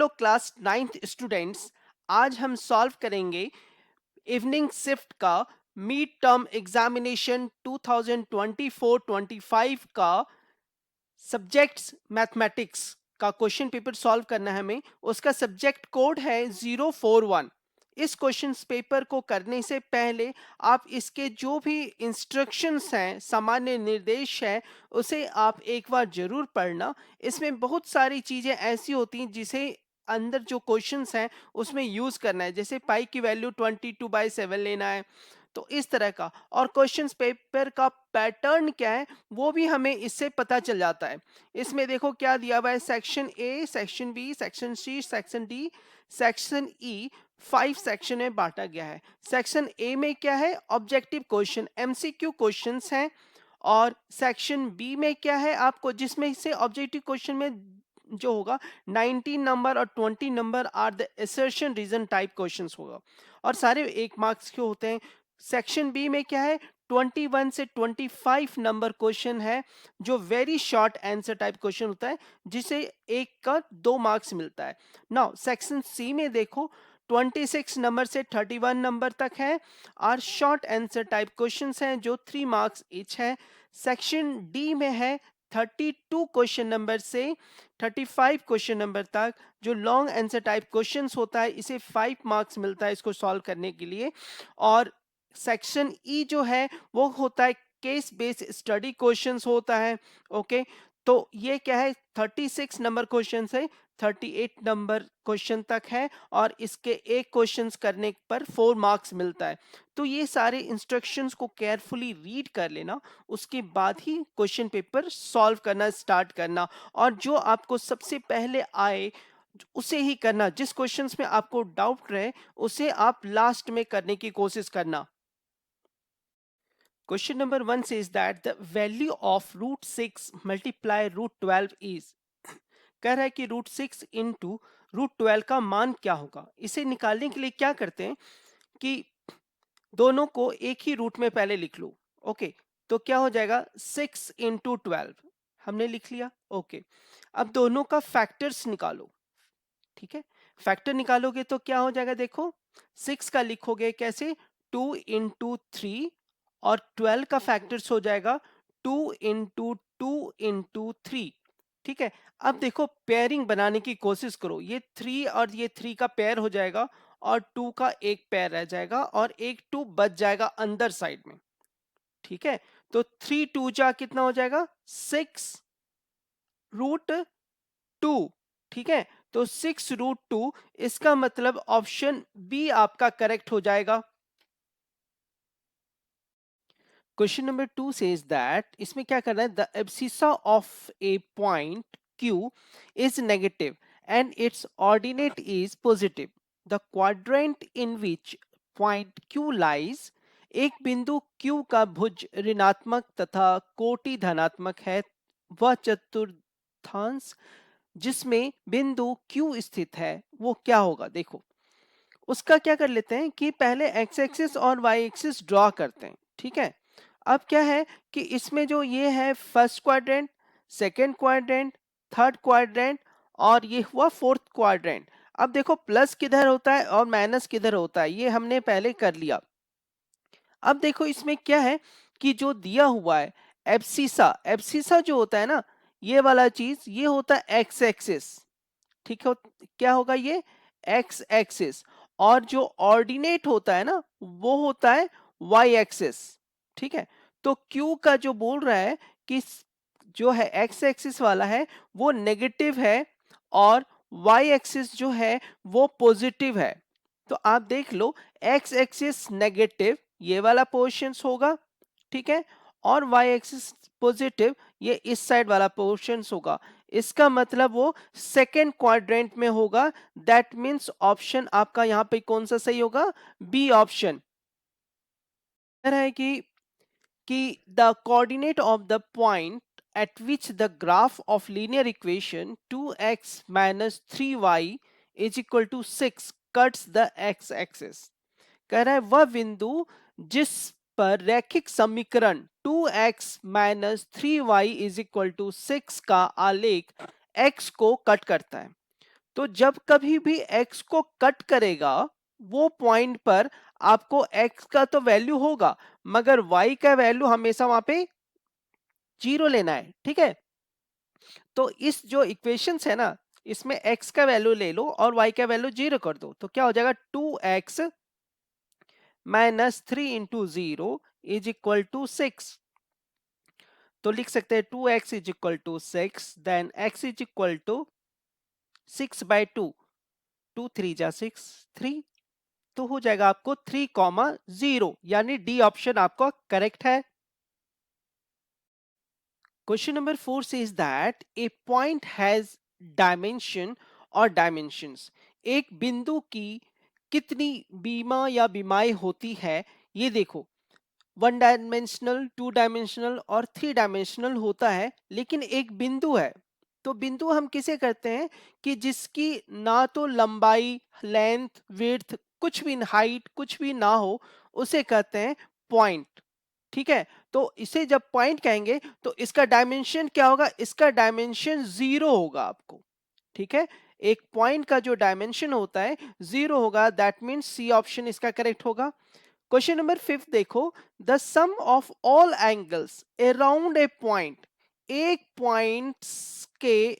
Hello class 9th students, आज हम solve करेंगे इवनिंग शिफ्ट का मिड टर्म एग्जामिनेशन 2024-25 का सब्जेक्ट्स मैथमेटिक्स का क्वेश्चन पेपर सॉल्व करना है हमें। उसका सब्जेक्ट कोड है 041। इस क्वेश्चन पेपर को करने से पहले आप इसके जो भी इंस्ट्रक्शंस हैं, सामान्य निर्देश है, उसे आप एक बार जरूर पढ़ना। इसमें बहुत सारी चीजें ऐसी होती हैं जिसे अंदर जो क्वेश्चंस हैं उसमें यूज करना है, जैसे पाई की वैल्यू 22/7 लेना है, तो इस तरह का। और क्वेश्चंस पेपर का पैटर्न क्या है वो भी हमें इससे पता चल जाता है। इसमें देखो क्या दिया हुआ है, section A, section B, section C, section D, section E, 5 section में बांटा गया है। सेक्शन ए में क्या है, ऑब्जेक्टिव क्वेश्चन, एमसीक्यू क्वेश्चंस हैं। और सेक्शन बी में क्या है आपको, जिसमें से ऑब्जेक्टिव क्वेश्चन में जो होगा 19 नंबर और 20 number are the assertion reason type questions होगा, और सारे 1 मार्क्स के होते हैं। सेक्शन बी में क्या है, 21 से 25 नंबर क्वेश्चन है, जो very short answer type question होता है, जिसे 1 का 2 मार्क्स मिलता है। नाउ सेक्शन सी में देखो 26 नंबर से 31 नंबर तक है, और शॉर्ट आंसर टाइप क्वेश्चंस हैं जो 3 मार्क्स ईच है। सेक्शन डी में है 32 क्वेश्चन नंबर से 35 क्वेश्चन नंबर तक, जो लॉन्ग आंसर टाइप क्वेश्चंस होता है, इसे 5 मार्क्स मिलता है इसको सॉल्व करने के लिए। और सेक्शन ई जो है वो होता है केस बेस्ड स्टडी क्वेश्चंस होता है। ओके, तो ये क्या है, 36 नंबर क्वेश्चन से 38 नंबर क्वेश्चन तक है, और इसके एक क्वेश्चंस करने पर 4 मार्क्स मिलता है। तो ये सारे इंस्ट्रक्शंस को केयरफुली रीड कर लेना, उसके बाद ही क्वेश्चन पेपर सॉल्व करना स्टार्ट करना, और जो आपको सबसे पहले आए उसे ही करना। जिस क्वेश्चंस में आपको डाउट रहे उसे आप लास्ट में करने की कोशिश करना। Question number 1 says that the value of root 6 multiply root 12 is, कह रहा है कि रूट 6 इंटू रूट 12 का मान क्या होगा। इसे निकालने के लिए क्या करते हैं कि दोनों को एक ही रूट में पहले लिख लो। ओके, तो क्या हो जाएगा, 6 इंटू 12 हमने लिख लिया। ओके, अब दोनों का फैक्टर्स निकालो। ठीक है, फैक्टर निकालोगे तो क्या हो जाएगा, देखो 6 का लिखोगे कैसे, 2 इंटू 3, और 12 का फैक्टर्स हो जाएगा 2 इंटू 2 इंटू 3। ठीक है, अब देखो पेयरिंग बनाने की कोशिश करो, ये 3 और ये 3 का पेयर हो जाएगा, और 2 का एक पेयर रह जाएगा, और एक 2 बच जाएगा अंदर साइड में। ठीक है, तो 3 2 जा कितना हो जाएगा, 6 रूट 2। ठीक है, तो 6 रूट 2, इसका मतलब ऑप्शन बी आपका करेक्ट हो जाएगा। क्वेश्चन नंबर 2 सेज दैट, इसमें क्या करना है, the abscissa of A point Q is negative and it's ordinate is positive. The quadrant in which point Q lies, एक बिंदु क्यू का भुज ऋणात्मक तथा कोटि धनात्मक है, वह चतुर्थांश जिसमें बिंदु क्यू स्थित है वो क्या होगा। देखो उसका क्या कर लेते हैं कि पहले एक्स एक्सिस और वाई एक्सिस ड्रॉ करते हैं। ठीक है, अब क्या है कि इसमें जो ये है first quadrant, second quadrant, third quadrant, और ये हुआ फोर्थ क्वाड्रेंट। अब देखो प्लस किधर होता है और माइनस किधर होता है, ये हमने पहले कर लिया। अब देखो इसमें क्या है कि जो दिया हुआ है एब्सिसा, एब्सिसा जो होता है ना, ये वाला चीज ये होता है एक्स एक्सिस। ठीक है, क्या होगा ये, एक्स एक्सिस, और जो ऑर्डिनेट होता है ना वो होता है वाई एक्सिस। ठीक है, तो क्यू का जो बोल रहा है कि जो है एक्स एक्सिस वाला है वो नेगेटिव है, और वाई एक्सिस जो है वो पॉजिटिव है। तो आप देख लो एक्स एक्सिस नेगेटिव ये वाला पोर्शन होगा, ठीक है, और वाई एक्सिस पॉजिटिव ये इस साइड वाला पोर्शन होगा। इसका मतलब वो सेकेंड क्वाड्रेंट में होगा। दैट मीन्स ऑप्शन आपका यहाँ पे कौन सा सही होगा, बी ऑप्शन। है कि the coordinate of the point at which the graph of linear equation 2x minus 3y is equal to 6 cuts the x-axis, कह रहा है वह बिंदु जिस पर रैखिक समीकरण 2x minus 3y is equal to 6 का आलेख x को कट करता है। तो जब कभी भी x को कट करेगा वो पॉइंट पर आपको x का तो वैल्यू होगा मगर y का वैल्यू हमेशा वहां पे 0 लेना है, ठीक है। तो इस जो इक्वेशंस है ना, इसमें x का वैल्यू ले लो और y का वैल्यू 0 कर दो, तो क्या हो जाएगा 2x minus 3 into 0 is equal to 6। तो लिख सकते हैं 2x is equal to 6, then x is equal to 6/2, 2 3 जा 6, 3, तो हो जाएगा आपको 3,0, यानी डी ऑप्शन आपका करेक्ट है। Question number 4 says that a point has dimension और dimensions। एक बिंदु की कितनी बीमा या बीमाएं होती है, ये देखो 1 डायमेंशनल, 2 डायमेंशनल और 3 डायमेंशनल होता है, लेकिन एक बिंदु है। तो बिंदु हम किसे करते हैं कि जिसकी ना तो लंबाई, लेंथ, विड्थ, कुछ भी हाइट कुछ भी ना हो, उसे कहते हैं पॉइंट, ठीक है। तो इसे जब पॉइंट कहेंगे तो इसका डायमेंशन क्या होगा, इसका डायमेंशन 0 होगा आपको, ठीक है। एक पॉइंट का जो डायमेंशन होता है 0 होगा, दैट मीन्स सी ऑप्शन इसका करेक्ट होगा। क्वेश्चन नंबर 5 देखो, the sum of all angles around a point. एक पॉइंट के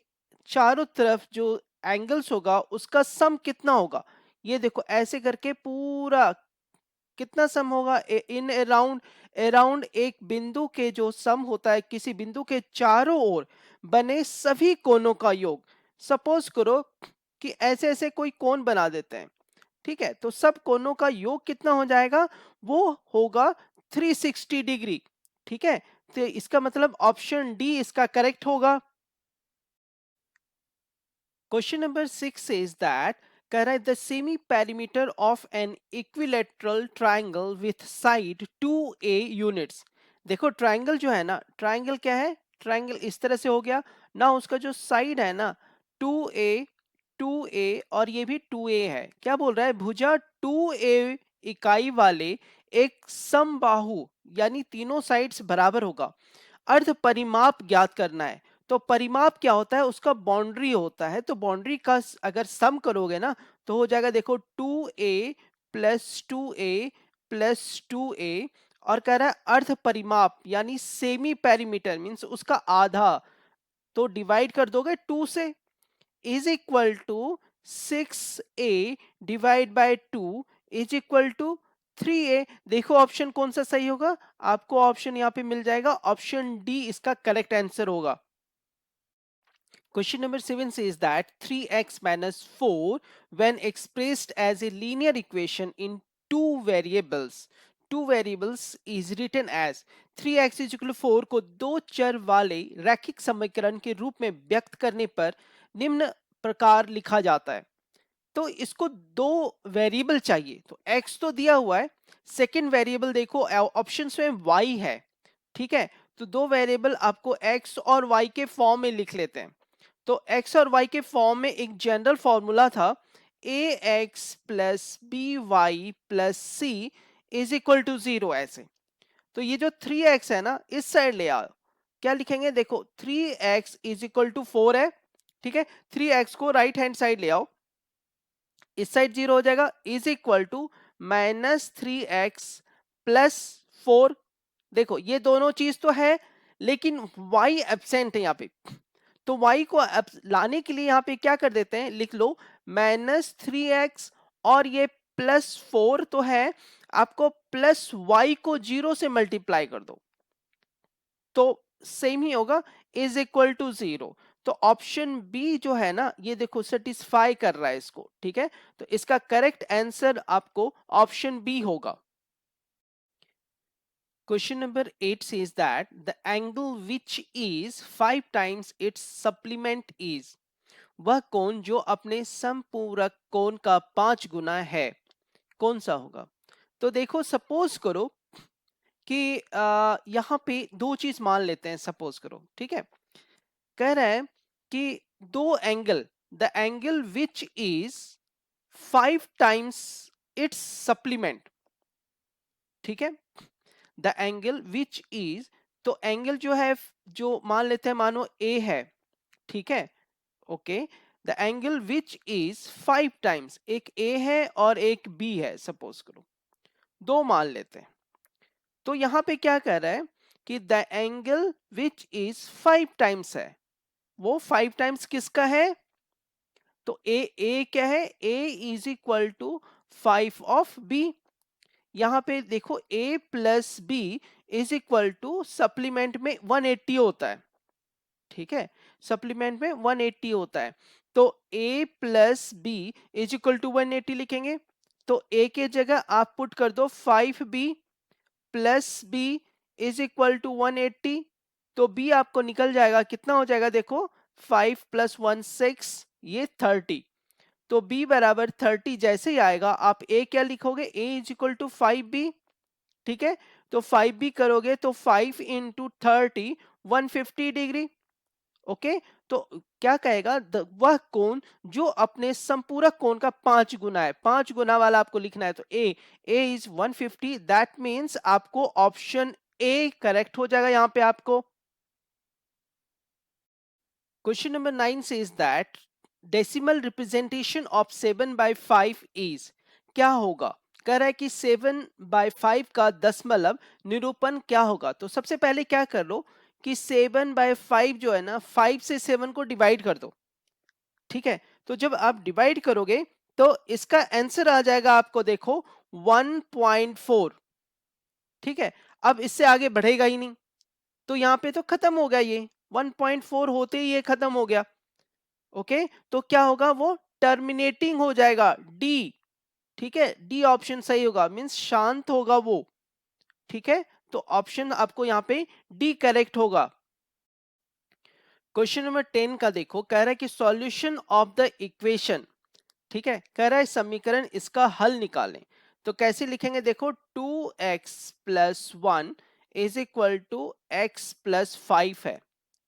चारों तरफ जो एंगल्स होगा उसका सम कितना होगा, ये देखो ऐसे करके पूरा कितना सम होगा इन अराउंड। अराउंड एक बिंदु के जो सम होता है किसी बिंदु के चारों ओर बने सभी कोनों का योग। सपोज करो कि ऐसे ऐसे कोई कोण बना देते हैं, ठीक है, तो सब कोनों का योग कितना हो जाएगा, वो होगा 360 डिग्री, ठीक है। तो इसका मतलब ऑप्शन डी इसका करेक्ट होगा। क्वेश्चन नंबर 6 says that कह रहा है the semi perimeter of an equilateral triangle with side 2a units. देखो ट्राइंगल जो है ना, ट्राइंगल क्या है, ट्राइंगल इस तरह से हो गया ना, उसका जो साइड है ना 2a, 2a और ये भी 2a है। क्या बोल रहा है, भुजा 2a इकाई वाले एक समबाहु यानी तीनों साइड्स बराबर होगा, अर्ध परिमाप ज्ञात करना है। तो परिमाप क्या होता है, उसका बाउंड्री होता है, तो बाउंड्री का अगर सम करोगे ना तो हो जाएगा देखो 2a plus 2a plus 2a, और कह रहा है अर्ध परिमाप यानी सेमी पेरीमीटर मीन्स उसका आधा, तो डिवाइड कर दोगे 2 से, is equal to 6a divide by 2 is equal to 3a। देखो ऑप्शन कौन सा सही होगा, आपको ऑप्शन यहाँ पे मिल जाएगा, ऑप्शन डी इसका करेक्ट आंसर होगा। Question number 7 says that 3x minus 4 when expressed as a linear equation in two variables is written as 3x is equal to 4 को दो चर वाले रैखिक समीकरण के रूप में व्यक्त करने पर निम्न प्रकार लिखा जाता है। तो इसको दो वेरिएबल चाहिए, तो x तो दिया हुआ है, सेकंड वेरिएबल देखो ऑप्शंस में y है, ठीक है। तो दो वेरिएबल आपको x और y के फॉर्म में लिख लेते हैं। तो x और y के फॉर्म में एक जनरल फॉर्मूला था ax plus B Y plus C is equal to 0 ऐसे। तो ये जो 3x है ना इस साइड ले आओ, क्या लिखेंगे देखो 3x इज इक्वल टू 4 है, ठीक है। 3x को राइट हैंड साइड ले आओ, इस साइड 0 हो जाएगा, is equal to -3x plus 4। देखो ये दोनों चीज तो है लेकिन y एब्सेंट है यहाँ पे, तो y को लाने के लिए यहाँ पे क्या कर देते हैं, लिख लो -3x और ये +4 तो है, आपको प्लस y को 0 से मल्टीप्लाई कर दो तो सेम ही होगा, इज इक्वल टू 0। तो ऑप्शन बी जो है ना ये देखो सेटिस्फाई कर रहा है इसको, ठीक है। तो इसका करेक्ट आंसर आपको ऑप्शन बी होगा। Question number 8 says that the angle which is 5 times its supplement is, वह कोण जो अपने समपूरक कोण का 5 गुना है, कौन सा होगा। तो देखो सपोज करो कि यहाँ पे दो चीज मान लेते हैं, सपोज करो, ठीक है। कह रहा है कि दो angle, the angle which is 5 times it's supplement, ठीक है। द एंगल विच इज, तो एंगल जो है जो मान लेते हैं मानो ए है, ठीक है, okay. The angle which is 5 times, एक ए है और एक बी है, सपोज करो, दो मान लेते हैं। तो यहां पे क्या कर रहा है कि the angle which is 5 times है, वो 5 टाइम्स किसका है? तो ए क्या है? A is equal to 5 of b. यहां पे देखो a plus B is equal to supplement में 180 होता है, ठीक है, सप्लीमेंट में 180 होता है। तो a plus B is equal to 180 लिखेंगे। तो a के जगह आप पुट कर दो 5b plus B is equal to 180। तो b आपको निकल जाएगा, कितना हो जाएगा देखो, 5 प्लस 1 6, ये 30। तो b बराबर 30 जैसे ही आएगा, आप a क्या लिखोगे? a is equal to 5b, ठीक है। तो 5b करोगे तो 5 इंटू 30 150 डिग्री। ओके, तो क्या कहेगा? वह कोण जो अपने संपूरक कोण का 5 गुना है, 5 गुना वाला आपको लिखना है। तो a इज 150, दैट मीन्स आपको ऑप्शन ए करेक्ट हो जाएगा यहां पे आपको। Question number 9 says that decimal representation of 7/5 is, क्या होगा? कह रहा है कि 7/5 का दशमलव निरूपण क्या होगा। तो सबसे पहले क्या कर लो कि 7/5 जो है ना, 5 से 7 को डिवाइड कर दो, ठीक है। तो जब आप डिवाइड करोगे तो इसका आंसर आ जाएगा आपको, देखो 1.4, ठीक है। अब इससे आगे बढ़ेगा ही नहीं, तो यहां पे तो खत्म हो गया, ये 1.4 होते ही ये खत्म हो गया। ओके, तो क्या होगा? वो टर्मिनेटिंग हो जाएगा, डी, ठीक है, डी ऑप्शन सही होगा, मींस शांत होगा वो, ठीक है। तो ऑप्शन आपको यहाँ पे डी करेक्ट होगा। क्वेश्चन नंबर 10 का देखो, कह रहा है कि सॉल्यूशन ऑफ द इक्वेशन, ठीक है, कह रहा है समीकरण इसका हल निकालें। तो कैसे लिखेंगे? देखो 2x plus 1 is equal to X plus 5 है,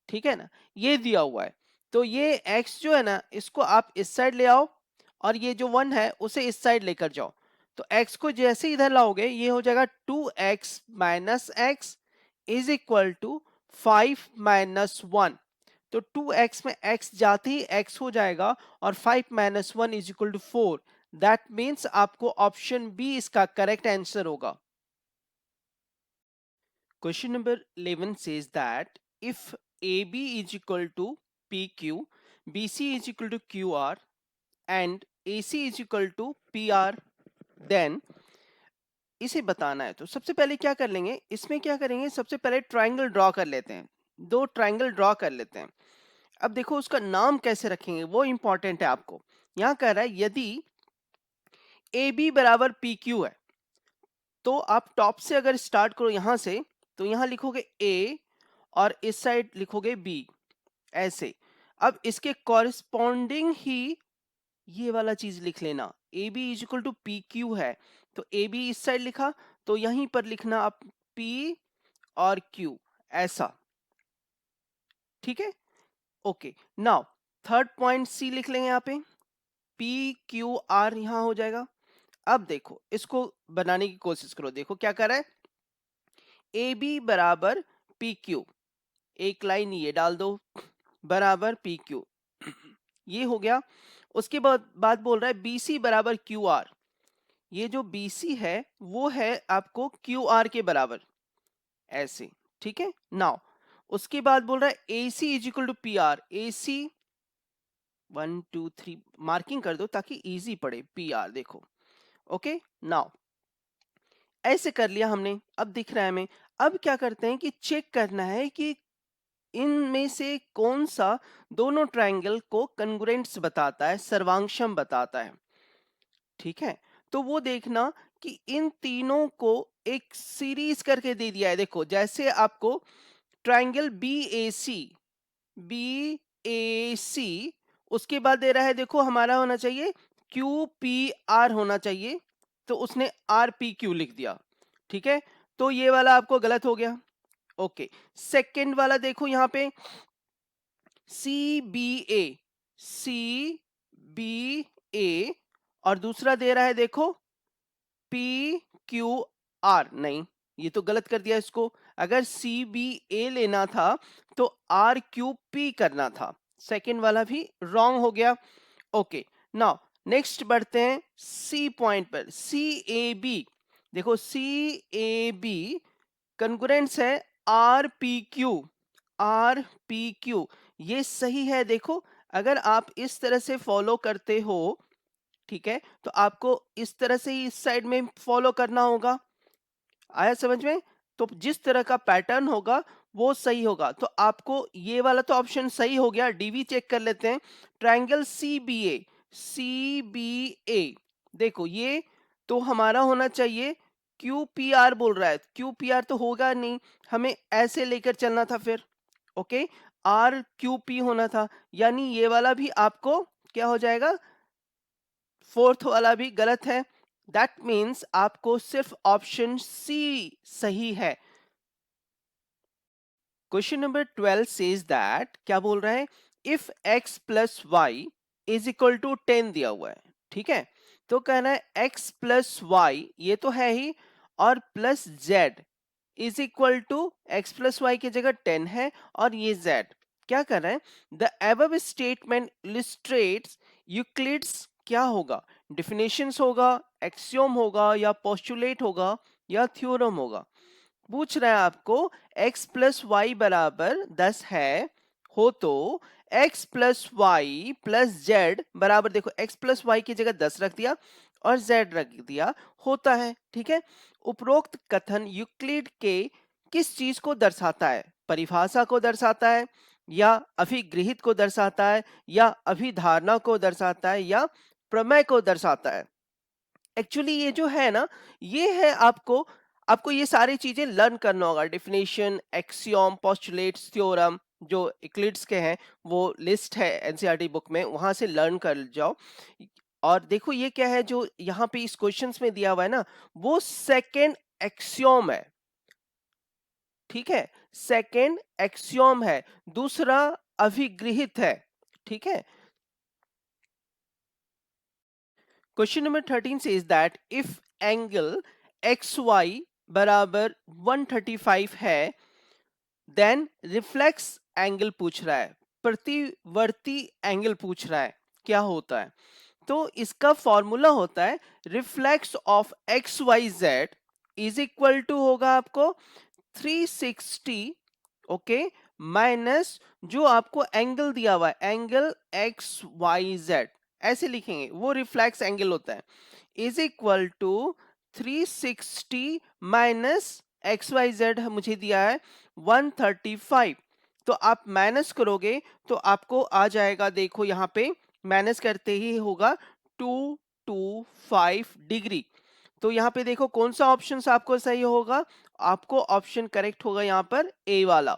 ठीक है ना, ये दिया हुआ है। तो ये x जो है ना, इसको आप इस साइड ले आओ और ये जो 1 है उसे इस साइड लेकर जाओ। तो x को जैसे इधर लाओगे ये हो जाएगा 2x minus X is equal to 5 minus 1। तो 2x में x जाते ही x हो जाएगा और 5 minus 1 is equal to 4। That means आपको ऑप्शन बी इसका करेक्ट आंसर होगा। Question number 11 says that if AB is equal to PQ, BC is equal to QR and AC is equal to PR, then इसे बताना है। तो सबसे पहले क्या कर लेंगे, इसमें क्या करेंगे, सबसे पहले ट्राइंगल ड्रॉ कर लेते हैं, दो ट्राइंगल ड्रॉ कर लेते हैं। अब देखो उसका नाम कैसे रखेंगे वो इंपॉर्टेंट है आपको। यहां कह रहा है यदि AB बराबर PQ है, तो आप टॉप से अगर स्टार्ट करो यहां से, तो यहां लिखोगे A और इस साइड लिखोगे बी, ऐसे। अब इसके कॉरिस्पॉन्डिंग ही ये वाला चीज लिख लेना, A B is equal to P Q है। तो ए बी इस साइड लिखा, तो यहीं पर लिखना आप पी और क्यू, ऐसा, ठीक है। Okay, now third point C लिख लेंगे यहाँ पे, पी क्यू आर यहां हो जाएगा। अब देखो इसको बनाने की कोशिश करो, देखो क्या कर रहा है, ए बी बराबर पी क्यू, एक लाइन ये डाल दो, बराबर पी क्यू, ये हो गया। उसके बाद बोल रहा है बीसी बराबर क्यू आर, ये जो बीसी है वो है आपको क्यू आर के बराबर, ऐसे, ठीक है। नाउ उसके बाद बोल रहा है A C is equal to P R, A C 1 2 3 marking कर दो ताकि इजी पड़े, पी आर देखो। ओके, नाउ ऐसे कर लिया हमने, अब दिख रहा है हमें। अब क्या करते हैं कि चेक करना है कि इनमें से कौन सा दोनों ट्रायंगल को कंग्रुएंट्स बताता है, सर्वांगक्षम बताता है, ठीक है। तो वो देखना कि इन तीनों को एक सीरीज करके दे दिया है। देखो जैसे आपको ट्रायंगल बी ए सी, उसके बाद दे रहा है, देखो हमारा होना चाहिए क्यू पी आर होना चाहिए, तो उसने आर पी क्यू लिख दिया, ठीक है। तो ये वाला आपको गलत हो गया। ओके, सेकंड वाला देखो यहाँ पे सी बी ए और दूसरा दे रहा है देखो पी क्यू आर, नहीं ये तो गलत कर दिया इसको। अगर सी बी ए लेना था तो आर क्यू पी करना था, सेकेंड वाला भी रॉन्ग हो गया। ओके, नाउ नेक्स्ट बढ़ते हैं सी पॉइंट पर। सी ए बी, देखो सी ए बी कंकरेंट्स है R P Q. R P Q ये सही है। देखो अगर आप इस तरह से फॉलो करते हो, ठीक है, तो आपको इस तरह से ही इस साइड में फॉलो करना होगा। आया समझ में? तो जिस तरह का पैटर्न होगा वो सही होगा। तो आपको ये वाला तो ऑप्शन सही हो गया। डीवी चेक कर लेते हैं। ट्रायंगल सी बी ए, सी बी ए, देखो ये तो हमारा होना चाहिए। क्यू पी आर बोल रहा है, क्यू पी आर तो होगा नहीं, हमें ऐसे लेकर चलना था फिर। ओके, आर क्यू पी होना था, यानी ये वाला भी आपको क्या हो जाएगा, फोर्थ वाला भी गलत है। दैट मीन्स आपको सिर्फ ऑप्शन सी सही है। क्वेश्चन नंबर 12 सेज दैट, क्या बोल रहा है, if x plus Y is equal to 10 दिया हुआ है, ठीक है, तो कहना है x प्लस वाई ये तो है ही, और plus z is equal to X plus Y की जगह 10 है और ये z। क्या कर रहा है, the above statement illustrates Euclid's, क्या होगा, डिफिनेशंस होगा, एक्सियोम होगा, या पोस्टुलेट होगा, या थ्योरम होगा। पूछ रहा है आपको x प्लस वाई बराबर 10 है, हो तो x plus Y plus Z बराबर, देखो x प्लस वाई की जगह 10 रख दिया और z रख दिया, होता है, ठीक है। उपरोक्त कथन यूक्लिड के किस चीज को दर्शाता है, परिभाषा को दर्शाता है, या अभिगृहित को दर्शाता है, या अभिधारणा को दर्शाता है, या प्रमेय को दर्शाता है। एक्चुअली ये जो है ना, ये है आपको आपको ये सारी चीजें लर्न करना होगा। डिफिनेशन, एक्सियोम, पोस्टुलेट्स, थ्योरम जो इक्लिड्स के हैं वो लिस्ट है एनसीईआरटी बुक में, वहां से लर्न कर जाओ। और देखो ये क्या है जो यहाँ पे इस क्वेश्चंस में दिया हुआ है ना, वो सेकेंड एक्सियोम है, ठीक है, सेकेंड एक्सियोम है, दूसरा अभिगृहित है, ठीक है। Question number 13 says that if angle XY बराबर 135 है, देन रिफ्लेक्स एंगल पूछ रहा है, प्रतिवर्ती एंगल पूछ रहा है, क्या होता है। तो इसका फॉर्मूला होता है reflex of X Y Z is equal to होगा आपको 360, ओके, माइनस जो आपको एंगल दिया हुआ है एंगल एक्स वाई जेड, ऐसे लिखेंगे, वो रिफ्लेक्स एंगल होता है, is equal to 360 minus X Y Z मुझे दिया है 135। तो आप माइनस करोगे तो आपको आ जाएगा, देखो यहाँ पे माइनस करते ही होगा 225 डिग्री। तो यहाँ पे देखो कौन सा ऑप्शन आपको सही होगा, आपको ऑप्शन करेक्ट होगा यहाँ पर ए वाला।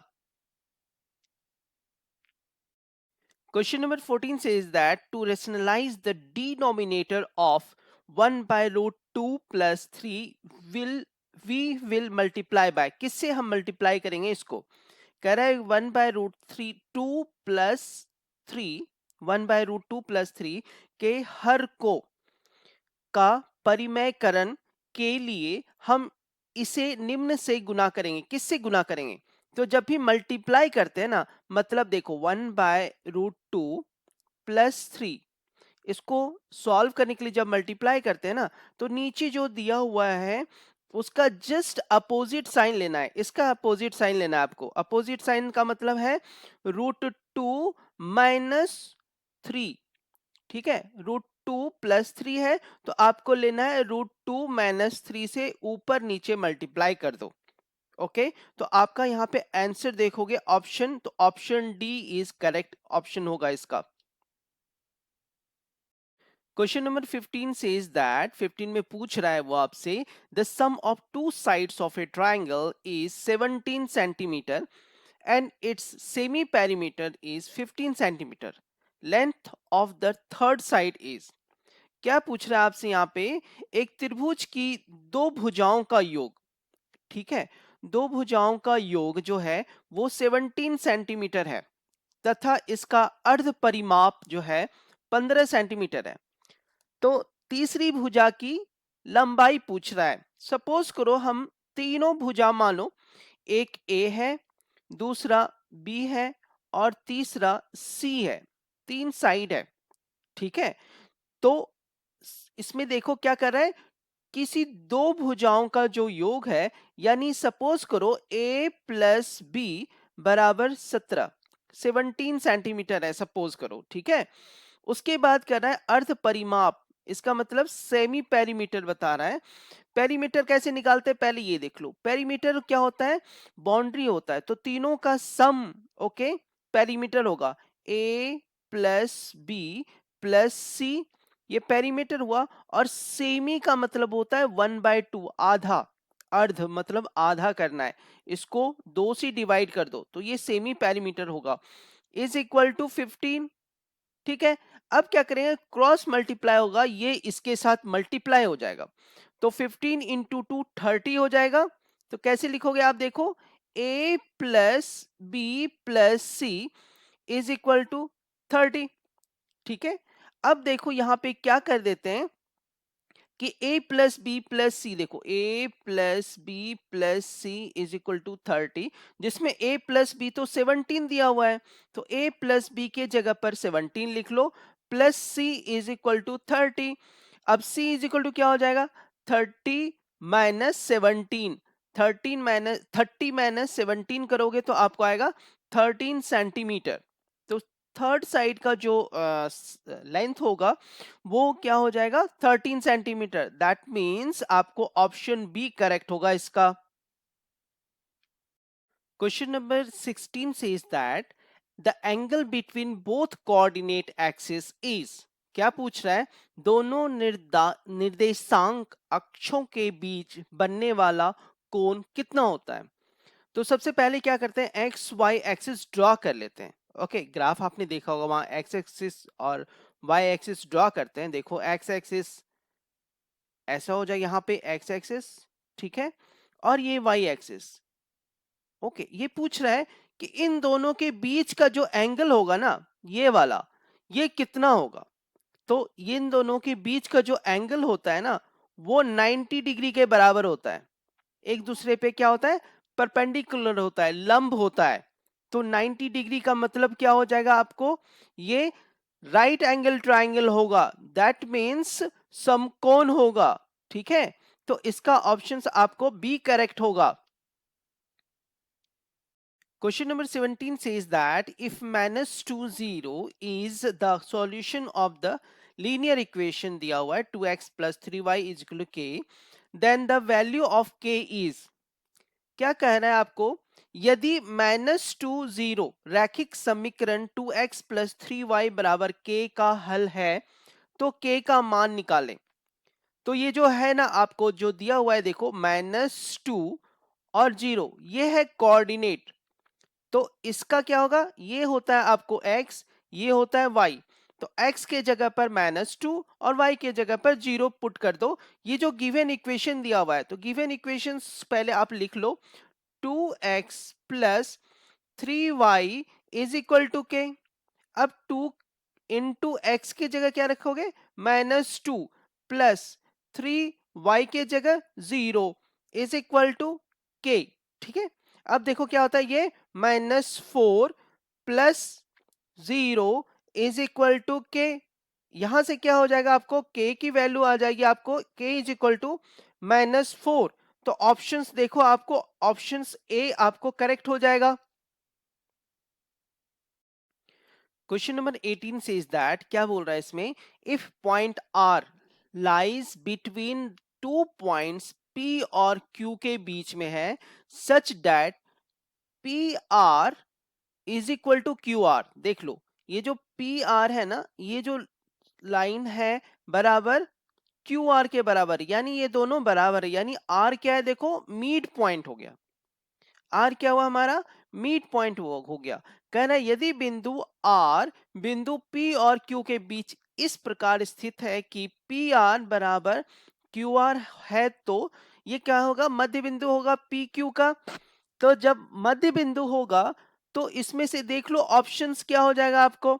Question number 14 says that to rationalize the denominator of 1 by root 2 plus 3 we will multiply by, किससे हम मल्टीप्लाई करेंगे इसको, कह रहा है 1 by root 3 2 plus 3 1 by root 2 plus 3 के हर को का परिमयकरण के लिए हम इसे निम्न से गुना करेंगे, किससे गुना करेंगे, तो जब भी मल्टीप्लाई करते हैं ना, मतलब देखो 1 बाय रूट 2 प्लस 3, इसको सॉल्व करने के लिए जब मल्टीप्लाई करते हैं ना, तो नीचे जो दिया हुआ है उसका जस्ट अपोजिट साइन लेना है, इसका अपोजिट साइन लेना है आपको। अपोजिट साइन का मतलब है रूट 2 माइनस 3, ठीक है, रूट 2 प्लस 3 है, तो आपको लेना है रूट 2 माइनस 3 से ऊपर नीचे मल्टीप्लाई कर दो। ओके, तो आपका यहाँ पे आंसर देखोगे ऑप्शन, तो option D is correct option होगा इसका। क्वेश्चन नंबर 15 सेज दैट, 15 में पूछ रहा है वो आपसे, the sum of two sides of a triangle is 17 centimetre and its semi perimeter is 15 centimeter. Length of the third side is, क्या पूछ रहा है आपसे यहाँ पे, एक त्रिभुज की दो भुजाओं का योग, ठीक है, दो भुजाओं का योग जो है वो 17 सेंटीमीटर है, तथा इसका अर्ध परिमाप जो है 15 सेंटीमीटर है। तो तीसरी भुजा की लंबाई पूछ रहा है। सपोज करो हम तीनों भुजा मानो, एक ए है, दूसरा बी है और तीसरा सी है, 3 साइड है, ठीक है। तो इसमें देखो क्या कर रहा है, किसी दो भुजाओं का जो योग है, यानी सपोज करो a प्लस बी बराबर 17 सेंटीमीटर है, सपोज करो, ठीक है। उसके बाद कर रहा है अर्ध परिमाप, इसका मतलब सेमी पेरीमीटर बता रहा है। पेरीमीटर कैसे निकालते हैं, पहले ये देख लो। पेरीमीटर क्या होता है, बाउंड्री होता है, तो तीनों का सम, ओके, पेरीमीटर होगा। ए प्लस बी प्लस सी, ये पेरीमीटर हुआ। और सेमी का मतलब होता है 1/2, आधा, अर्ध मतलब आधा करना है, इसको 2 से डिवाइड कर दो, तो ये सेमी पेरीमीटर होगा, इज इक्वल टू 15, ठीक है। अब क्या करेंगे, क्रॉस मल्टीप्लाई होगा, ये इसके साथ मल्टीप्लाई हो जाएगा, तो 15 इंटू 2 30 हो जाएगा। तो कैसे लिखोगे आप देखो, a plus B plus C is equal to 30, ठीक है। अब देखो यहां पे क्या कर देते हैं कि a plus B plus C, देखो a plus B plus C is equal to 30, जिसमें a प्लस बी तो 17 दिया हुआ है, तो a प्लस बी के जगह पर 17 लिख लो, plus c is equal to 30। अब c इज इक्वल टू क्या हो जाएगा, 30 माइनस 17, 30 माइनस 17 करोगे तो आपको आएगा 13 सेंटीमीटर। तो थर्ड साइड का जो लेंथ होगा वो क्या हो जाएगा, 13 सेंटीमीटर। दैट मीन्स आपको ऑप्शन बी करेक्ट होगा इसका। Question number 16 says that the angle between both coordinate axes is, क्या पूछ रहा है, दोनों निर्देशांक अक्षों के बीच बनने वाला कोण कितना होता है। तो सबसे पहले क्या करते हैं, एक्स वाई एक्सिस ड्रॉ कर लेते हैं। ओके, ग्राफ आपने देखा होगा, वहां एक्स एक्सिस और वाई एक्सिस ड्रॉ करते हैं। देखो एक्स एक्सिस ऐसा हो जाए, यहाँ पे एक्स एक्सिस, ठीक है, और ये वाई एक्सिस। ओके, ये पूछ रहा है कि इन दोनों के बीच का जो एंगल होगा ना, ये वाला, ये कितना होगा। तो इन दोनों के बीच का जो एंगल होता है ना, वो 90 डिग्री के बराबर होता है। एक दूसरे पे क्या होता है, परपेंडिकुलर होता है, लंब होता है। तो 90 डिग्री का मतलब क्या हो जाएगा आपको, ये राइट एंगल ट्राइंगल होगा, दैट मीन्स समकोण होगा, ठीक है। तो इसका ऑप्शन आपको बी करेक्ट होगा। Question number 17 says that if -20 is the solution of the linear equation दिया हुआ है 2x plus 3y is equal to k, then the value of k is, क्या कह रहा है आपको, यदि -20 रैखिक समीकरण 2x plus 3y बराबर k का हल है तो k का मान निकालें। तो ये जो है ना आपको जो दिया हुआ है, देखो -2 और 0, ये है कोऑर्डिनेट। तो इसका क्या होगा, ये होता है आपको x, ये होता है y। तो x के जगह पर -2 और y के जगह पर 0 पुट कर दो। ये जो गिवन इक्वेशन दिया हुआ है, तो गिवन इक्वेशन पहले आप लिख लो, 2x plus 3y is equal to K. अब 2 इंटू एक्स की जगह क्या रखोगे, -2 प्लस 3y के जगह 0 इज इक्वल टू के, ठीक है। अब देखो क्या होता है, ये -4 प्लस 0 इज इक्वल टू के। यहां से क्या हो जाएगा, आपको k की वैल्यू आ जाएगी, आपको k इज इक्वल टू -4। तो ऑप्शंस देखो, आपको ऑप्शंस ए आपको करेक्ट हो जाएगा। क्वेश्चन नंबर 18 सेज दैट, क्या बोल रहा है इसमें, if point R lies between two points P और क्यू के बीच में है, such that P R is equal to Q R. देख लो, ये जो पी आर है ना, ये जो लाइन है बराबर क्यू आर के बराबर, यानी ये दोनों बराबर है, यानी आर क्या है, देखो मिड पॉइंट हो गया। आर क्या हुआ हमारा, मिड पॉइंट हो गया। कहना है यदि बिंदु आर बिंदु पी और क्यू के बीच इस प्रकार स्थित है कि पी आर बराबर क्यू आर है, तो ये क्या होगा, मध्य बिंदु होगा पी क्यू का। तो जब मध्य बिंदु होगा तो इसमें से देख लो ऑप्शंस क्या हो जाएगा आपको।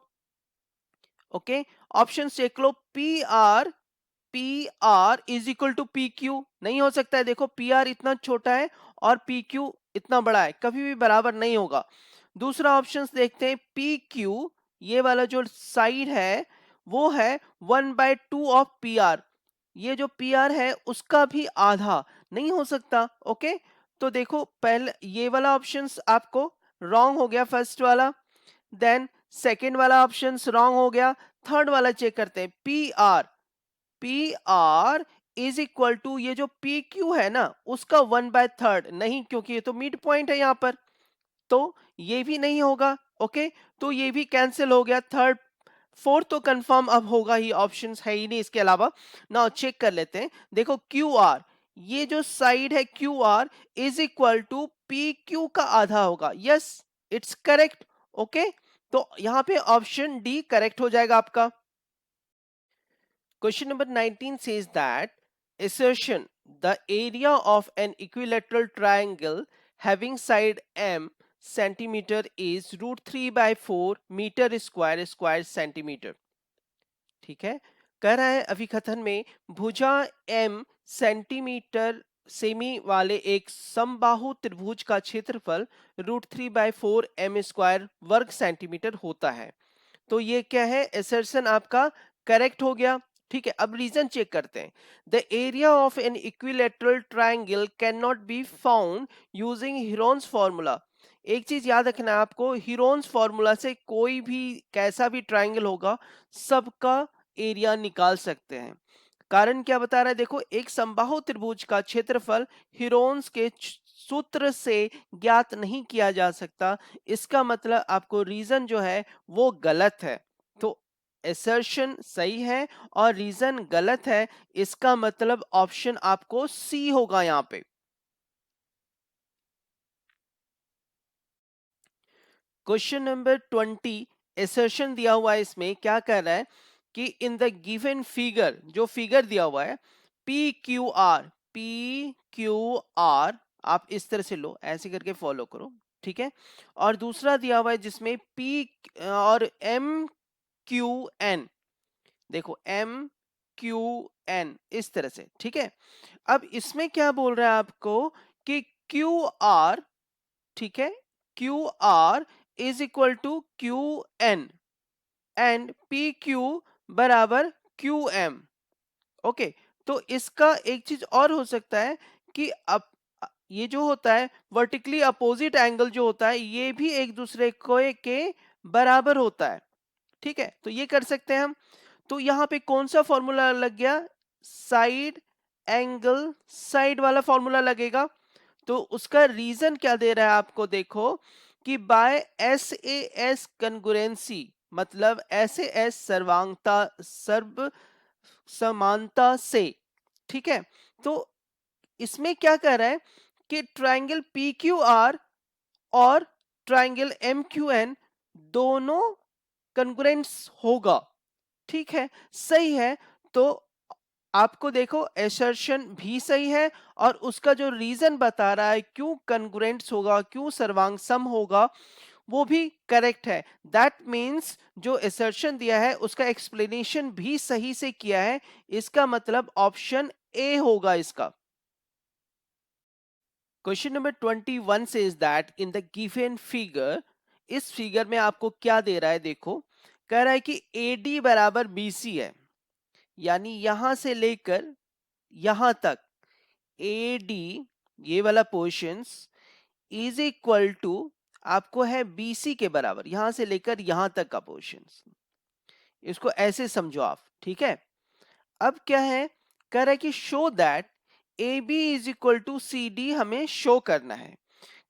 ओके, ऑप्शंस देख लो, P R is equal to P Q नहीं हो सकता है। देखो पी आर इतना छोटा है और पी क्यू इतना बड़ा है, कभी भी बराबर नहीं होगा। दूसरा ऑप्शन देखते हैं पी क्यू, ये वाला जो साइड है वो है 1/2 ऑफ पी आर, ये जो पी आर है उसका भी आधा नहीं हो सकता। ओके, तो देखो पहले ये वाला ऑप्शन आपको रॉन्ग हो गया, फर्स्ट वाला। देन सेकेंड वाला ऑप्शन रॉन्ग हो गया। थर्ड वाला चेक करते हैं, P R, P R is equal to ये जो पी क्यू है ना उसका 1/3 नहीं, क्योंकि ये तो मिड पॉइंट है यहां पर, तो ये भी नहीं होगा। ओके, तो ये भी कैंसिल हो गया। थर्ड फोर्थ तो कंफर्म अब होगा ही, ऑप्शंस है ही नहीं इसके अलावा। नाउ चेक कर लेते हैं, देखो क्यू आर, ये जो साइड है Q R is equal to P Q का आधा होगा। Yes, it's correct. ओके, तो यहां पे ऑप्शन डी करेक्ट हो जाएगा आपका। Question number 19 says that assertion the area of an equilateral triangle having side m centimeter is root 3 by 4 meter square centimeter। ठीक है, कह रहा है अभिकथन में भुजा m सेंटीमीटर सेमी वाले एक समबाहु त्रिभुज का क्षेत्रफल √3/4 m² वर्ग सेंटीमीटर होता है। तो ये क्या है, एसर्शन आपका करेक्ट हो गया। ठीक है, अब रीजन चेक करते हैं। The area of an equilateral triangle can not be found using Heron's formula. एक चीज याद रखना है आपको, हीरोन्स फॉर्मूला से कोई भी कैसा भी ट्राइंगल होगा सबका एरिया निकाल सकते हैं। कारण क्या बता रहा है, देखो एक समबाहु त्रिभुज का क्षेत्रफल हीरोन्स के सूत्र से ज्ञात नहीं किया जा सकता। इसका मतलब आपको रीजन जो है वो गलत है। तो एसर्शन सही है और रीजन गलत है, इसका मतलब ऑप्शन आपको सी होगा यहाँ पे। क्वेश्चन नंबर 20, एसर्शन दिया हुआ है, इसमें क्या कर रहा है कि इन द गिवन फिगर, जो फिगर दिया हुआ है P Q are, P Q are आप इस तरह से लो, ऐसे करके फॉलो करो। ठीक है, और दूसरा दिया हुआ है जिसमें पी और एम क्यू एन, देखो एम क्यू एन इस तरह से। ठीक है, अब इसमें क्या बोल रहा है आपको कि क्यू आर, ठीक है, Q R is equal to Q N and P Q बराबर क्यू एम। ओके, तो इसका एक चीज और हो सकता है कि अब ये जो होता है वर्टिकली अपोजिट एंगल जो होता है ये भी एक दूसरे को के बराबर होता है। ठीक है, तो ये कर सकते हैं हम। तो यहां पे कौन सा फॉर्मूला लग गया, साइड एंगल साइड वाला फॉर्मूला लगेगा। तो उसका रीजन क्या दे रहा है आपको, देखो कि बाय एस ए एस कंगुरेंसी, मतलब एस ए एस सर्वांगता, सर्व समानता से। ठीक है, तो इसमें क्या कह रहा है कि ट्राइंगल पी क्यू आर और ट्राइंगल एम क्यू एन दोनों कंगुरेंट्स होगा। ठीक है, सही है। तो आपको देखो एसर्शन भी सही है और उसका जो रीजन बता रहा है क्यों कन्ग्रुएंट्स होगा, क्यों सर्वांग सम होगा, वो भी करेक्ट है। दैट मीन्स जो एसर्शन दिया है उसका एक्सप्लेनेशन भी सही से किया है। इसका मतलब ऑप्शन ए होगा इसका। क्वेश्चन नंबर 21 से is that in the given figure, इस फिगर में आपको क्या दे रहा है, देखो कह रहा है कि ए डी बराबर बी सी है, यानी यहां से लेकर यहां तक ए डी, ये वाला पोर्शंस इज इक्वल टू आपको है बीसी के बराबर, यहां से लेकर यहां तक का पोर्शंस। इसको ऐसे समझो आप। ठीक है, अब क्या है, कह रहा है कि show that A B is equal to C D हमें शो करना है।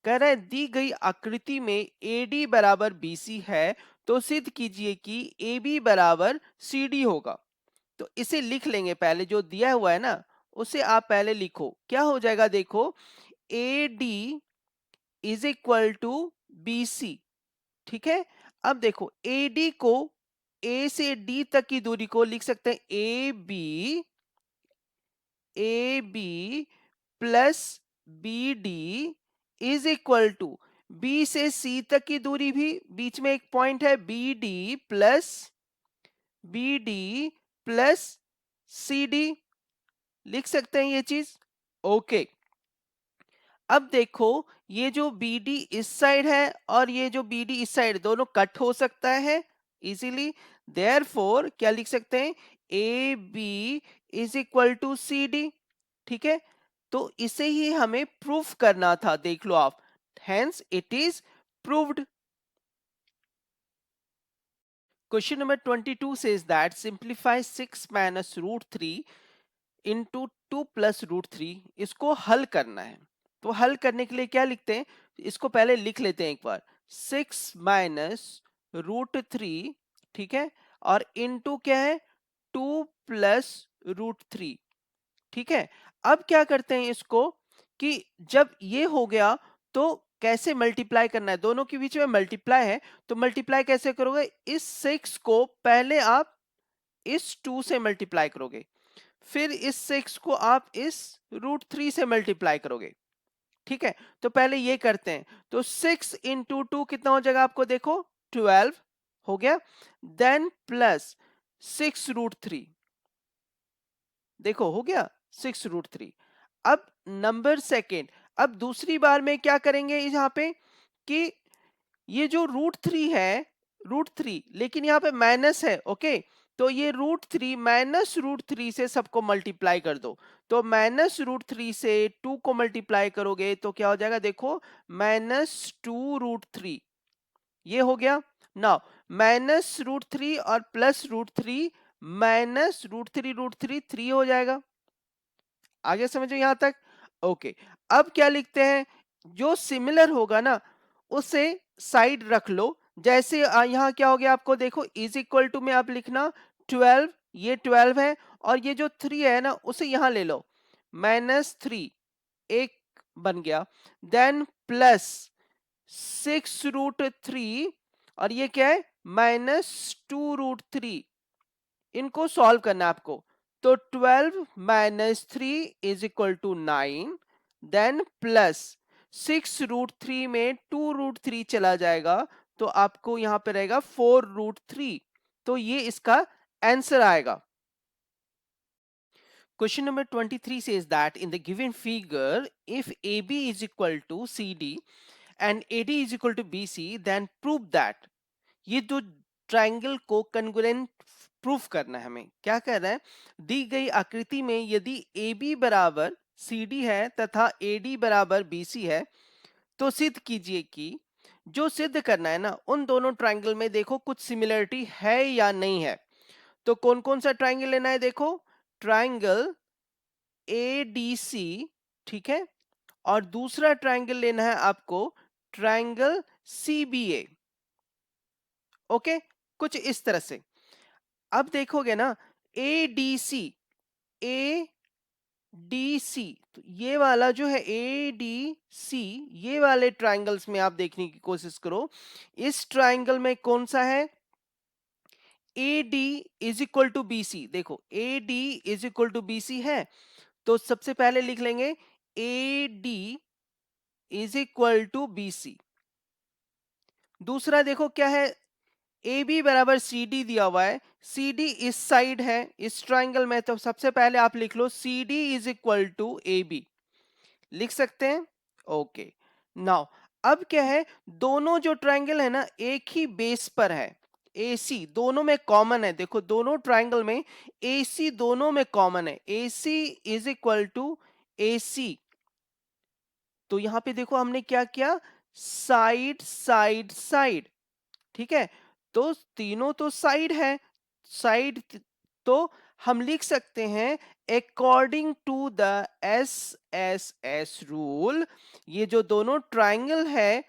कह रहा है दी गई आकृति में ए डी बराबर बी सी है, तो सिद्ध कीजिए कि ए बी बराबर सी डी होगा। तो इसे लिख लेंगे, पहले जो दिया हुआ है ना उसे आप पहले लिखो, क्या हो जाएगा, देखो A D is equal to B C. ठीक है, अब देखो ए डी को, ए से डी तक की दूरी को लिख सकते हैं A B plus B D is equal to B से सी तक की दूरी, भी बीच में एक पॉइंट है B D plus C D, लिख सकते हैं ये चीज। ओके, अब देखो ये जो BD इस साइड है और ये जो BD इस साइड, दोनों कट हो सकता है इजीली। देयरफॉर क्या लिख सकते हैं, AB is equal to CD। ठीक है, तो इसे ही हमें प्रूफ करना था, देख लो आप, hence it is proved. Question number 22 says that simplify 6 minus root 3 into 2 plus root 3। इसको हल करना है, तो हल करने के लिए क्या लिखते हैं, इसको पहले लिख लेते हैं एक बार। 6 माइनस रूट 3, ठीक है, और इनटू क्या है, 2 प्लस रूट 3। ठीक है, अब क्या करते हैं इसको, कि जब ये हो गया तो कैसे मल्टीप्लाई करना है, दोनों के बीच में मल्टीप्लाई है, तो मल्टीप्लाई कैसे करोगे, इस 6 को पहले आप इस 2 से मल्टीप्लाई करोगे, फिर इस 6 को आप इस रूट 3 से मल्टीप्लाई करोगे। ठीक है, तो पहले ये करते हैं, तो 6 इंटू 2 कितना हो जाएगा आपको देखो, 12 हो गया, देन प्लस 6 रूट 3, देखो हो गया 6 रूट 3। अब नंबर सेकेंड, अब दूसरी बार में क्या करेंगे यहाँ पे, कि ये जो रूट 3 है, रूट 3 लेकिन यहाँ पे माइनस है, ओके, तो ये रूट 3 माइनस रूट 3 से सबको मल्टीप्लाई कर दो, तो माइनस रूट 3 से 2 को मल्टीप्लाई करोगे तो क्या हो जाएगा देखो, माइनस 2 रूट 3, ये हो गया। नाउ माइनस रूट 3 और प्लस रूट 3, माइनस रूट 3 3 हो जाएगा। आगे समझो यहां तक, ओके। अब क्या लिखते हैं, जो सिमिलर होगा ना उसे साइड रख लो, जैसे यहां क्या हो गया आपको देखो, इज इक्वल टू में आप लिखना 12, ये 12 है, और ये जो 3 है ना उसे यहां ले लो, -3 एक बन गया, देन प्लस 6 रूट 3, और ये क्या है, -2 रूट 3, इनको सॉल्व करना है आपको, तो 12 minus 3 is equal to 9, then plus 6 root 3 में 2 रूट 3 चला जाएगा, तो आपको यहां पे रहेगा 4 रूट 3, तो ये इसका आंसर आएगा। Question number 23 says that in the given figure, if AB is equal to CD and AD is equal to BC, then prove that। ये जो ट्राइंगल को कन्ग्रुएंट प्रूफ करना है, हमें क्या कर रहा है, दी गई आकृति में यदि AB बराबर CD है तथा AD बराबर BC है, तो सिद्ध कीजिए कि, जो सिद्ध करना है ना, उन दोनों ट्राइंगल में देखो कुछ सिमिलरिटी है या नहीं है। तो कौन कौन सा ट्राइंगल लेना है, देखो ट्राइंगल ADC, ठीक है, और दूसरा ट्राइंगल लेना है आपको ट्राइंगल CBA। ओके, कुछ इस तरह से। अब देखोगे ना, ADC, ADC, तो ये वाला जो है ADC, ये वाले ट्राइंगल्स में आप देखने की कोशिश करो, इस ट्राइंगल में कौन सा है, AD is equal to BC, देखो AD is equal to BC है, तो सबसे पहले लिख लेंगे AD is equal to BC। दूसरा देखो क्या है, AB बराबर CD दिया हुआ है, CD इस साइड है इस ट्राइंगल में, तो सबसे पहले आप लिख लो CD is equal to AB, लिख सकते हैं, ओके। नाउ अब क्या है, दोनों जो ट्राइंगल है ना एक ही बेस पर है, AC दोनों में कॉमन है, देखो दोनों ट्राइंगल में AC दोनों में कॉमन है, AC is equal to AC। तो यहां पे देखो हमने क्या किया, साइड साइड साइड, ठीक है, तो तीनों तो साइड है, साइड, तो हम लिख सकते हैं according to the SSS rule, ये जो दोनों ट्राइंगल है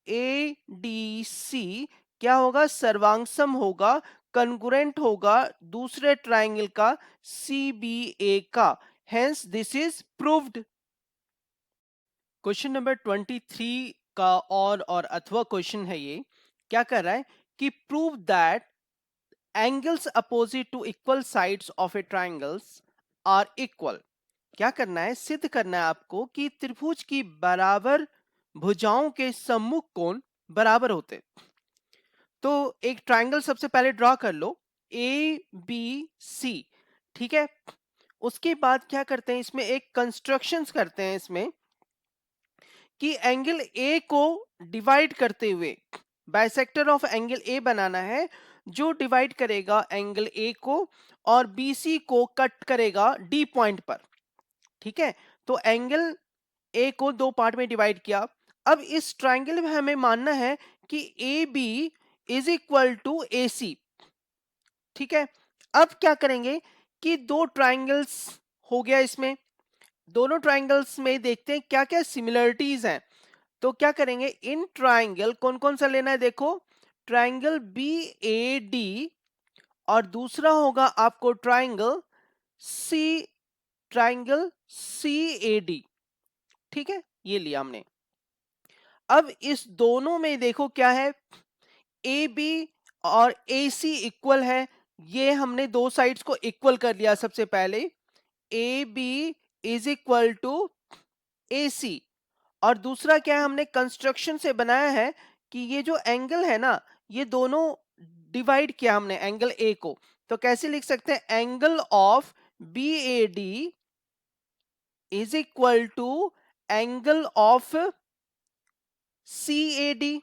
ADC क्या होगा, सर्वांगसम होगा, कन्ग्रुएंट होगा दूसरे ट्राइंगल का CBA का, hence this is proved. Question number 23 का और अथवा क्वेश्चन है, ये क्या कर रहा है कि prove that angles opposite to equal sides of a triangles are equal. क्या करना है, सिद्ध करना है आपको कि त्रिभुज की बराबर भुजाओं के सम्मुख कोण बराबर होते। तो एक ट्राइंगल सबसे पहले ड्रॉ कर लो, ABC, ठीक है, उसके बाद क्या करते हैं, इसमें एक कंस्ट्रक्शंस करते हैं इसमें, कि एंगल ए को डिवाइड करते हुए बाइसेक्टर ऑफ एंगल ए बनाना है जो डिवाइड करेगा एंगल ए को और बीसी को कट करेगा डी पॉइंट पर। ठीक है, तो एंगल ए को दो पार्ट में डिवाइड किया। अब इस ट्राइंगल में हमें मानना है कि A B is equal to A C. ठीक है, अब क्या करेंगे कि दो ट्राइंगल्स हो गया, इसमें दोनों ट्राइंगल्स में देखते हैं क्या क्या सिमिलरिटीज हैं। तो क्या करेंगे, इन ट्राइंगल कौन कौन सा लेना है, देखो ट्राइंगल बी ए डी और दूसरा होगा आपको C triangle C A D. ठीक है, ये लिया हमने। अब इस दोनों में देखो क्या है, ए बी और ए सी इक्वल है। ये हमने दो साइड्स को इक्वल कर लिया। सबसे पहले A B is equal to A C, और दूसरा क्या है, हमने कंस्ट्रक्शन से बनाया है कि ये जो एंगल है ना, ये दोनों डिवाइड किया हमने एंगल ए को। तो कैसे लिख सकते हैं, angle of B A D is equal to angle of C A D.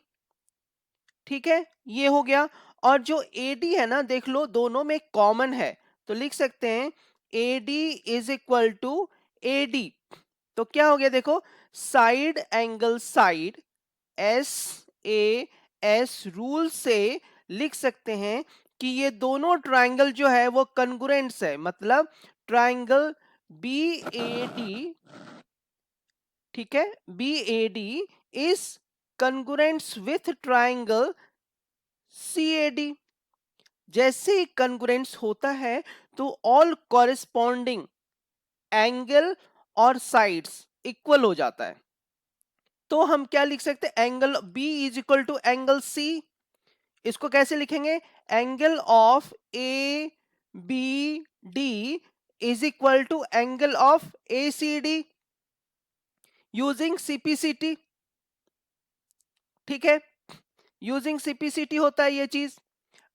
ठीक है, ये हो गया। और जो AD है ना, देख लो दोनों में कॉमन है, तो लिख सकते हैं AD is equal to AD। तो क्या हो गया, देखो side angle side SAS rule से लिख सकते हैं कि ये दोनों ट्राइंगल जो है वो कन्ग्रुएंट्स है, मतलब ट्राइंगल BAD, ठीक है, BAD is congruents with triangle CAD। जैसे कन्ग्रुएंस होता है तो ऑल कॉरेस्पॉन्डिंग एंगल और साइड्स इक्वल हो जाता है। तो हम क्या लिख सकते हैं, angle B is equal to angle C। इसको कैसे लिखेंगे, angle of A B D is equal to angle of ACD using CPCT। ठीक है, यूजिंग CPCT होता है ये चीज।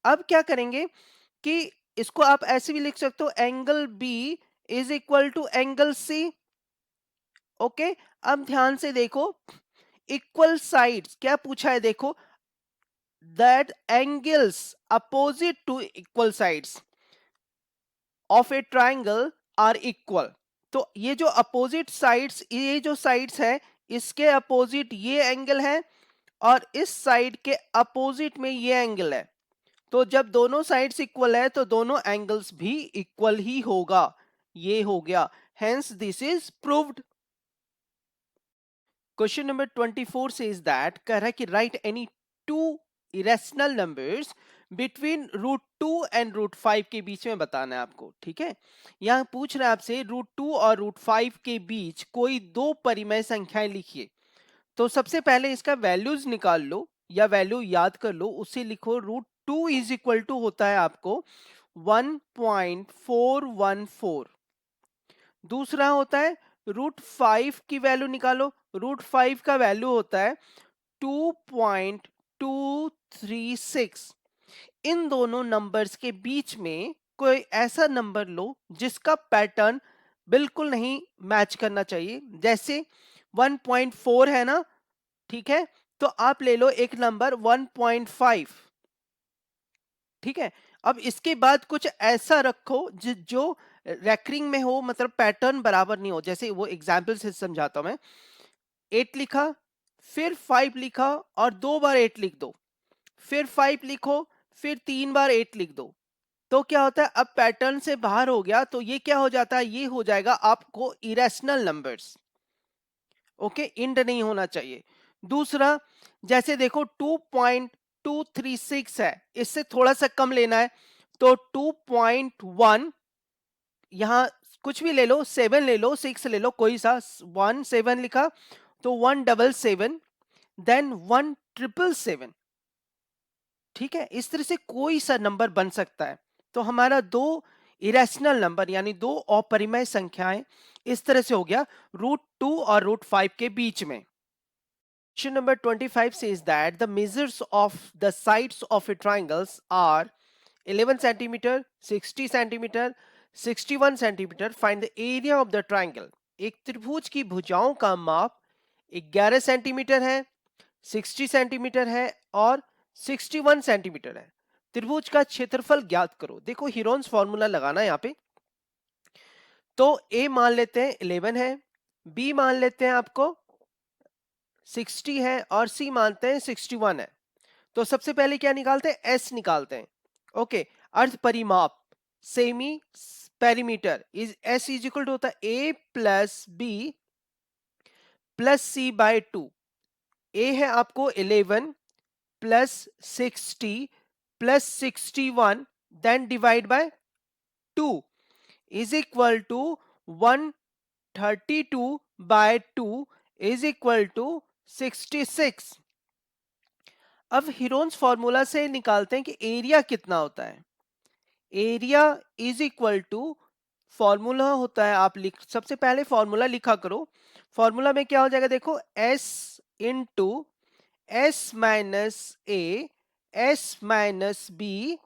अब क्या करेंगे कि इसको आप ऐसे भी लिख सकते हो, angle B is equal to angle C. Okay, अब ध्यान से देखो, इक्वल साइड्स क्या पूछा है, देखो that angles opposite to equal sides of a triangle are equal. तो ये जो अपोजिट साइड्स, ये जो साइड्स है इसके अपोजिट ये एंगल है और इस साइड के अपोजिट में ये एंगल है। तो जब दोनों साइड्स इक्वल है तो दोनों एंगल्स भी इक्वल ही होगा। ये हो गया, hence this is proved. Question number 24 says that, कह रहा है कि right any two irrational numbers between √2 and √5 के बीच में बताना है आपको। ठीक है, यहां पूछ रहा है आपसे √2 और √5 के बीच कोई दो परिमेय संख्याएं लिखिए। तो सबसे पहले इसका वैल्यूज निकाल लो या वैल्यू याद कर लो, उसे लिखो। √2 इज इक्वल टू होता है आपको 1.414। दूसरा होता है √5 की वैल्यू निकालो, √5 का वैल्यू होता है 2.236। इन दोनों नंबर्स के बीच में कोई ऐसा नंबर लो जिसका पैटर्न बिल्कुल नहीं मैच करना चाहिए। जैसे 1.4 है ना, ठीक है, तो आप ले लो एक नंबर 1.5। ठीक है, अब इसके बाद कुछ ऐसा रखो जो रैकरिंग में हो, मतलब पैटर्न बराबर नहीं हो। जैसे वो एग्जाम्पल से समझाता हूं मैं। 8 लिखा, फिर 5 लिखा और दो बार 8 लिख दो, फिर 5 लिखो, फिर 3 बार 8 लिख दो। तो क्या होता है, अब पैटर्न से बाहर हो गया, तो ये क्या हो जाता है, ये हो जाएगा आपको इरेशनल नंबर्स। ओके, इंड नहीं होना चाहिए। दूसरा, जैसे देखो 2.236 है, इससे थोड़ा सा कम लेना है, तो 2.1, यहां कुछ भी ले लो, 7 ले लो, 6 ले लो, कोई सा 17 लिखा, तो 177, देन 1777। ठीक है, इस तरह से कोई सा नंबर बन सकता है। तो हमारा दो इरेशनल नंबर यानी दो अपरिमेय संख्याएं इस तरह से हो गया √2 और √5 के बीच में। Question number 25 says that the measures of the sides of a triangles are 11 centimeter, 60 centimeter, 61 centimeter. Find the area of the triangle. एक त्रिभुज की भुजाओं का माप 11 सेंटीमीटर है, 60 सेंटीमीटर है और 61 सेंटीमीटर है। त्रिभुज का क्षेत्रफल ज्ञात करो। देखो हीरोन्स फॉर्मूला लगाना है यहाँ पे। तो ए मान लेते हैं 11 है, बी मान लेते हैं आपको 60 है और सी मानते हैं 61 है। तो सबसे पहले क्या निकालते हैं, एस निकालते हैं। ओके, अर्थ परिमाप semi perimeter is S is equal to होता है A plus B plus C by 2। A है आपको 11 plus 60 plus 61 then divide by 2 is equal to 132 by 2 is equal to 66। अब हीरोन्स फॉर्मूला से निकालते हैं कि एरिया कितना होता है। Area is equal to, formula होता है, आप लिख, सबसे पहले फॉर्मूला लिखा करो। फॉर्मूला में क्या हो जाएगा, देखो S into S minus A, S minus B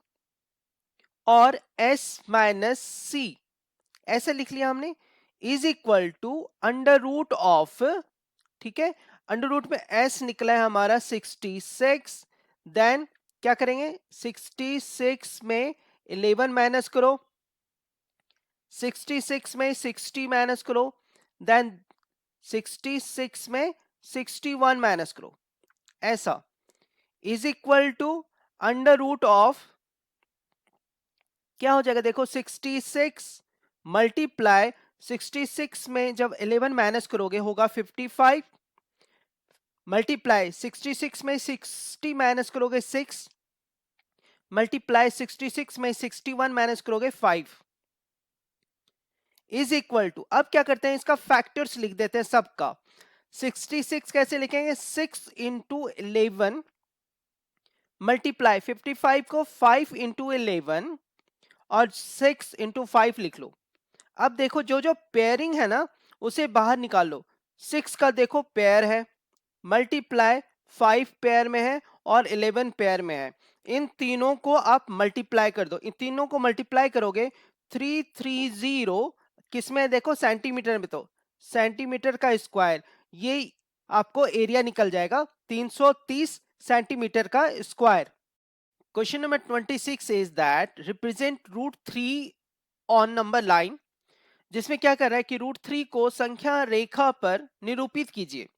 और एस माइनस सी, ऐसे लिख लिया हमने, is equal to under root of, ठीक है, अंडर रूट में एस निकला है हमारा 66, देन क्या करेंगे 66 में 11 माइनस करो, 66 में 60 माइनस करो, देन 66 में 61 माइनस करो, ऐसा is equal to under root of, क्या हो जाएगा देखो 66 मल्टीप्लाई 66 में जब 11 माइनस करोगे होगा 55 मल्टीप्लाई 66 में 60 माइनस करोगे 6 मल्टीप्लाई 66 में 61 माइनस करोगे 5 इज इक्वल टू, अब क्या करते हैं इसका फैक्टर्स लिख देते हैं सबका। 66 कैसे लिखेंगे, 6 इंटू 11 मल्टीप्लाई 55 को 5 इंटू 11 और 6 इंटू 5 लिख लो। अब देखो जो जो पेयरिंग है ना उसे बाहर निकाल लो। 6 का देखो पेयर है, मल्टीप्लाई 5 पेयर में है और 11 पेयर में है, इन तीनों को आप मल्टीप्लाई कर दो। इन तीनों को मल्टीप्लाई करोगे 330 किसमें देखो सेंटीमीटर में, तो सेंटीमीटर का स्क्वायर, ये आपको एरिया निकल जाएगा 330 सेंटीमीटर का square. Question number 26 is that represent root 3 on number line, जिसमें क्या कर रहा है कि रूट 3 को संख्या रेखा पर निरूपित कीजिए।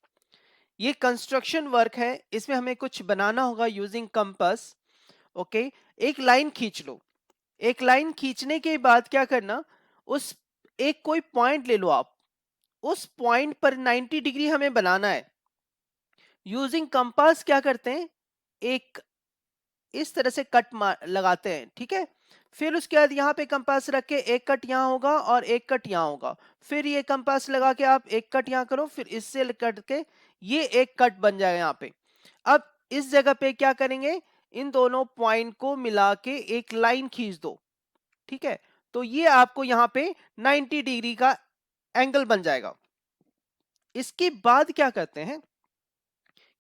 ये कंस्ट्रक्शन वर्क है, इसमें हमें कुछ बनाना होगा यूजिंग कंपास। ओके, एक लाइन खींच लो। एक लाइन खींचने के बाद क्या करना, उस एक कोई पॉइंट ले लो आप, उस पॉइंट पर 90 डिग्री हमें बनाना है। यूजिंग कंपास क्या करते हैं, एक इस तरह से कट लगाते हैं, ठीक है। फिर उसके बाद यहाँ पे कंपास रख के एक कट यहाँ होगा और एक कट यहाँ होगा, फिर ये कंपास लगा के आप एक कट यहाँ करो, फिर इससे कट के ये एक कट बन जाएगा यहाँ पे। अब इस जगह पे क्या करेंगे, इन दोनों पॉइंट को मिला के एक लाइन खींच दो, ठीक है। तो ये आपको यहाँ पे 90 डिग्री का एंगल बन जाएगा। इसके बाद क्या करते हैं,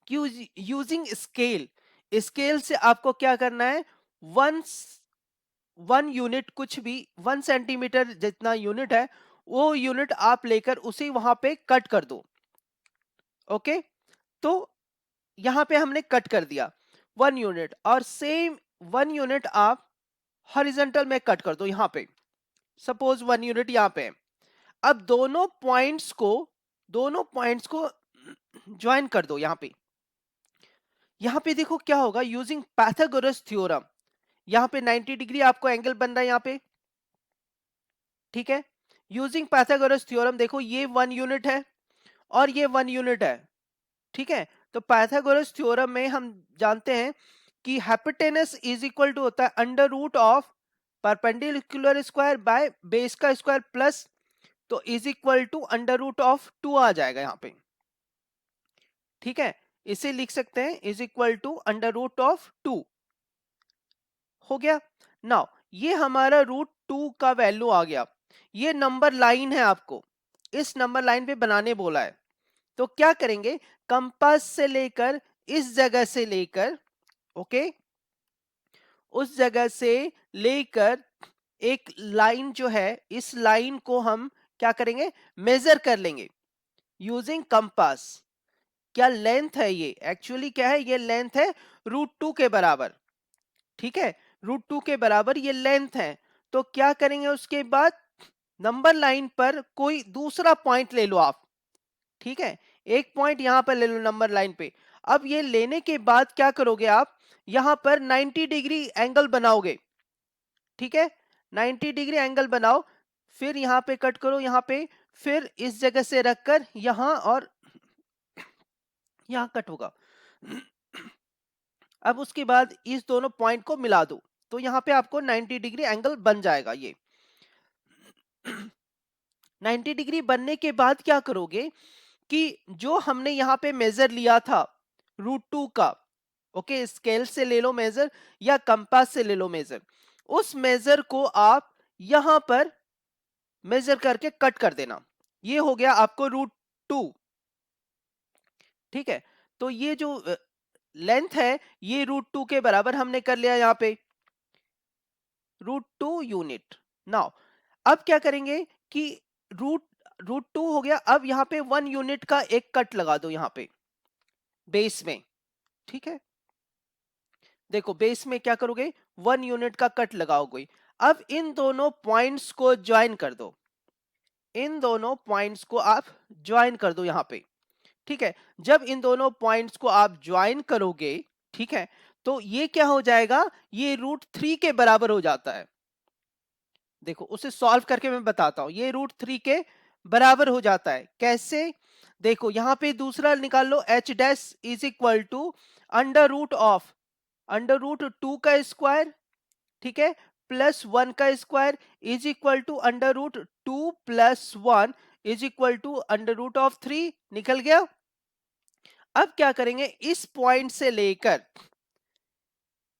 यूजिंग स्केल, स्केल से आपको क्या करना है, वन यूनिट, कुछ भी 1 सेंटीमीटर जितना यूनिट है वो यूनिट आप लेकर उसे वहां पे कट कर दो। ओके, तो यहां पे हमने कट कर दिया 1 यूनिट, और सेम 1 यूनिट आप हॉरिजॉन्टल में कट कर दो यहां पे, सपोज 1 यूनिट यहां पे। अब दोनों पॉइंट्स को ज्वाइन कर दो यहां पे देखो क्या होगा, यूजिंग पाइथागोरस थ्योरम, यहां पे 90 डिग्री आपको एंगल बन रहा है यहां पे, ठीक है। यूजिंग पाइथागोरस थ्योरम देखो ये 1 यूनिट है और ये 1 यूनिट है, ठीक है। तो पाइथागोरस थ्योरम में हम जानते हैं कि हाइपोटेनस इज इक्वल टू होता है under root of perpendicular square by base का स्क्वायर प्लस, तो is equal to under root of 2 आ जाएगा यहाँ पे, ठीक है। इसे लिख सकते हैं is equal to under root of 2, हो गया। नाउ ये हमारा रूट 2 का वैल्यू आ गया। ये नंबर लाइन है, आपको इस नंबर लाइन पे बनाने बोला है। तो क्या करेंगे, कंपास से लेकर इस जगह से लेकर, ओके, उस जगह से लेकर एक लाइन जो है, इस लाइन को हम क्या करेंगे, मेजर कर लेंगे यूजिंग कंपास। क्या लेंथ है, ये एक्चुअली क्या है, ये लेंथ है √2 के बराबर, ठीक है, √2 के बराबर ये लेंथ है। तो क्या करेंगे उसके बाद, नंबर लाइन पर कोई दूसरा पॉइंट ले लो आप, ठीक है, एक पॉइंट यहां पर ले लो नंबर लाइन पे। अब ये लेने के बाद क्या करोगे आप, यहां पर 90 डिग्री एंगल बनाओगे, ठीक है, 90 डिग्री एंगल बनाओ, फिर यहां पे कट करो, यहां पे, फिर इस जगह से रखकर यहां और यहां कट होगा। अब उसके बाद इस दोनों पॉइंट को मिला दो, तो यहां पे आपको 90 डिग्री एंगल बन जाएगा ये। 90 डिग्री बनने के बाद क्या करोगे कि जो हमने यहां पे मेजर लिया था √2 का, ओके, स्केल से ले लो मेजर या कंपास से ले लो मेजर, उस मेजर को आप यहां पर मेजर करके कट कर देना, ये हो गया आपको √2, ठीक है। तो ये जो लेंथ है ये √2 के बराबर हमने कर लिया यहां पे, √2 यूनिट। नाउ अब क्या करेंगे कि रूट √2 हो गया, अब यहां पे 1 यूनिट का एक कट लगा दो यहां पे बेस में, ठीक है, देखो बेस में क्या करोगे, 1 यूनिट का कट लगाओगे। अब इन दोनों पॉइंट्स को ज्वाइन कर दो, इन दोनों पॉइंट्स को आप ज्वाइन कर दो यहां पे, ठीक है। जब इन दोनों पॉइंट्स को आप ज्वाइन करोगे, ठीक है, तो ये क्या हो जाएगा, ये √3 के बराबर हो जाता है। देखो उसे सॉल्व करके मैं बताता हूं, ये √3 के बराबर हो जाता है, कैसे, देखो यहां पे दूसरा निकाल लो, h dash is equal to under root 2 का स्क्वायर, ठीक है, +1 का square is equal to under root 2 +1 is equal to under root of 3, निकल गया। अब क्या करेंगे, इस पॉइंट से लेकर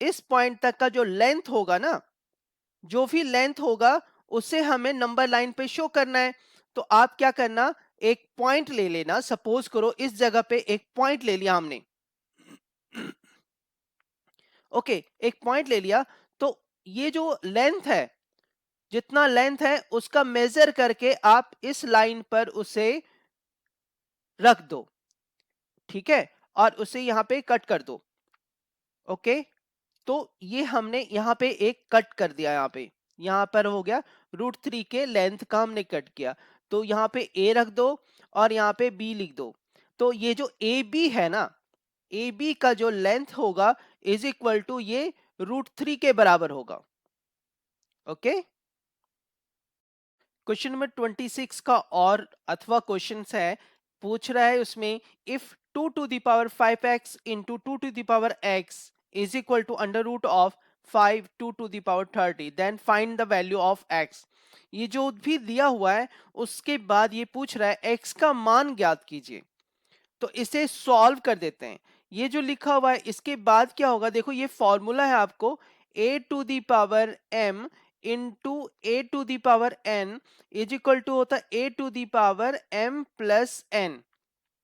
इस पॉइंट तक का जो लेंथ होगा ना, जो भी लेंथ होगा उसे हमें नंबर लाइन पे शो करना है। तो आप क्या करना, एक पॉइंट ले लेना, सपोज करो इस जगह पे एक पॉइंट ले लिया हमने, ओके, एक पॉइंट ले लिया, तो ये जो लेंथ है, जितना लेंथ है उसका मेजर करके आप इस लाइन पर उसे रख दो, ठीक है, और उसे यहां पे कट कर दो, ओके। तो ये हमने यहाँ पे एक कट कर दिया, यहाँ पर हो गया √3 के लेंथ का हमने कट किया। तो यहाँ पे a रख दो और यहाँ पे b लिख दो। तो ये जो ए बी है ना, ए बी का जो लेंथ होगा इज इक्वल टू ये √3 के बराबर होगा, ओके। क्वेश्चन नंबर 26 का और अथवा क्वेश्चन है, पूछ रहा है उसमें, if 2⁵x into 2⁵x is equal to under root of 5 2⁵30, then find the value of x। ये जो भी दिया हुआ है उसके बाद ये पूछ रहा है x का मान ज्ञात कीजिए। तो इसे सॉल्व कर देते हैं, ये जो लिखा हुआ है इसके बाद क्या होगा, देखो ये फॉर्मूला है आपको, a⁴m into a⁴n is equal to होता है a⁴m प्लस n,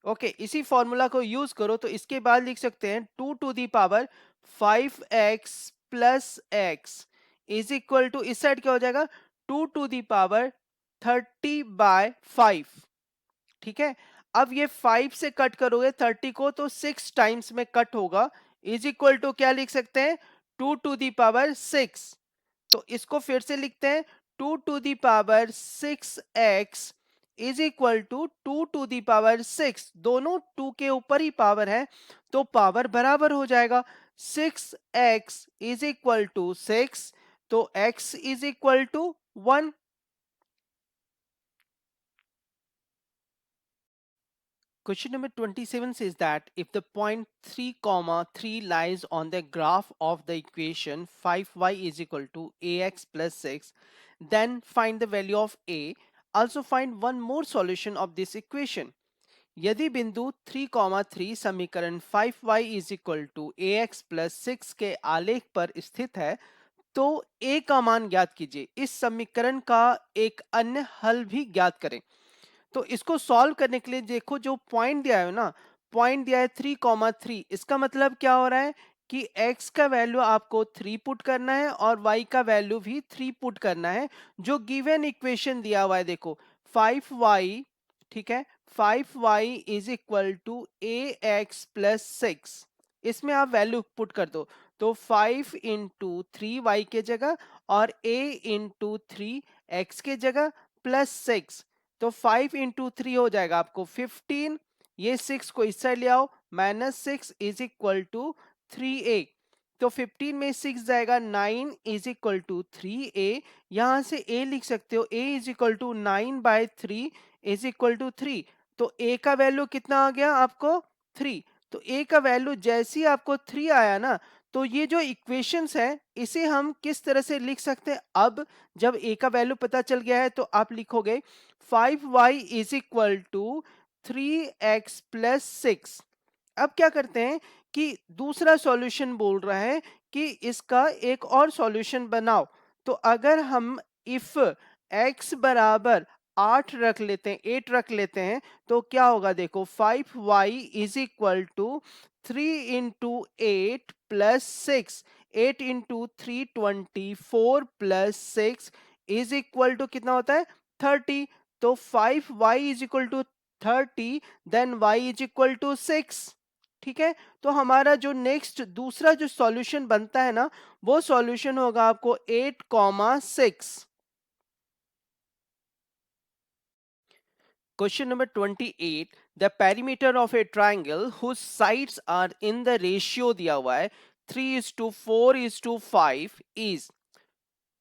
ओके। इसी फॉर्मूला को यूज करो तो इसके बाद लिख सकते हैं 2⁵5x plus x is equal to, इस साइड क्या हो जाएगा, 2⁵30/5, ठीक है। अब ये 5 से कट करोगे 30 को तो 6 टाइम्स में कट होगा, इज इक्वल टू क्या लिख सकते हैं, 2⁶। तो इसको फिर से लिखते हैं, 2⁶x इज इक्वल टू 2⁶, दोनों 2 के ऊपर ही पावर है तो पावर बराबर हो जाएगा। 6x इज इक्वल टू 6, तो x is equal to 1। Question number 27 says that if the point 3 comma 3 lies on the graph of the equation 5y is equal to ax plus 6, then find the value of a. Also find one more solution of this equation. यदि बिंदु 3,3 समीकरण 5y is equal to ax plus 6 के आलेख पर स्थित है तो a का मान ज्ञात कीजिए। इस समीकरण का एक अन्य हल भी ज्ञात करें। तो इसको सॉल्व करने के लिए देखो जो पॉइंट दिया है ना, पॉइंट दिया है 3,3, इसका मतलब क्या हो रहा है कि x का वैल्यू आपको 3 पुट करना है और y का वैल्यू भी 3 पुट करना है। जो गिवन इक्वेशन दिया हुआ है देखो 5y, ठीक है, 5y is equal to ax plus 6। इसमें आप वैल्यू पुट कर दो, तो 5 इंटू 3y के जगह और a इंटू 3x के जगह प्लस 6। तो 5 इंटू 3 हो जाएगा आपको 15, ये 6 को इस साइड ले आओ, minus 6 is equal to 3a। तो 15 में 6 जाएगा, 9 इज इक्वल टू 3a। यहां से a लिख सकते हो, a is equal to 9/3 is equal to 3। तो a का वैल्यू कितना आ गया आपको? 3। तो a का वैल्यू जैसे ही आपको 3 आया ना, तो ये जो इक्वेशंस है इसे हम किस तरह से लिख सकते हैं? अब जब a का वैल्यू पता चल गया है तो आप लिखोगे 5y is equal to 3x plus 6। अब क्या करते हैं कि दूसरा सॉल्यूशन बोल रहा है कि इसका एक और सॉल्यूशन बनाओ। तो अगर हम इफ x बराबर 8 रख लेते हैं, 8 रख लेते हैं, तो क्या होगा? देखो 5y is equal to 3 into 8 plus 6। 8 into 3 24 plus 6 is equal to कितना होता है? 30। तो 5y is equal to 30, then y is equal to 6। ठीक है, तो हमारा जो नेक्स्ट दूसरा जो सॉल्यूशन बनता है ना, वो सॉल्यूशन होगा आपको 8,6। Question number 28, the perimeter of a triangle whose sides are in the ratio दिया हुआ है 3:4:5 is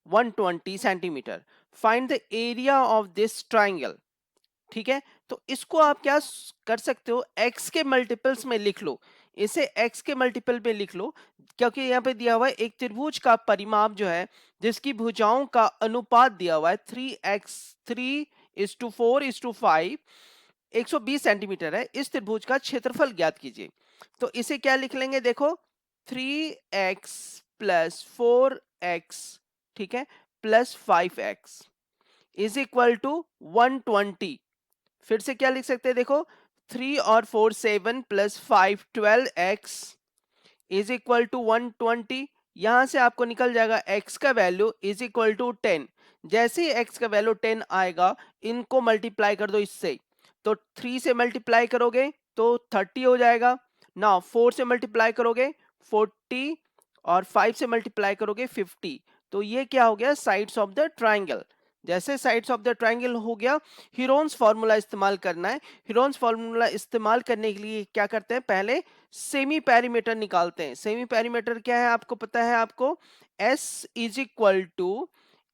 120 centimetre. Find the area of this triangle. ठीक है, तो इसको आप क्या कर सकते हो? x के मल्टीपल्स में लिख लो, इसे x के मल्टीपल में लिख लो, क्योंकि यहाँ पे दिया हुआ है एक त्रिभुज का परिमाप जो है, जिसकी भुजाओं का अनुपात दिया हुआ है 3:4:5, 120 सेंटीमीटर है। इस त्रिभुज का क्षेत्रफल ज्ञात कीजिए। तो इसे क्या लिख लेंगे? देखो 3x प्लस 4x, ठीक है, plus 5x is equal to 120। फिर से क्या लिख सकते हैं? देखो 3 और 4 7 plus 5 12x is equal to 120। यहां से आपको निकल जाएगा x का वैल्यू इज इक्वल टू 10। जैसे ही x का वैल्यू 10 आएगा, इनको मल्टीप्लाई कर दो इससे। तो 3 से मल्टीप्लाई करोगे तो 30 हो जाएगा ना, 4 से मल्टीप्लाई करोगे 40 और 5 से मल्टीप्लाई करोगे 50। तो ये क्या हो गया? Sides of the triangle. जैसे साइड्स ऑफ द ट्राइंगल हो गया, हीरोन्स फॉर्मूला इस्तेमाल करना है। हीरोन्स फॉर्मूला इस्तेमाल करने के लिए क्या करते हैं? पहले सेमी पेरीमीटर निकालते हैं। सेमी पेरीमीटर क्या है आपको पता है? आपको S is equal to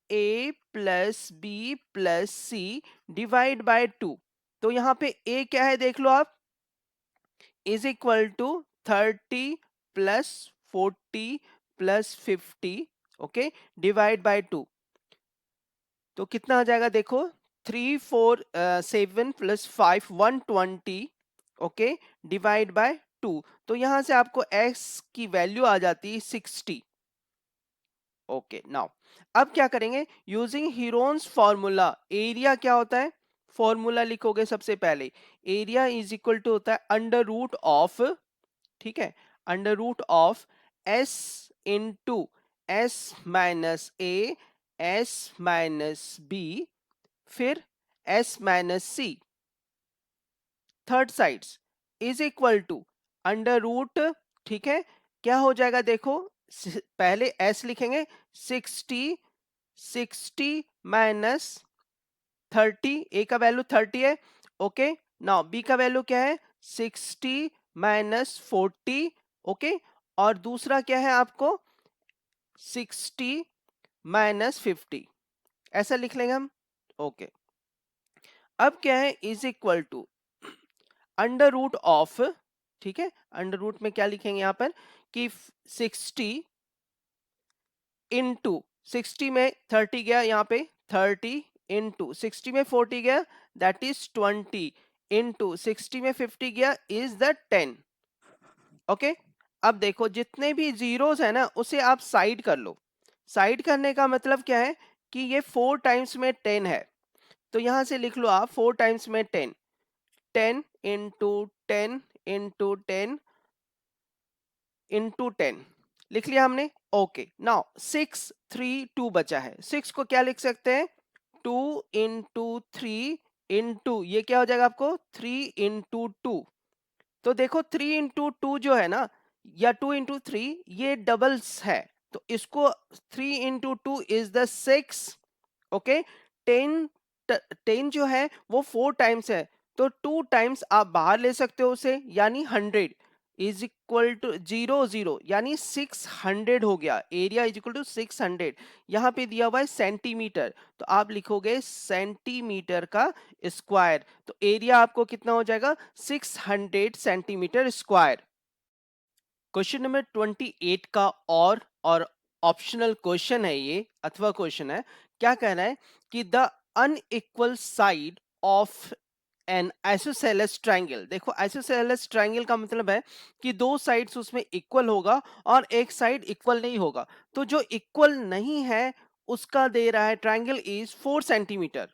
a plus B plus C divide by 2। तो यहाँ पे a क्या है देख लो आप, is equal to 30 plus 40 plus 50, okay, divide by 2। तो कितना आ जाएगा? देखो 3 4 7 प्लस 5 120, ओके, डिवाइड बाय 2। तो यहां से आपको x की वैल्यू आ जाती है 60। ओके, नाउ अब क्या करेंगे? यूजिंग हीरोन्स फॉर्मूला, एरिया क्या होता है? फॉर्मूला लिखोगे सबसे पहले, एरिया इज इक्वल टू होता है अंडर रूट ऑफ, ठीक है, under root of s into s minus A, s minus B, फिर s minus C, third sides is equal to under root, ठीक है, क्या हो जाएगा? देखो पहले s लिखेंगे 60, 60 माइनस 30, a का वैल्यू 30 है, ओके। नाउ b का वैल्यू क्या है? 60 माइनस 40, ओके। और दूसरा क्या है आपको? 60 माइनस 50, ऐसा लिख लेंगे हम, ओके। अब क्या है? Is equal to under root of, ठीक है, अंडर रूट में क्या लिखेंगे यहां पर कि 60 इंटू 60 में 30 गया, यहाँ पे 30 इंटू 60 में 40 गया, दैट इज 20 इंटू 60 में 50 गया इज द 10, ओके। अब देखो जितने भी जीरोस है ना, उसे आप साइड कर लो। साइड करने का मतलब क्या है कि ये 4 टाइम्स में 10 है, तो यहां से लिख लो आप 4 टाइम्स में 10, 10 इंटू 10 इंटू 10 इंटू 10 लिख लिया हमने, ओके। नाउ 6 3 2 बचा है, 6 को क्या लिख सकते हैं? 2 इंटू 3 इंटू ये क्या हो जाएगा आपको 3 into 2। तो देखो 3 into 2 जो है ना, या 2 into 3, ये डबल्स है, तो इसको 3 into 2 इज द 6। ओके, 10 जो है वो 4 टाइम्स है, तो 2 टाइम्स आप बाहर ले सकते हो उसे, यानी 100 इज इक्वल टू 0 0, यानी 600 हो गया। Area is equal to 600। यहाँ पे दिया हुआ है सेंटीमीटर, तो आप लिखोगे सेंटीमीटर का स्क्वायर, तो एरिया आपको कितना हो जाएगा 600 सेंटीमीटर स्क्वायर। क्वेश्चन नंबर 28 का और ऑप्शनल क्वेश्चन है ये, अथवा क्वेश्चन है। क्या कहना है कि the unequal side of N isosceles triangle. देखो आइसोसेलेस ट्रायंगल का मतलब है कि दो साइड्स उसमें इक्वल होगा और एक साइड इक्वल नहीं होगा। तो जो इक्वल नहीं है उसका दे रहा है triangle is 4 centimetre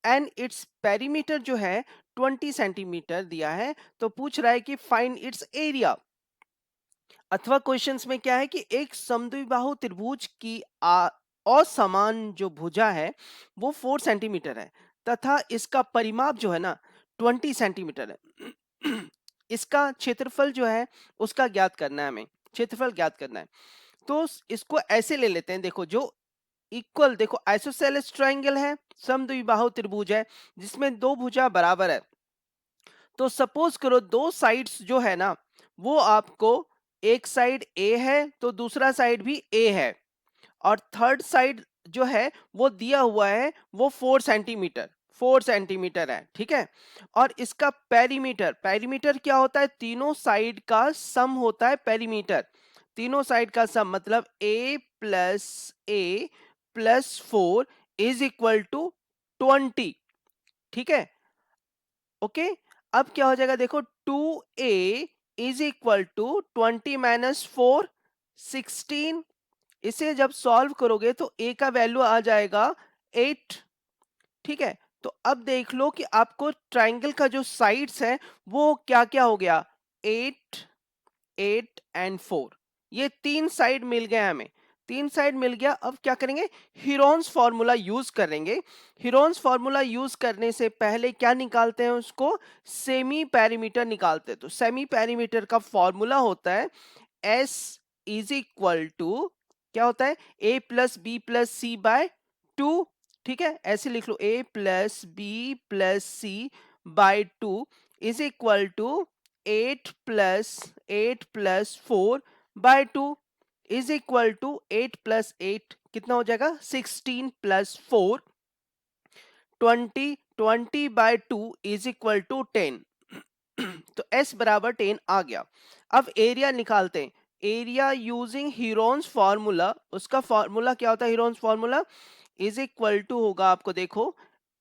and its perimeter जो है 20 सेंटीमीटर दिया है। तो पूछ रहा है कि फाइंड इट्स एरिया। अथवा क्वेश्चंस में क्या है कि एक समद्विबाहु त्रिभुज की असमान जो भुजा है वो 4 सेंटीमीटर है, तथा इसका परिमाप जो है ना 20 सेंटीमीटर है। इसका क्षेत्रफल जो है उसका ज्ञात करना है, हमें क्षेत्रफल ज्ञात करना है। तो इसको ऐसे ले लेते हैं, देखो जो इक्वल, देखो आइसोसेलेस ट्रायंगल है, समद्विबाहु त्रिभुज है जिसमें दो भुजा बराबर है। तो सपोज करो दो साइड्स जो है ना वो आपको, एक साइड ए है तो दूसरा साइड भी ए है, और थर्ड साइड जो है वो दिया हुआ है वो 4 सेंटीमीटर, 4 सेंटीमीटर है, ठीक है। और इसका पेरीमीटर, पेरीमीटर क्या होता है, तीनों साइड का सम होता है पेरीमीटर। तीनों साइड का सम मतलब a+a+4 इज इक्वल टू 20, ठीक है। ओके, अब क्या हो जाएगा, देखो 2a इज इक्वल टू 20 - 4 16। इसे जब सॉल्व करोगे तो a का वैल्यू आ जाएगा 8, ठीक है। तो अब देख लो कि आपको ट्राइंगल का जो साइड्स है वो क्या क्या हो गया, 8 8 एंड 4, ये तीन साइड मिल गए हमें, तीन साइड मिल गया। अब क्या करेंगे, हीरोन्स फॉर्मूला यूज करेंगे। हीरोन्स फॉर्मूला यूज करने से पहले क्या निकालते हैं, उसको सेमी पेरीमीटर निकालते हैं। तो सेमी पेरीमीटर का फॉर्मूला होता है S इज इक्वल टू, क्या होता है, a+b+c/2, ठीक है। ऐसे लिख लो a+b+c/2 is equal to 8+8+4/2 is equal to 8+8 कितना हो जाएगा 16+4, 20, 20/2 इज इक्वल टू 10। तो S बराबर 10 आ गया। अब एरिया निकालते हैं, एरिया यूजिंग हीरोन्स फॉर्मूला। उसका फॉर्मूला क्या होता है, Heron's formula is equal to होगा, आपको देखो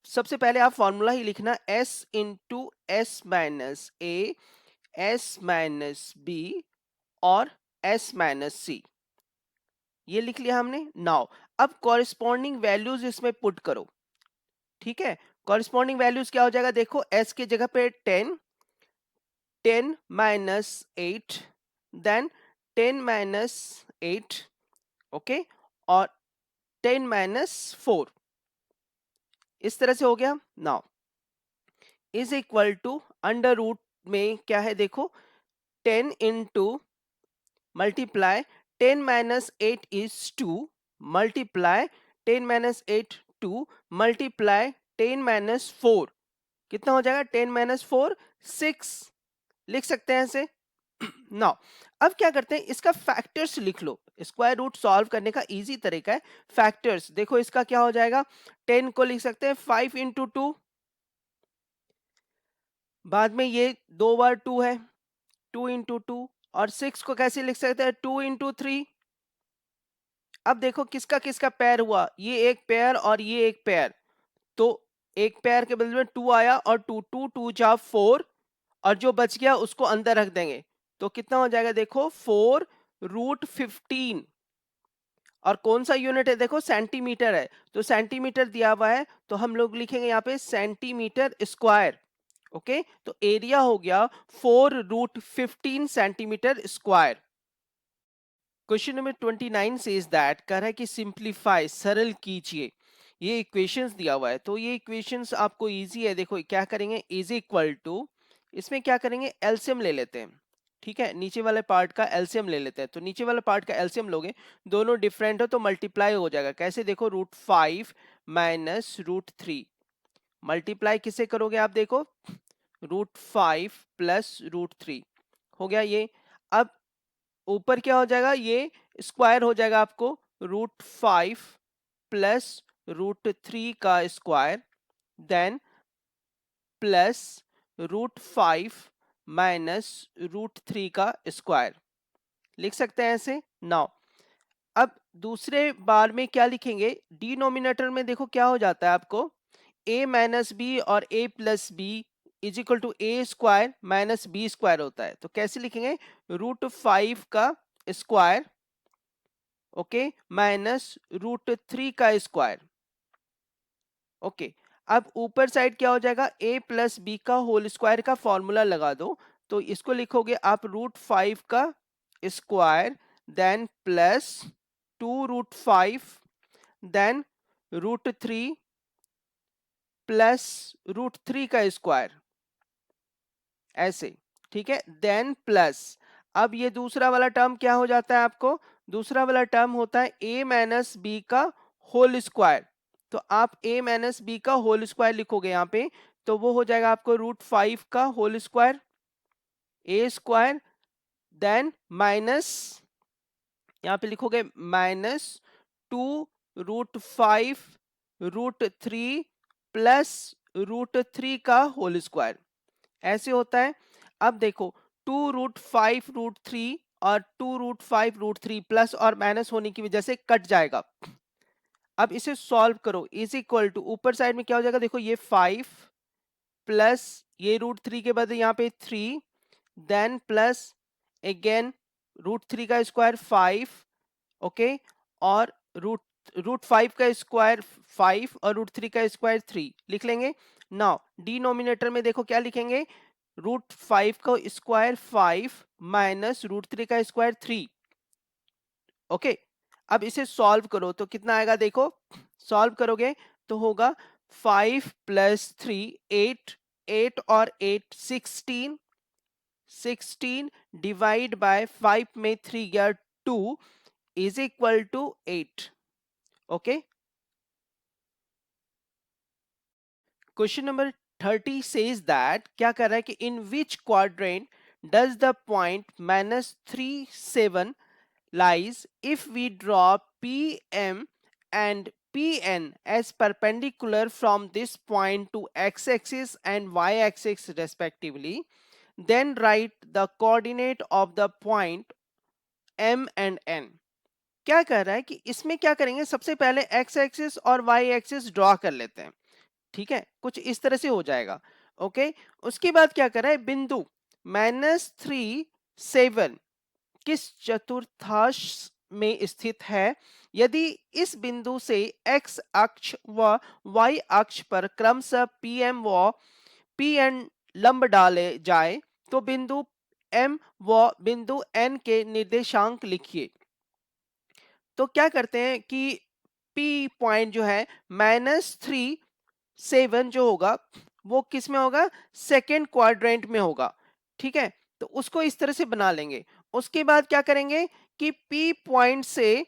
सबसे पहले आप फॉर्मूला ही लिखना, S into S minus A, S minus B और S माइनस सी, ये लिख लिया हमने। नाउ अब कॉरेस्पॉन्डिंग वैल्यूज इसमें पुट करो, ठीक है। कॉरेस्पॉन्डिंग वैल्यूज क्या हो जाएगा, देखो S की जगह पे 10, 10 माइनस 8, देन 10 माइनस 8, ओके, और 10 माइनस 4, इस तरह से हो गया। Now is equal to under root में क्या है, देखो 10 into multiply 10 minus 8 is 2, multiply 10 minus 8 2, multiply 10 minus 4, कितना हो जाएगा 10 माइनस 4 6, लिख सकते हैं ऐसे। नाउ अब क्या करते हैं, इसका फैक्टर्स लिख लो। स्क्वायर रूट सॉल्व करने का इजी तरीका है फैक्टर्स। देखो इसका क्या हो जाएगा, 10 को लिख सकते हैं 5 इंटू 2, बाद में ये दो बार 2 है, 2 इंटू 2, और 6 को कैसे लिख सकते हैं 2 इंटू 3। अब देखो किसका किसका पेयर हुआ, ये एक पेयर और ये एक पेयर, तो एक पेयर के बदले में 2 आया और 2 2 2 जा 4, और जो बच गया उसको अंदर रख देंगे, तो कितना हो जाएगा, देखो 4√15। और कौन सा यूनिट है, देखो सेंटीमीटर है, तो सेंटीमीटर दिया हुआ है तो हम लोग लिखेंगे यहाँ पे सेंटीमीटर स्क्वायर। ओके, तो एरिया हो गया 4√15 centimetre square. Question number 29 says that, कह रहा है कि सिंप्लीफाई, सरल कीजिए। ये इक्वेशंस दिया हुआ है, तो ये इक्वेशंस आपको इजी है। देखो क्या करेंगे, इज इक्वल टू, इसमें क्या करेंगे, एलसीएम ले लेते हैं। ठीक है, नीचे वाले पार्ट का एलसीएम ले लेते हैं। तो नीचे वाले पार्ट का एलसीएम लोगे, दोनों डिफरेंट हो तो मल्टीप्लाई हो जाएगा। कैसे, देखो √5 माइनस √3, मल्टीप्लाई किससे करोगे आप, देखो √5 प्लस √3 हो गया ये। अब ऊपर क्या हो जाएगा, ये स्क्वायर हो जाएगा आपको, √5 प्लस √3 का स्क्वायर, देन प्लस √5 माइनस √3 का स्क्वायर, लिख सकते हैं ऐसे। नाउ अब दूसरे बार में क्या लिखेंगे, डिनोमिनेटर में देखो क्या हो जाता है आपको, a माइनस बी और a plus B is equal to A square minus B square होता है। तो कैसे लिखेंगे, √5 का स्क्वायर, ओके, माइनस √3 का स्क्वायर, ओके। अब ऊपर साइड क्या हो जाएगा, a प्लस बी का होल स्क्वायर का फॉर्मूला लगा दो। तो इसको लिखोगे आप √5 का square, then plus 2√5, then √3 plus √3 का स्क्वायर, ऐसे। ठीक है, देन प्लस, अब ये दूसरा वाला टर्म क्या हो जाता है आपको, दूसरा वाला टर्म होता है a माइनस बी का होल स्क्वायर। तो आप a माइनस बी का होल स्क्वायर लिखोगे यहाँ पे, तो वो हो जाएगा आपको √5 का whole square a square, then minus, यहाँ पे लिखोगे माइनस 2√5 √3 प्लस √3 का होल स्क्वायर, ऐसे होता है। अब देखो 2√5 √3 और 2√5 √3 प्लस और माइनस होने की वजह से कट जाएगा। अब इसे सॉल्व करो, इज इक्वल टू, ऊपर साइड में क्या हो जाएगा, देखो ये 5 प्लस ये √3 के बाद यहाँ पे 3, देन प्लस अगेन √3 का स्क्वायर 5, ओके, और √5 का स्क्वायर 5 और √3 का स्क्वायर 3 लिख लेंगे। नाउ डिनोमिनेटर में देखो क्या लिखेंगे, √5 का स्क्वायर 5 माइनस √3 का स्क्वायर 3, ओके। अब इसे सॉल्व करो तो कितना आएगा, देखो सॉल्व करोगे तो होगा 5 प्लस 3 8, 8 और 8 16, 16 डिवाइड बाय 5 में 3 गया 2 is equal to 8, okay. Question number 30 says that, क्या कर रहा है कि in which quadrant does the point -3 7 lies if we draw PM and PN as perpendicular from this point to x-axis and y-axis respectively, then write the coordinate of the point M and N। क्या कर रहा है कि इसमें क्या करेंगे, सबसे पहले एक्स एक्सिस और वाई एक्सिस ड्रॉ कर लेते हैं। ठीक है, कुछ इस तरह से हो जाएगा, ओके। उसके बाद क्या कर रहा है, बिंदु -3 7 किस चतुर्थांश में स्थित है, यदि इस बिंदु से x अक्ष व y अक्ष पर क्रमशः pm व pn लंब डाले जाए तो बिंदु m व बिंदु n के निर्देशांक लिखिए। तो क्या करते हैं कि p पॉइंट जो है -3 7 जो होगा वो किस में होगा, सेकेंड क्वाड्रेंट में होगा। ठीक है, तो उसको इस तरह से बना लेंगे। उसके बाद क्या करेंगे कि P पॉइंट से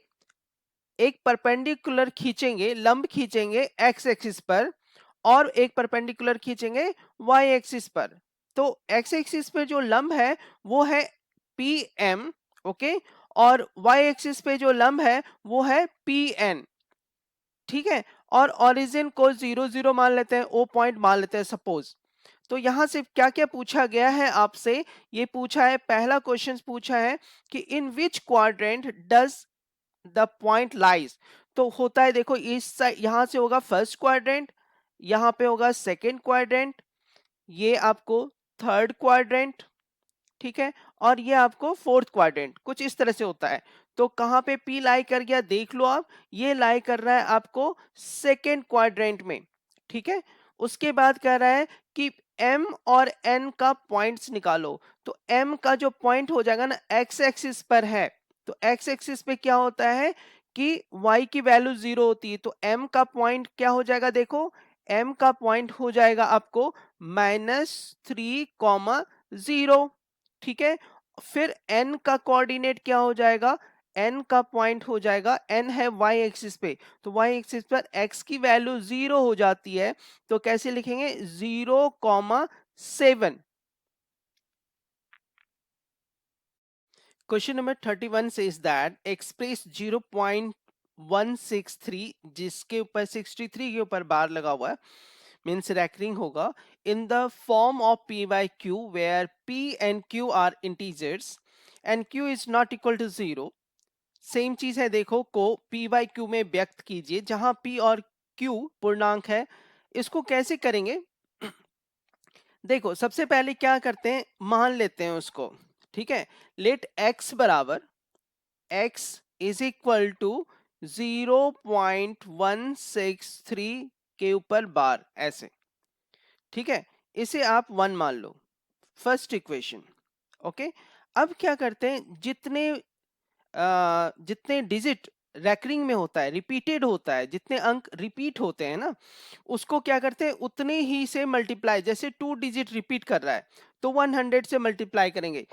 एक परपेंडिकुलर खींचेंगे, लंब खींचेंगे एक्स एक्सिस पर, और एक परपेंडिकुलर खींचेंगे वाई एक्सिस पर। तो एक्स एक्सिस पे जो लंब है वो है PM, ओके, और वाई एक्सिस पे जो लंब है वो है PN। ठीक है, और ओरिजिन को 0 0 मान लेते हैं, ओ पॉइंट मान लेते हैं सपोज। तो यहां से क्या क्या पूछा गया है आपसे, ये पूछा है, पहला क्वेश्चन पूछा है कि in which quadrant does the point lies. तो होता है, देखो इस यहां से होगा फर्स्ट क्वाड्रेंट, यहां पे होगा सेकंड क्वाड्रेंट, ये आपको थर्ड क्वाड्रेंट, ठीक है, और ये आपको फोर्थ क्वाड्रेंट, कुछ इस तरह से होता है। तो कहां पे पी लाई कर गया, देख लो आप, ये लाई कर रहा है आपको सेकेंड क्वाड्रेंट में। ठीक है, उसके बाद कह रहा है कि एम और एन का पॉइंट्स निकालो। तो एम का जो पॉइंट हो जाएगा ना, एक्स एक्सिस पर है, तो एक्स एक्सिस पे क्या होता है कि y की वैल्यू 0 होती है, तो m का पॉइंट क्या हो जाएगा, देखो m का पॉइंट हो जाएगा आपको -3,0। ठीक है, फिर n का कोऑर्डिनेट क्या हो जाएगा, n का पॉइंट हो जाएगा, n है y एक्सिस पे, तो y एक्सिस पर x की वैल्यू 0 हो जाती है, तो कैसे लिखेंगे 0,7। Question number 31 says that express 0.163 जिसके ऊपर 63 के ऊपर बार लगा हुआ है, मीन्स रैकरिंग होगा, in the form of p by q where p and q are integers and q is not equal to 0। Same चीज है, देखो को p by q में व्यक्त कीजिए जहां p और q पूर्णांक है। इसको कैसे करेंगे, देखो सबसे पहले क्या करते हैं, मान लेते हैं उसको। ठीक है, लेट x बराबर x इज इक्वल टू 0.163 के ऊपर बार, ऐसे। ठीक है, इसे आप 1 मान लो, फर्स्ट इक्वेशन। ओके, अब क्या करते हैं, जितने डिजिट रैकरिंग में होता है, रिपीटेड होता है, जितने अंक रिपीट होते हैं ना, उसको क्या करते हैं उतने ही से मल्टीप्लाई, जैसे 2 डिजिट रिपीट कर रहा है तो 100 से मल्टीप्लाई करेंगे,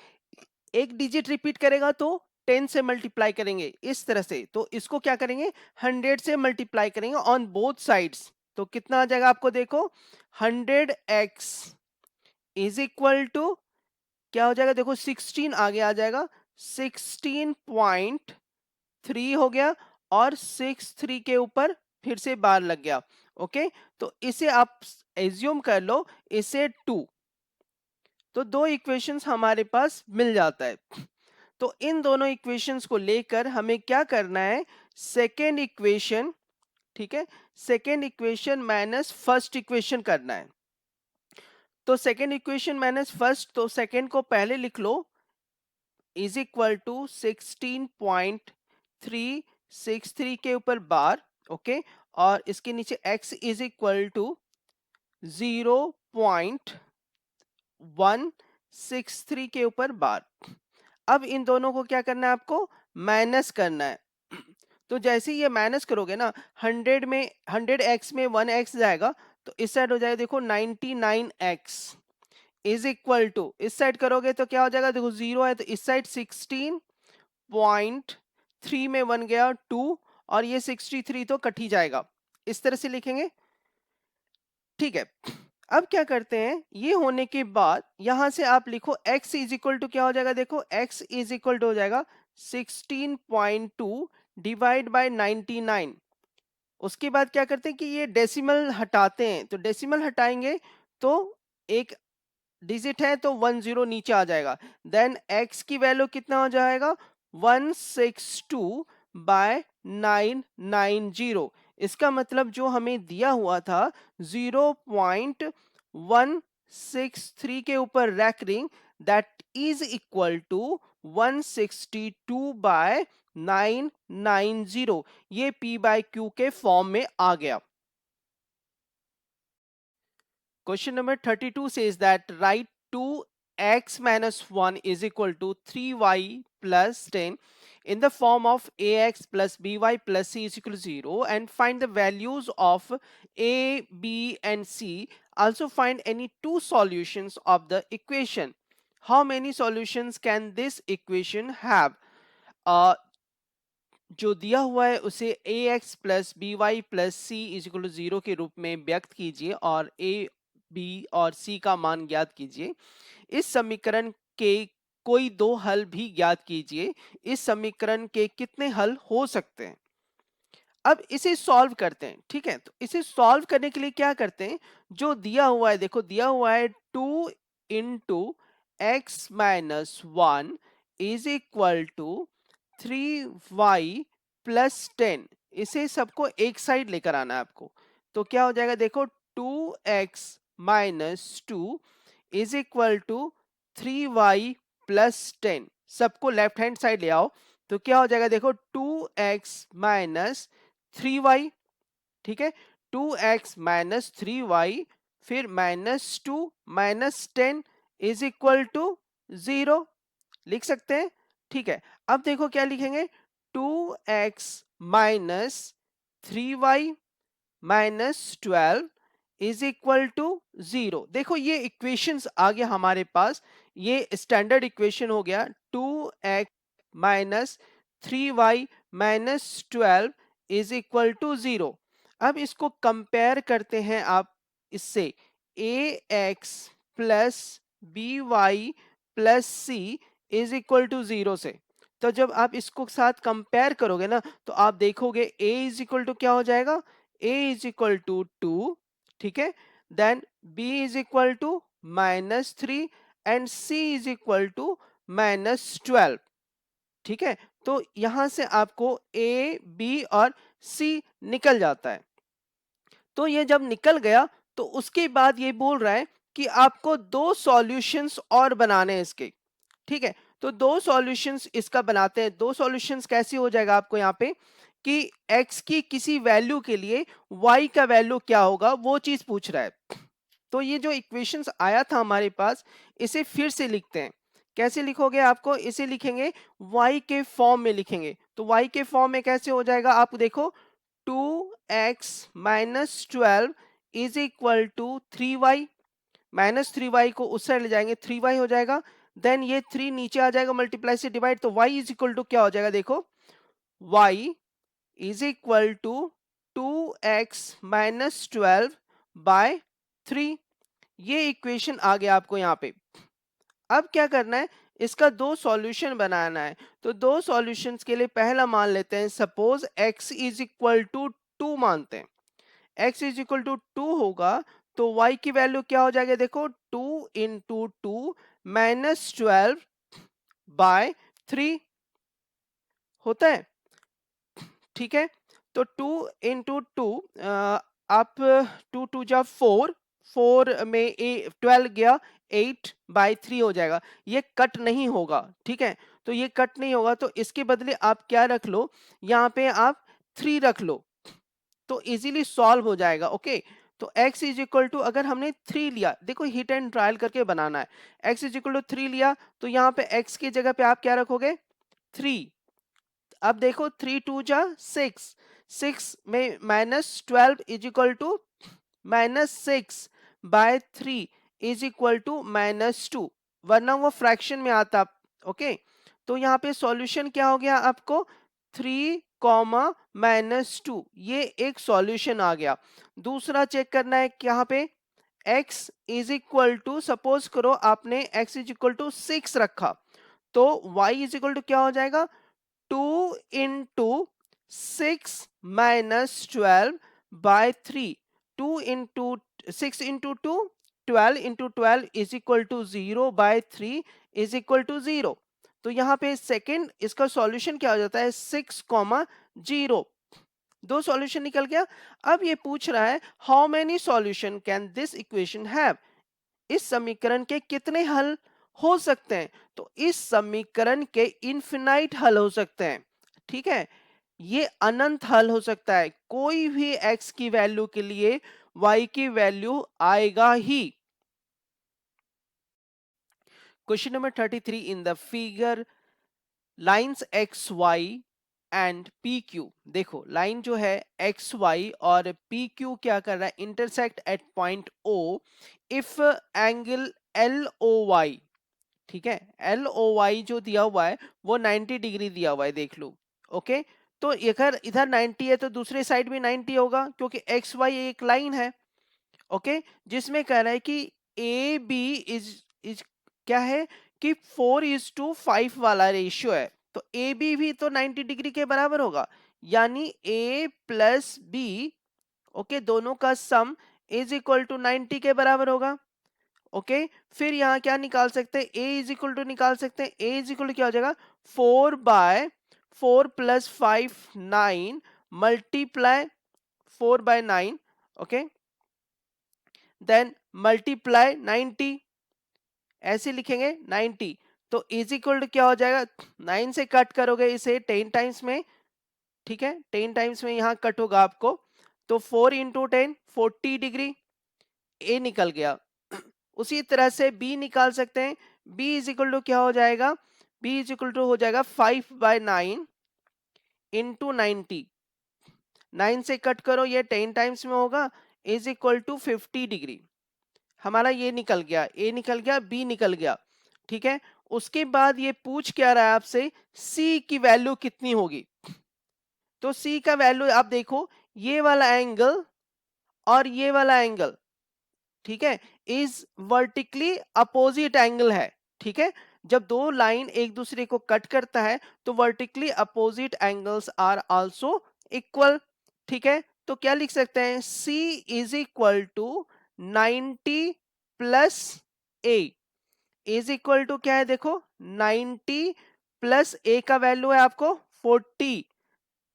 एक डिजिट रिपीट करेगा तो 10 से मल्टीप्लाई करेंगे, इस तरह से। तो इसको क्या करेंगे 100 से मल्टीप्लाई करेंगे ऑन बोथ साइड्स, तो कितना आ जाएगा आपको, देखो 100x इज इक्वल टू क्या हो जाएगा, देखो 16 आगे आ जाएगा, 16.3 हो गया, और 63 के ऊपर फिर से बार लग गया। ओके, तो इसे आप एज्यूम कर लो, इसे 2, तो दो इक्वेशंस हमारे पास मिल जाता है। तो इन दोनों इक्वेशंस को लेकर हमें क्या करना है, सेकेंड इक्वेशन, ठीक है, second equation minus first equation करना है। तो सेकेंड इक्वेशन माइनस फर्स्ट, तो सेकेंड को पहले लिख लो, इज इक्वल टू 16.363 के ऊपर बार। ओके, और इसके नीचे x इज इक्वल टू 0.163 के ऊपर बार। अब इन दोनों को क्या करना है, आपको माइनस करना है। तो जैसे ही ये माइनस करोगे ना, 100 में 100x में 1x जाएगा, तो इस साइड हो जाएगा देखो 99x इज इक्वल टू, इस साइड करोगे तो क्या हो जाएगा, देखो 0 है तो इस साइड 16.3 में 1 गया 2, और ये 63 तो कट ही जाएगा, इस तरह से लिखेंगे। ठीक है, अब क्या करते हैं, ये होने के बाद यहां से आप लिखो x इज इक्वल टू क्या हो जाएगा, देखो x इज इक्वल टू हो जाएगा 16.2 डिवाइड बाय 99। उसके बाद क्या करते हैं कि ये डेसिमल हटाते हैं, तो डेसिमल हटाएंगे तो एक डिजिट है तो 10 नीचे आ जाएगा, देन x की वैल्यू कितना हो जाएगा 162 बाय 990। इसका मतलब जो हमें दिया हुआ था 0.163 के ऊपर recurring, that is equal to 162 by 990, ये p बाय q के फॉर्म में आ गया। Question number 32 says that write 2x minus 1 is equal to 3y plus 10 in the form of ax plus by plus c is equal to 0, and find the values of a, b and c. Also find any two solutions of the equation. How many solutions can this equation have? जो दिया हुआ है उसे a x plus B Y plus C is equal to 0 के रूप में व्यक्त कीजिए, और ए बी और सी का मान ज्ञात कीजिए। इस समीकरण के कोई दो हल भी ज्ञात कीजिए। इस समीकरण के कितने हल हो सकते हैं? अब इसे सॉल्व करते हैं। ठीक है, तो इसे सॉल्व करने के लिए क्या करते हैं, जो दिया हुआ है, देखो दिया हुआ है 2 into X minus 1 is equal to 3y plus 10, इसे सबको एक साइड लेकर आना है आपको। तो क्या हो जाएगा, देखो 2x minus 2 is equal to 3y plus 10, सबको लेफ्ट हैंड साइड ले आओ। तो क्या हो जाएगा, देखो 2x माइनस 3y, ठीक है, 2x माइनस 3y, फिर -2 माइनस 10 इज इक्वल टू 0, लिख सकते हैं। ठीक है, अब देखो क्या लिखेंगे, 2x minus 3y minus 12 is equal to 0। देखो ये इक्वेशंस आ गया हमारे पास, ये स्टैंडर्ड इक्वेशन हो गया 2x minus 3y minus 12 is equal to 0। अब इसको कंपेयर करते हैं आप इससे, ax plus B Y plus C is equal to 0 से। तो जब आप इसको साथ कंपेयर करोगे ना, तो आप देखोगे a इज इक्वल टू क्या हो जाएगा, a इज इक्वल टू 2, ठीक है, then b is equal to minus 3 and c is equal to minus 12, ठीक है। तो यहां से आपको a b और c निकल जाता है। तो ये जब निकल गया तो उसके बाद ये बोल रहा है कि आपको दो सॉल्यूशंस और बनाने हैं इसके, ठीक है। तो दो सॉल्यूशंस इसका बनाते हैं। दो सॉल्यूशंस कैसे हो जाएगा आपको यहाँ पे कि x की किसी वैल्यू के लिए y का वैल्यू क्या होगा वो चीज पूछ रहा है। तो ये जो इक्वेशंस आया था हमारे पास, इसे फिर से लिखते हैं। कैसे लिखोगे, आपको इसे लिखेंगे y के फॉर्म में लिखेंगे। तो y के फॉर्म में कैसे हो जाएगा, आप देखो 2x minus 12 is equal to 3y, minus 3y को उस साइड ले जाएंगे 3y हो जाएगा, देन ये 3 नीचे आ जाएगा मल्टीप्लाई से डिवाइड, तो y इज इक्वल टू क्या हो जाएगा, देखो y is equal to 2x minus 12 by 3। ये इक्वेशन आ गया आपको यहाँ पे। अब क्या करना है, इसका दो सॉल्यूशन बनाना है। तो दो सॉल्यूशंस के लिए पहला मान लेते हैं, suppose x is equal to 2 मानते हैं। x इज इक्वल टू 2 होगा तो y की वैल्यू क्या हो जाएगा, देखो 2 इंटू 2 माइनस 12 बाय 3 होता है, ठीक है। तो 2 इंटू 2, आप 2 टू जा 4, 4 में 12 गया 8 बाय 3 हो जाएगा। ये कट नहीं होगा, ठीक है। तो ये कट नहीं होगा तो इसके बदले आप क्या रख लो, यहाँ पे आप 3 रख लो तो इजीली सॉल्व हो जाएगा। ओके, तो x इज इक्वल टू, अगर हमने 3 लिया, देखो हिट एंड ट्रायल करके बनाना है, x इज इक्वल टू 3 लिया तो यहाँ पे x की जगह पे आप क्या रखोगे 3। अब देखो 3 टू जा 6, 6 में minus 12 is equal to minus 6 by 3 is equal to minus 2, वरना वो फ्रैक्शन में आता। ओके, तो यहाँ पे सॉल्यूशन क्या हो गया आपको 3 कॉमा माइनस 2, ये एक सॉल्यूशन आ गया। दूसरा चेक करना है यहाँ पे x is equal to, suppose करो आपने x इज इक्वल टू 6 रखा, तो y इज इक्वल टू क्या हो जाएगा 2 into 6 minus 12 by 3, 2 into 6 into 2 12 into 12 is equal to 0 by 3 is equal to 0। तो यहाँ पे सेकंड इसका सॉल्यूशन क्या हो जाता है 6 कॉमा 0, दो सॉल्यूशन निकल गया। अब ये पूछ रहा है how many solution can this equation have, इस समीकरण के कितने हल हो सकते हैं। तो इस समीकरण के इनफिनाइट हल हो सकते हैं, ठीक है, ये अनंत हल हो सकता है। कोई भी x की वैल्यू के लिए y की वैल्यू आएगा ही। Question number 33, in the figure lines X Y and P Q, देखो लाइन जो है एक्स वाई और पी क्यू क्या कर रहा है, intersect at point O if angle L O Y, ठीक है, एल ओ वाई जो दिया हुआ है वो 90 डिग्री दिया हुआ है, देख लो। ओके, तो अगर इधर 90 है तो दूसरे साइड भी 90 होगा क्योंकि एक्स वाई एक लाइन है। ओके, जिसमें कह रहा है कि ए बी इज क्या है कि 4:5 वाला रेशियो है, तो ए बी भी तो 90 डिग्री के बराबर होगा, यानी ए प्लस बी, ओके, दोनों का सम इज इक्वल टू 90 के बराबर होगा। ओके, फिर यहाँ क्या निकाल सकते हैं, ए इज इक्वल टू निकाल सकते हैं, ए इज इक्वल टू क्या हो जाएगा 4/4 plus 5 9 multiply 4/9, okay, then multiply 90, ऐसे लिखेंगे 90। तो इज इक्वल टू क्या हो जाएगा, 9 से कट करोगे इसे 10 टाइम्स में, ठीक है, 10 टाइम्स में यहाँ कट होगा आपको, तो 4 इंटू 10 40 डिग्री, ए निकल गया। उसी तरह से बी निकाल सकते हैं, बी इज इक्वल टू क्या हो जाएगा, बी इज इक्वल टू हो जाएगा 5/9 इंटू 90, 9 से कट करो, ये 10 टाइम्स में होगा, इज इक्वल टू 50 डिग्री। हमारा ये निकल गया, ए निकल गया, बी निकल गया, ठीक है। उसके बाद ये पूछ क्या रहा है आपसे, सी की वैल्यू कितनी होगी। तो सी का वैल्यू आप देखो, ये वाला एंगल और ये वाला एंगल, ठीक है, इज वर्टिकली अपोजिट एंगल है, ठीक है। जब दो लाइन एक दूसरे को कट करता है तो vertically opposite angles are also equal, ठीक है। तो क्या लिख सकते हैं, C is equal to 90 plus A, is equal to क्या है देखो, 90 प्लस ए का वैल्यू है आपको 40,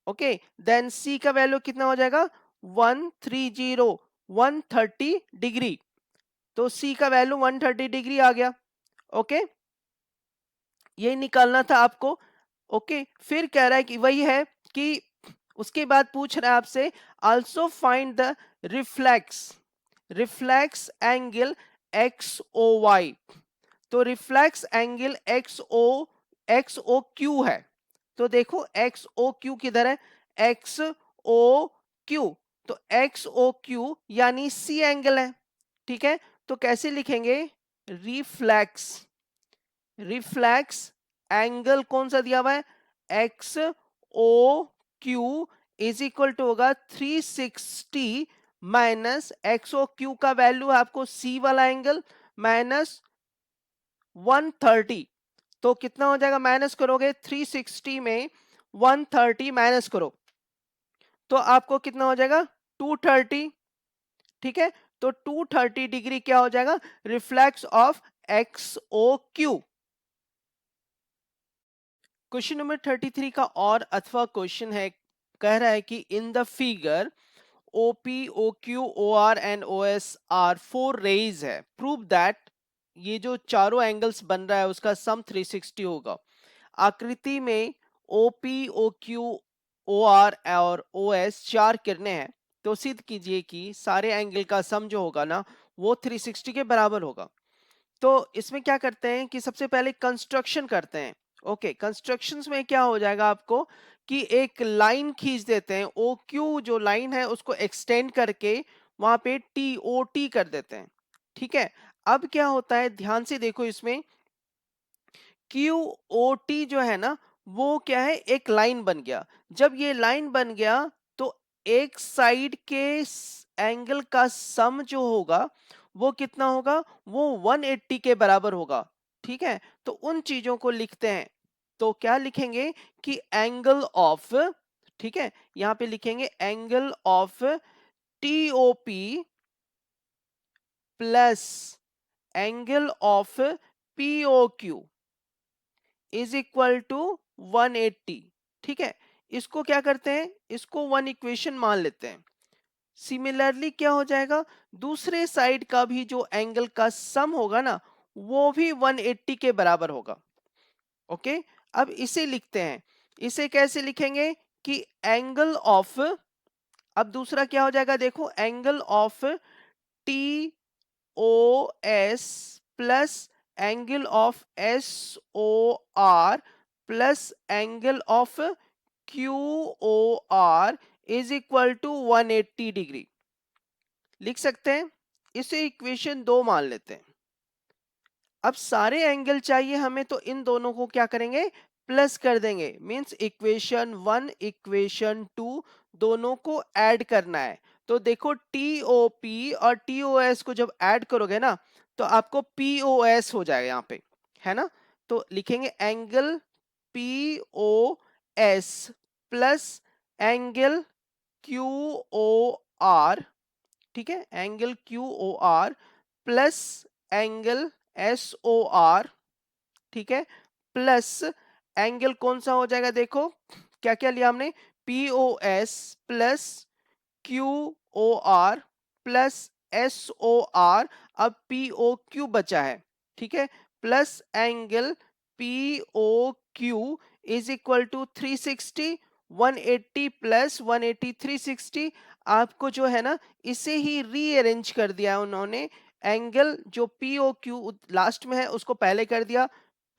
ओके। देन सी का वैल्यू कितना हो जाएगा, 130 डिग्री। तो सी का वैल्यू 130 डिग्री आ गया, ओके। ये निकालना था आपको, ओके। फिर कह रहा है कि वही है कि उसके बाद पूछ रहा है आपसे, also find the reflex reflex angle X O Y. तो reflex angle X O Q है। तो देखो एक्स ओ क्यू किधर है, एक्स ओ क्यू, तो एक्स ओ क्यू यानी सी एंगल है, ठीक है। तो कैसे लिखेंगे, रिफ्लेक्स रिफ्लेक्स एंगल कौन सा दिया हुआ है, X O Q is equal to होगा 360 माइनस एक्स ओ क्यू का वैल्यू है आपको सी वाला एंगल माइनस 130। तो कितना हो जाएगा, माइनस करोगे 360 में 130 माइनस करो तो आपको कितना हो जाएगा 230, ठीक है। तो 230 डिग्री क्या हो जाएगा, reflex of X O Q. Question number 33 का और अथवा क्वेश्चन है, कह रहा है कि in the figure OP O Q O R and O S are four rays है, प्रूव दैट ये जो चारों एंगल्स बन रहा है उसका सम 360 होगा। आकृति में OP O Q O R और ओ एस चार किरणें हैं, तो सिद्ध कीजिए कि सारे एंगल का सम जो होगा ना वो 360 के बराबर होगा। तो इसमें क्या करते हैं कि सबसे पहले कंस्ट्रक्शन करते हैं, ओके। कंस्ट्रक्शंस में क्या हो जाएगा आपको कि एक लाइन खींच देते हैं, ओ क्यू जो लाइन है उसको एक्सटेंड करके वहां पे टी ओ टी कर देते हैं, ठीक है। अब क्या होता है, ध्यान से देखो, इसमें क्यू ओ टी जो है ना वो क्या है, एक लाइन बन गया। जब ये लाइन बन गया तो एक साइड के एंगल का सम जो होगा वो कितना होगा, वो 180 के बराबर होगा, ठीक है। तो उन चीजों को लिखते हैं, तो क्या लिखेंगे कि एंगल ऑफ, ठीक है, यहां पे लिखेंगे angle of TOP plus angle of POQ is equal to 180, ठीक है। इसको क्या करते हैं, इसको वन इक्वेशन मान लेते हैं। सिमिलरली क्या हो जाएगा, दूसरे साइड का भी जो एंगल का सम होगा ना वो भी 180 के बराबर होगा, ओके। अब इसे लिखते हैं, इसे कैसे लिखेंगे कि एंगल ऑफ, अब दूसरा क्या हो जाएगा देखो, angle of T O S plus angle of S O R plus angle of Q O R is equal to 180 degree लिख सकते हैं। इसे इक्वेशन 2 मान लेते हैं। अब सारे एंगल चाहिए हमें, तो इन दोनों को क्या करेंगे, प्लस कर देंगे। मींस इक्वेशन 1 इक्वेशन 2 दोनों को ऐड करना है। तो देखो टीओपी और टीओएस को जब ऐड करोगे ना तो आपको पीओएस हो जाएगा यहाँ पे, है ना। तो लिखेंगे angle POS plus angle QOR, ठीक है, angle QOR plus angle S O R, ठीक है, प्लस एंगल कौन सा हो जाएगा देखो, क्या क्या लिया हमने, P O S plus Q O R plus S O R, अब पी ओ क्यू बचा है, ठीक है, plus angle P O Q is equal to 360, 180 plus 180 360। आपको जो है ना इसे ही रीअरेंज कर दिया है उन्होंने, एंगल जो पी ओ क्यू लास्ट में है उसको पहले कर दिया,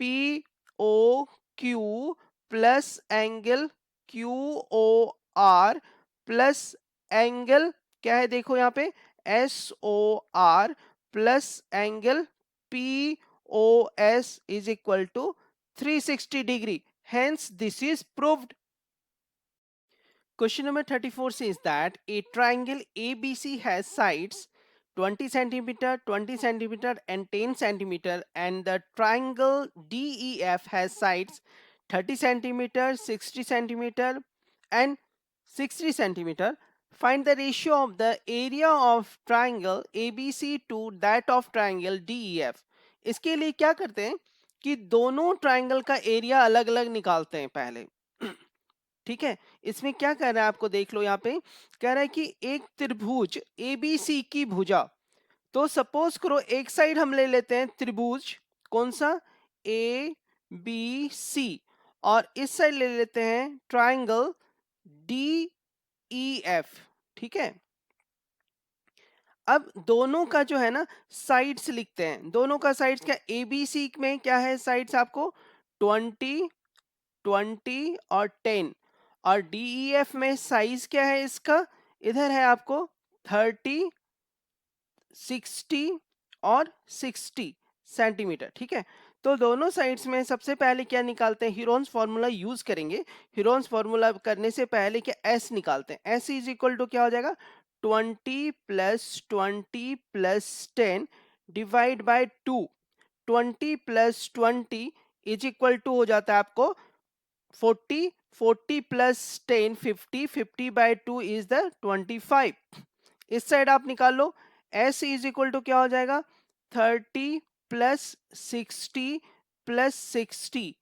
P O Q plus angle Q O R plus angle क्या है देखो यहाँ पे SOR plus angle POS is equal to 360 degree. Hence, this is proved. Question number 34 says that a triangle ABC has sides 20 centimeter, 20 centimeter and 10 centimeter, and the triangle DEF has sides 30 centimeter, 60 centimeter and 60 centimeter. Find the ratio of the area of triangle ABC to that of triangle DEF. इसके लिए क्या करते हैं कि दोनों triangle का area अलग अलग निकालते हैं पहले। ठीक है, इसमें क्या कर रहा है आपको देख लो, यहाँ पे कह रहा है कि एक त्रिभुज ABC की भुजा, तो सपोज करो एक साइड हम ले लेते हैं त्रिभुज कौन सा ABC और इस साइड ले लेते हैं ट्राइंगल DEF। ठीक है, अब दोनों का जो है ना साइड्स लिखते हैं, दोनों का साइड्स क्या ABC में क्या है साइड्स आपको 20 20 और 10 और DEF में साइज क्या है इसका इधर है आपको 30 60 और 60 सेंटीमीटर। ठीक है, तो दोनों साइड्स में सबसे पहले क्या निकालते हैं हीरोन्स फॉर्मूला यूज करेंगे। हीरोन्स फॉर्मूला करने से पहले क्या S निकालते हैं, S इज इक्वल टू क्या हो जाएगा 20 plus 10 divide by 2। 20 plus 20 is equal to हो जाता है आपको 40 40 प्लस 10 50 50 बाय 2 इज द 25। इस साइड आप निकाल लो S इज इक्वल टू क्या हो जाएगा 30 plus 60 plus 60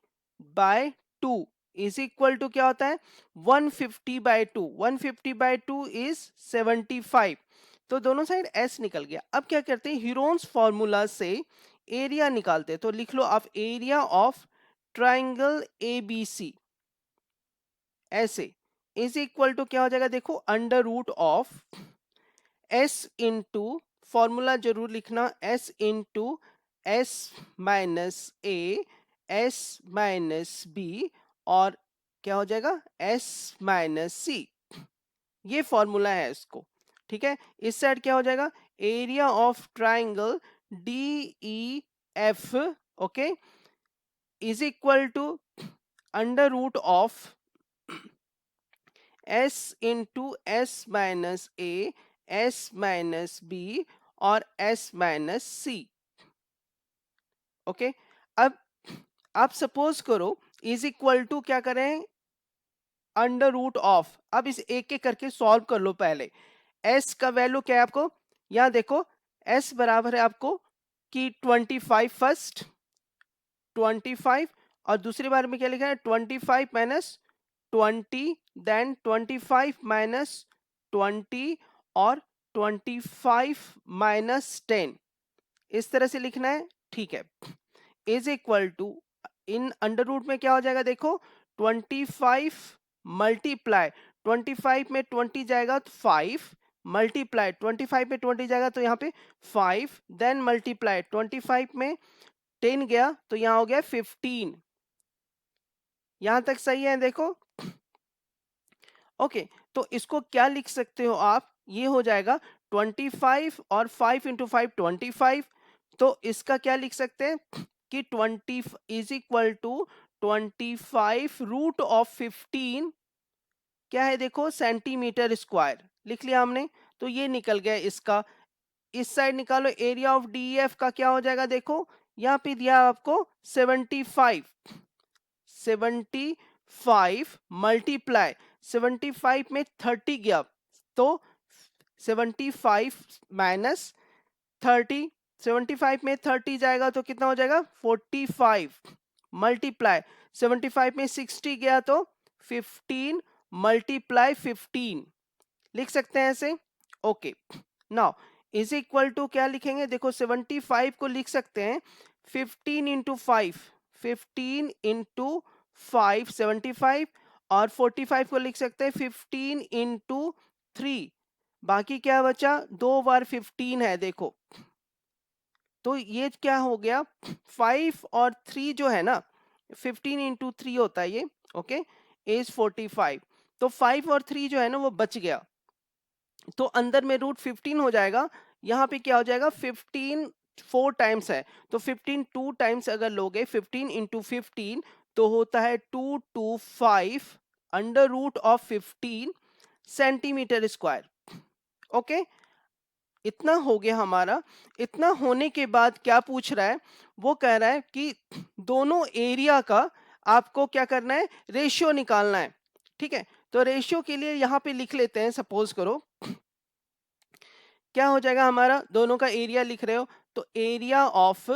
by 2 is equal to क्या होता है 150 बाय 2। 150 bye 2 is 75। तो दोनों साइड S निकल गया। अब क्या करते हैं हीरोन्स फॉर्मूला से एरिया निकालते हैं, तो लिख लो आप एरिया ऑफ ट्राइंगल ABC ऐसे इज इक्वल टू क्या हो जाएगा देखो under root of S into formula जरूर लिखना S into S minus A S minus B और क्या हो जाएगा S माइनस C। ये फॉर्मूला है इसको। ठीक है, इस साइड क्या हो जाएगा area of triangle DEF okay is equal to under root of S into S minus A S minus B और S माइनस C। ओके, अब आप सपोज करो इज इक्वल टू क्या करें अंडर रूट ऑफ। अब इस एक एक करके सॉल्व कर लो पहले। S का वैल्यू क्या है आपको यहां देखो S बराबर है आपको कि 25 फर्स्ट 25 और दूसरी बार में क्या लिखा है 25 माइनस 20 देन 25 माइनस 20 और 25 माइनस 10 इस तरह से लिखना है। ठीक है, इज इक्वल टू इन अंडर रूट में क्या हो जाएगा देखो 25 मल्टीप्लाई 25 में 20 जाएगा तो 5 मल्टीप्लाई 25 में 20 जाएगा तो यहाँ पे 5 देन मल्टीप्लाई 25 में 10 गया तो यहाँ हो गया 15। यहां तक सही है देखो। ओके, तो इसको क्या लिख सकते हो आप ये हो जाएगा 25 और 5 इंटू 5 25। तो इसका क्या लिख सकते हैं कि 20 is equal to 25 root of 15 क्या है देखो सेंटीमीटर स्क्वायर लिख लिया हमने। तो ये निकल गया इसका। इस साइड निकालो एरिया ऑफ DEF का क्या हो जाएगा देखो यहाँ पे दिया आपको 75 मल्टीप्लाई 75 में 30 गया तो 75 माइनस 30 75 में 30 जाएगा तो कितना हो जाएगा 45 मल्टीप्लाई 75 में 60 गया तो 15 मल्टीप्लाई 15 लिख सकते हैं ऐसे। Okay, now is equal to क्या लिखेंगे देखो 75 को लिख सकते हैं 15 इंटू 5 15 इंटू 5 75 और 45 को लिख सकते हैं 15 इंटू 3 बाकी क्या बचा 2 बार 15 है देखो। तो ये क्या हो गया 5 और 3 जो है ना 15 इंटू 3 होता है ये। ओके, इज 45 तो 5 और 3 जो है ना वो बच गया, तो अंदर में रूट 15 हो जाएगा, यहाँ पे क्या हो जाएगा 15 4 टाइम्स है, तो 15 2 टाइम्स अगर लोगे 15 इंटू 15 तो होता है 225 under root of 15 centimetre square. Okay, इतना हो गया हमारा। इतना होने के बाद क्या पूछ रहा है, वो कह रहा है कि दोनों एरिया का आपको क्या करना है, रेशियो निकालना है। ठीक है, तो रेशियो के लिए यहाँ पे लिख लेते हैं, सपोज करो क्या हो जाएगा हमारा, दोनों का एरिया लिख रहे हो तो एरिया ऑफ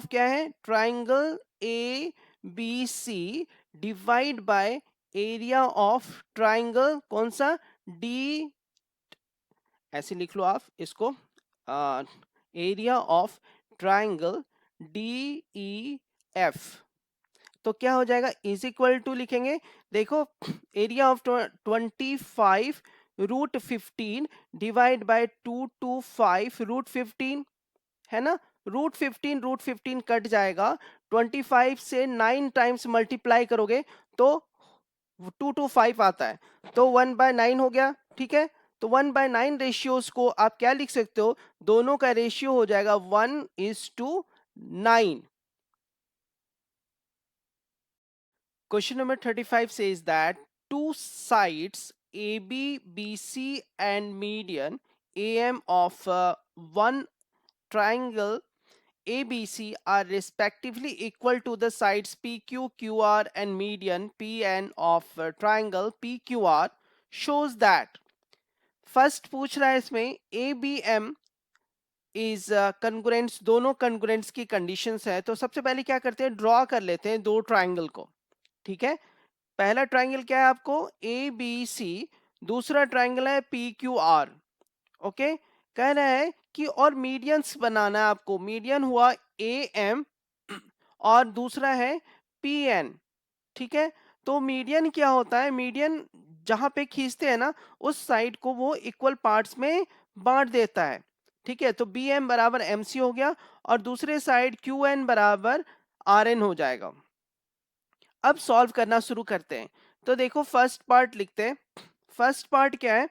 क्या है, triangle A B C divide by area of triangle कौन सा, डी, ऐसे लिख लो आप इसको, area of triangle D E F. तो क्या हो जाएगा, इज इक्वल टू लिखेंगे, देखो area of 25 root 15 divide by 225 root 15 है ना, रूट 15 कट जाएगा, 25 से 9 टाइम्स मल्टीप्लाई करोगे तो 225 आता है, तो 1/9 हो गया। ठीक है, तो 1/9 रेशियोज को आप क्या लिख सकते हो, दोनों का रेशियो हो जाएगा 1:9। Question number 35 says that two sides AB, BC and median AM of one triangle ABC are respectively equal to the sides PQ, QR and median PN of triangle PQR shows that। First पूछ रहा है इसमें ABM is कंग्रुएंट्स, दोनों कंग्रुएंट्स की conditions है, तो सबसे पहले क्या करते हैं, ड्रॉ कर लेते हैं दो ट्राइंगल को। ठीक है, पहला ट्राइंगल क्या है आपको ए बी सी, दूसरा ट्राइंगल है पी क्यू आर। ओके, कह रहा है कि और मीडियंस बनाना है आपको, मीडियन हुआ ए एम और दूसरा है पी एन। ठीक है, तो मीडियन क्या होता है, मीडियन जहां पे खींचते हैं ना उस साइड को वो इक्वल पार्ट्स में बांट देता है। ठीक है, तो बी एम बराबर एम सी हो गया और दूसरे साइड क्यू एन बराबर आर एन हो जाएगा। अब सॉल्व करना शुरू करते हैं, तो देखो फर्स्ट पार्ट लिखते हैं। फर्स्ट पार्ट क्या है,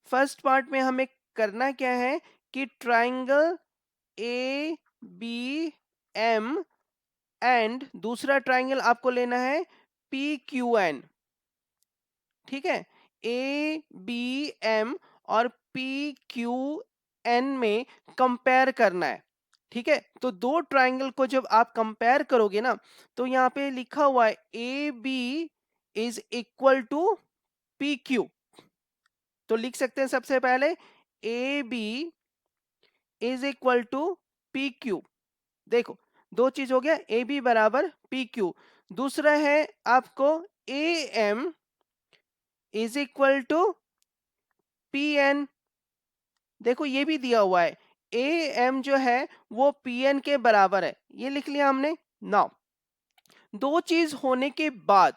फर्स्ट पार्ट में हमें करना क्या है कि triangle A B M and दूसरा ट्राइंगल आपको लेना है पी क्यू एन। ठीक है, ए बी एम और पी क्यू एन में कंपेयर करना है। ठीक है, तो दो ट्राइंगल को जब आप कंपेयर करोगे ना तो यहाँ पे लिखा हुआ है A B is equal to P Q, तो लिख सकते हैं सबसे पहले A B is equal to P Q. देखो दो चीज हो गया, ए बी बराबर पी क्यू। दूसरा है आपको A M is equal to P N, देखो ये भी दिया हुआ है ए एम जो है वो पी एन के बराबर है, ये लिख लिया हमने। नाउ दो चीज होने के बाद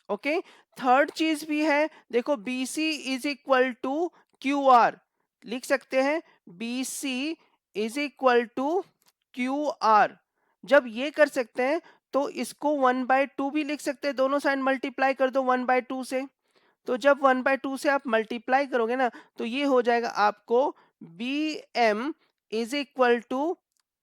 ओके, थर्ड चीज भी है, देखो B C is equal to Q R, लिख सकते हैं B C is equal to Q R. जब ये कर सकते हैं तो इसको 1/2 भी लिख सकते हैं, दोनों साइड मल्टीप्लाई कर दो 1/2 से, तो जब 1/2 से आप मल्टीप्लाई करोगे ना तो ये हो जाएगा आपको B M is equal to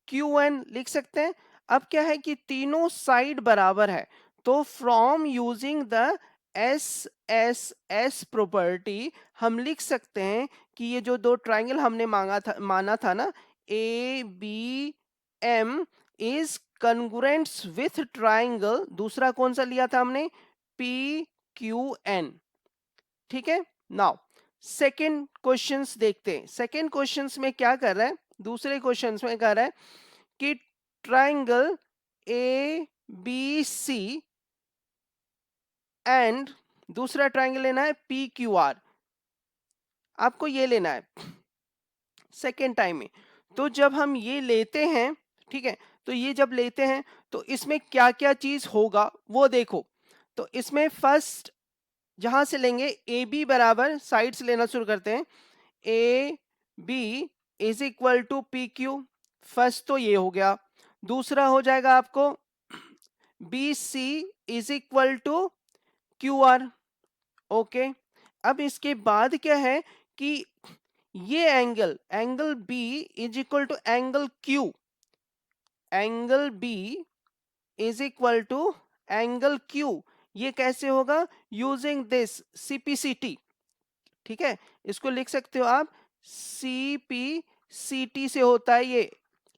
Q N, लिख सकते हैं। अब क्या है कि तीनों साइड बराबर है, तो from using the S S S property हम लिख सकते हैं कि ये जो दो ट्राइंगल हमने माना था ना A B M is congruents with triangle, दूसरा कौन सा लिया था हमने, पी क्यू एन। ठीक है, नाउ सेकेंड क्वेश्चंस देखते हैं। सेकेंड क्वेश्चंस में क्या कर रहा है, दूसरे क्वेश्चंस में कह रहा है कि triangle A B C and दूसरा ट्राइंगल लेना है पी क्यू आर, आपको ये लेना है सेकेंड टाइम में। तो जब हम ये लेते हैं, ठीक है, तो ये जब लेते हैं तो इसमें क्या क्या चीज होगा वो देखो। तो इसमें फर्स्ट जहां से लेंगे ए बी बराबर, साइड से लेना शुरू करते हैं, A B is equal to P Q, first तो ये हो गया। दूसरा हो जाएगा आपको B C is equal to Q R. Okay. अब इसके बाद क्या है कि ये angle B is equal to angle Q, angle B is equal to angle Q. ये कैसे होगा? Using this CPCT. ठीक है, इसको लिख सकते हो आप सीपीसीटी से होता है ये।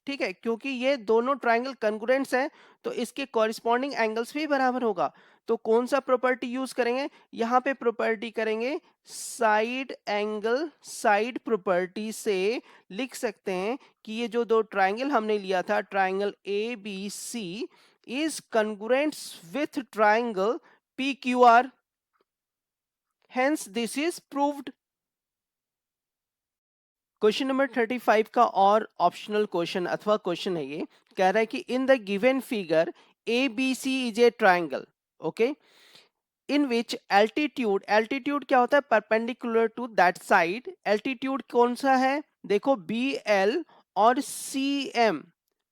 ठीक है, क्योंकि ये दोनों ट्राइंगल कंग्रुएंट्स हैं तो इसके कॉरिस्पॉन्डिंग एंगल्स भी बराबर होगा। तो कौन सा प्रॉपर्टी यूज करेंगे? यहाँ पे प्रॉपर्टी करेंगे साइड एंगल साइड प्रॉपर्टी से लिख सकते हैं कि ये जो दो ट्राइंगल हमने लिया था, triangle A B C is congruents with triangle P Q R, hence this is proved. Question number 35 का और ऑप्शनल क्वेश्चन अथवा क्वेश्चन है, ये कह रहा है कि in the given figure A B C is a triangle, okay, in which altitude, altitude क्या होता है? Perpendicular to that side. Altitude कौन सा है? देखो बी एल और सी एम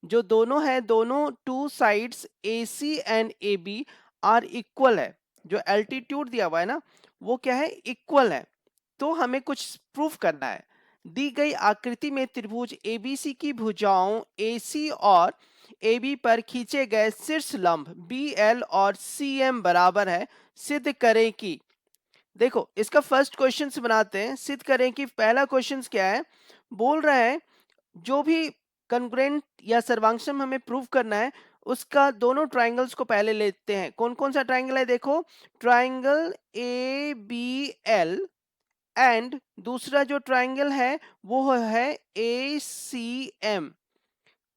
जो दोनों है, दोनों two sides A C and A B are equal है। जो एल्टीट्यूड दिया हुआ है ना, वो क्या है? इक्वल है। तो हमें कुछ प्रूफ करना है। दी गई आकृति में त्रिभुज एबीसी की भुजाओं एसी और AB पर खींचे गए शीर्ष लंब BL और CM बराबर है, सिद्ध करें कि। देखो इसका फर्स्ट क्वेश्चन बनाते हैं, सिद्ध करें कि। पहला क्वेश्चन क्या है? बोल रहा है जो भी कंग्रुएंट या सर्वांगसम हमें प्रूव करना है उसका दोनों ट्राइंगल्स को पहले लेते हैं। कौन कौन सा ट्राइंगल है? देखो ट्राइंगल ABL एंड दूसरा जो ट्राइंगल है वो है ACM।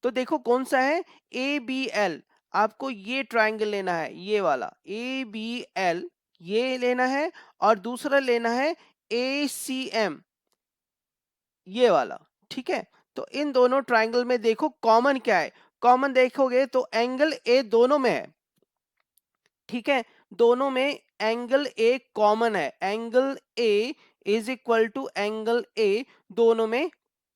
तो देखो कौन सा है? ABL। आपको ये ट्राइंगल लेना है, ये वाला ABL ये लेना है, और दूसरा लेना है ACM ये वाला। ठीक है, तो इन दोनों ट्राइंगल में देखो कॉमन क्या है। कॉमन देखोगे तो एंगल ए दोनों में है। ठीक है, दोनों में एंगल ए कॉमन है, angle A is equal to angle A दोनों में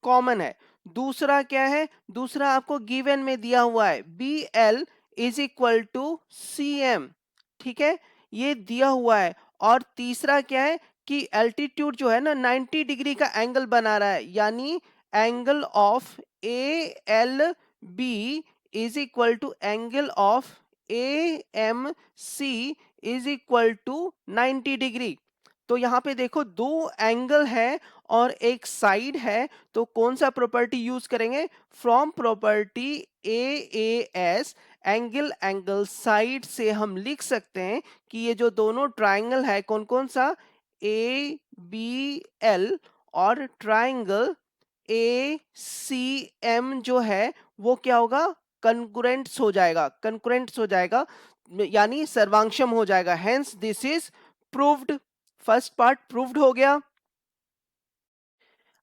कॉमन है। दूसरा क्या है? दूसरा आपको गिवन में दिया हुआ है B L is equal to C M. ठीक है, ये दिया हुआ है। और तीसरा क्या है कि एल्टीट्यूड जो है ना 90 डिग्री का एंगल बना रहा है, यानी angle of A L B is equal to angle of A M C is equal to 90 degree. तो यहाँ पे देखो दो एंगल है और एक साइड है, तो कौन सा प्रॉपर्टी यूज करेंगे? From property A S angle angle side से हम लिख सकते हैं कि ये जो दोनों ट्राइंगल है कौन कौन सा? ए बी एल और ट्राइंगल ए सी एम जो है वो क्या होगा? कंकुरेंट्स हो जाएगा, कंकुरेंट्स हो जाएगा, यानी सर्वांगसम हो जाएगा। Hence this is proved. First part proved हो गया।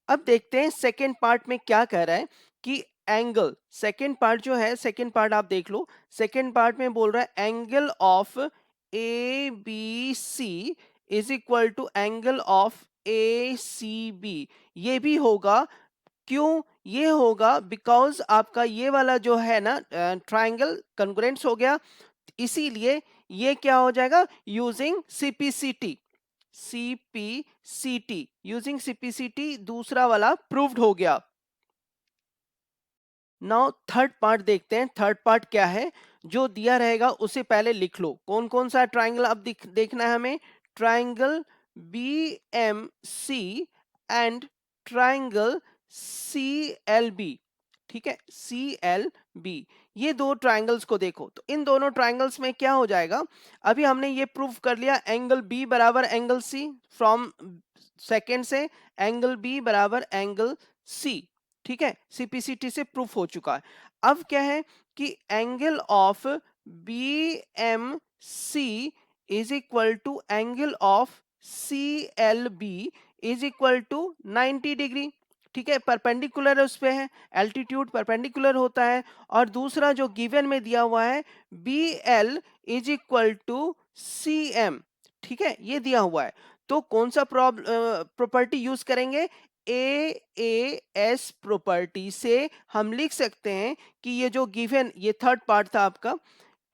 अब देखते हैं सेकेंड पार्ट में क्या कह रहा है कि एंगल, सेकेंड पार्ट जो है, सेकेंड पार्ट आप देख लो। सेकेंड पार्ट में बोल रहा है angle of A B C is equal to angle of A C B. ये भी होगा, क्यों ये होगा? बिकॉज आपका ये वाला जो है ना ट्राइंगल कंग्रुएंट्स हो गया, इसीलिए ये क्या हो जाएगा? Using CPCT, CPCT using CPCT दूसरा वाला प्रूव्ड हो गया। नाउ थर्ड पार्ट देखते हैं। थर्ड पार्ट क्या है? जो दिया रहेगा उसे पहले लिख लो। कौन कौन सा ट्राइंगल अब देखना है हमें? Triangle B M C and triangle C L B. ठीक है, सी एल बी, ये दो ट्राइंगल्स को देखो। तो इन दोनों ट्राइंगल्स में क्या हो जाएगा? अभी हमने ये प्रूव कर लिया एंगल बी बराबर एंगल सी, फ्रॉम सेकेंड से एंगल बी बराबर एंगल सी। ठीक है, सीपीसीटी से प्रूफ हो चुका है। अब क्या है कि angle of B M C is equal to angle of C L B is equal to 90 degree. ठीक है, परपेंडिकुलर उस पे है, एल्टीट्यूड परपेंडिकुलर होता है। और दूसरा जो गिवन में दिया हुआ है B L is equal to C M. ठीक है, ये दिया हुआ है। तो कौन सा प्रॉपर्टी यूज करेंगे? ए एस प्रॉपर्टी से हम लिख सकते हैं कि ये जो गिवन, ये थर्ड पार्ट था आपका,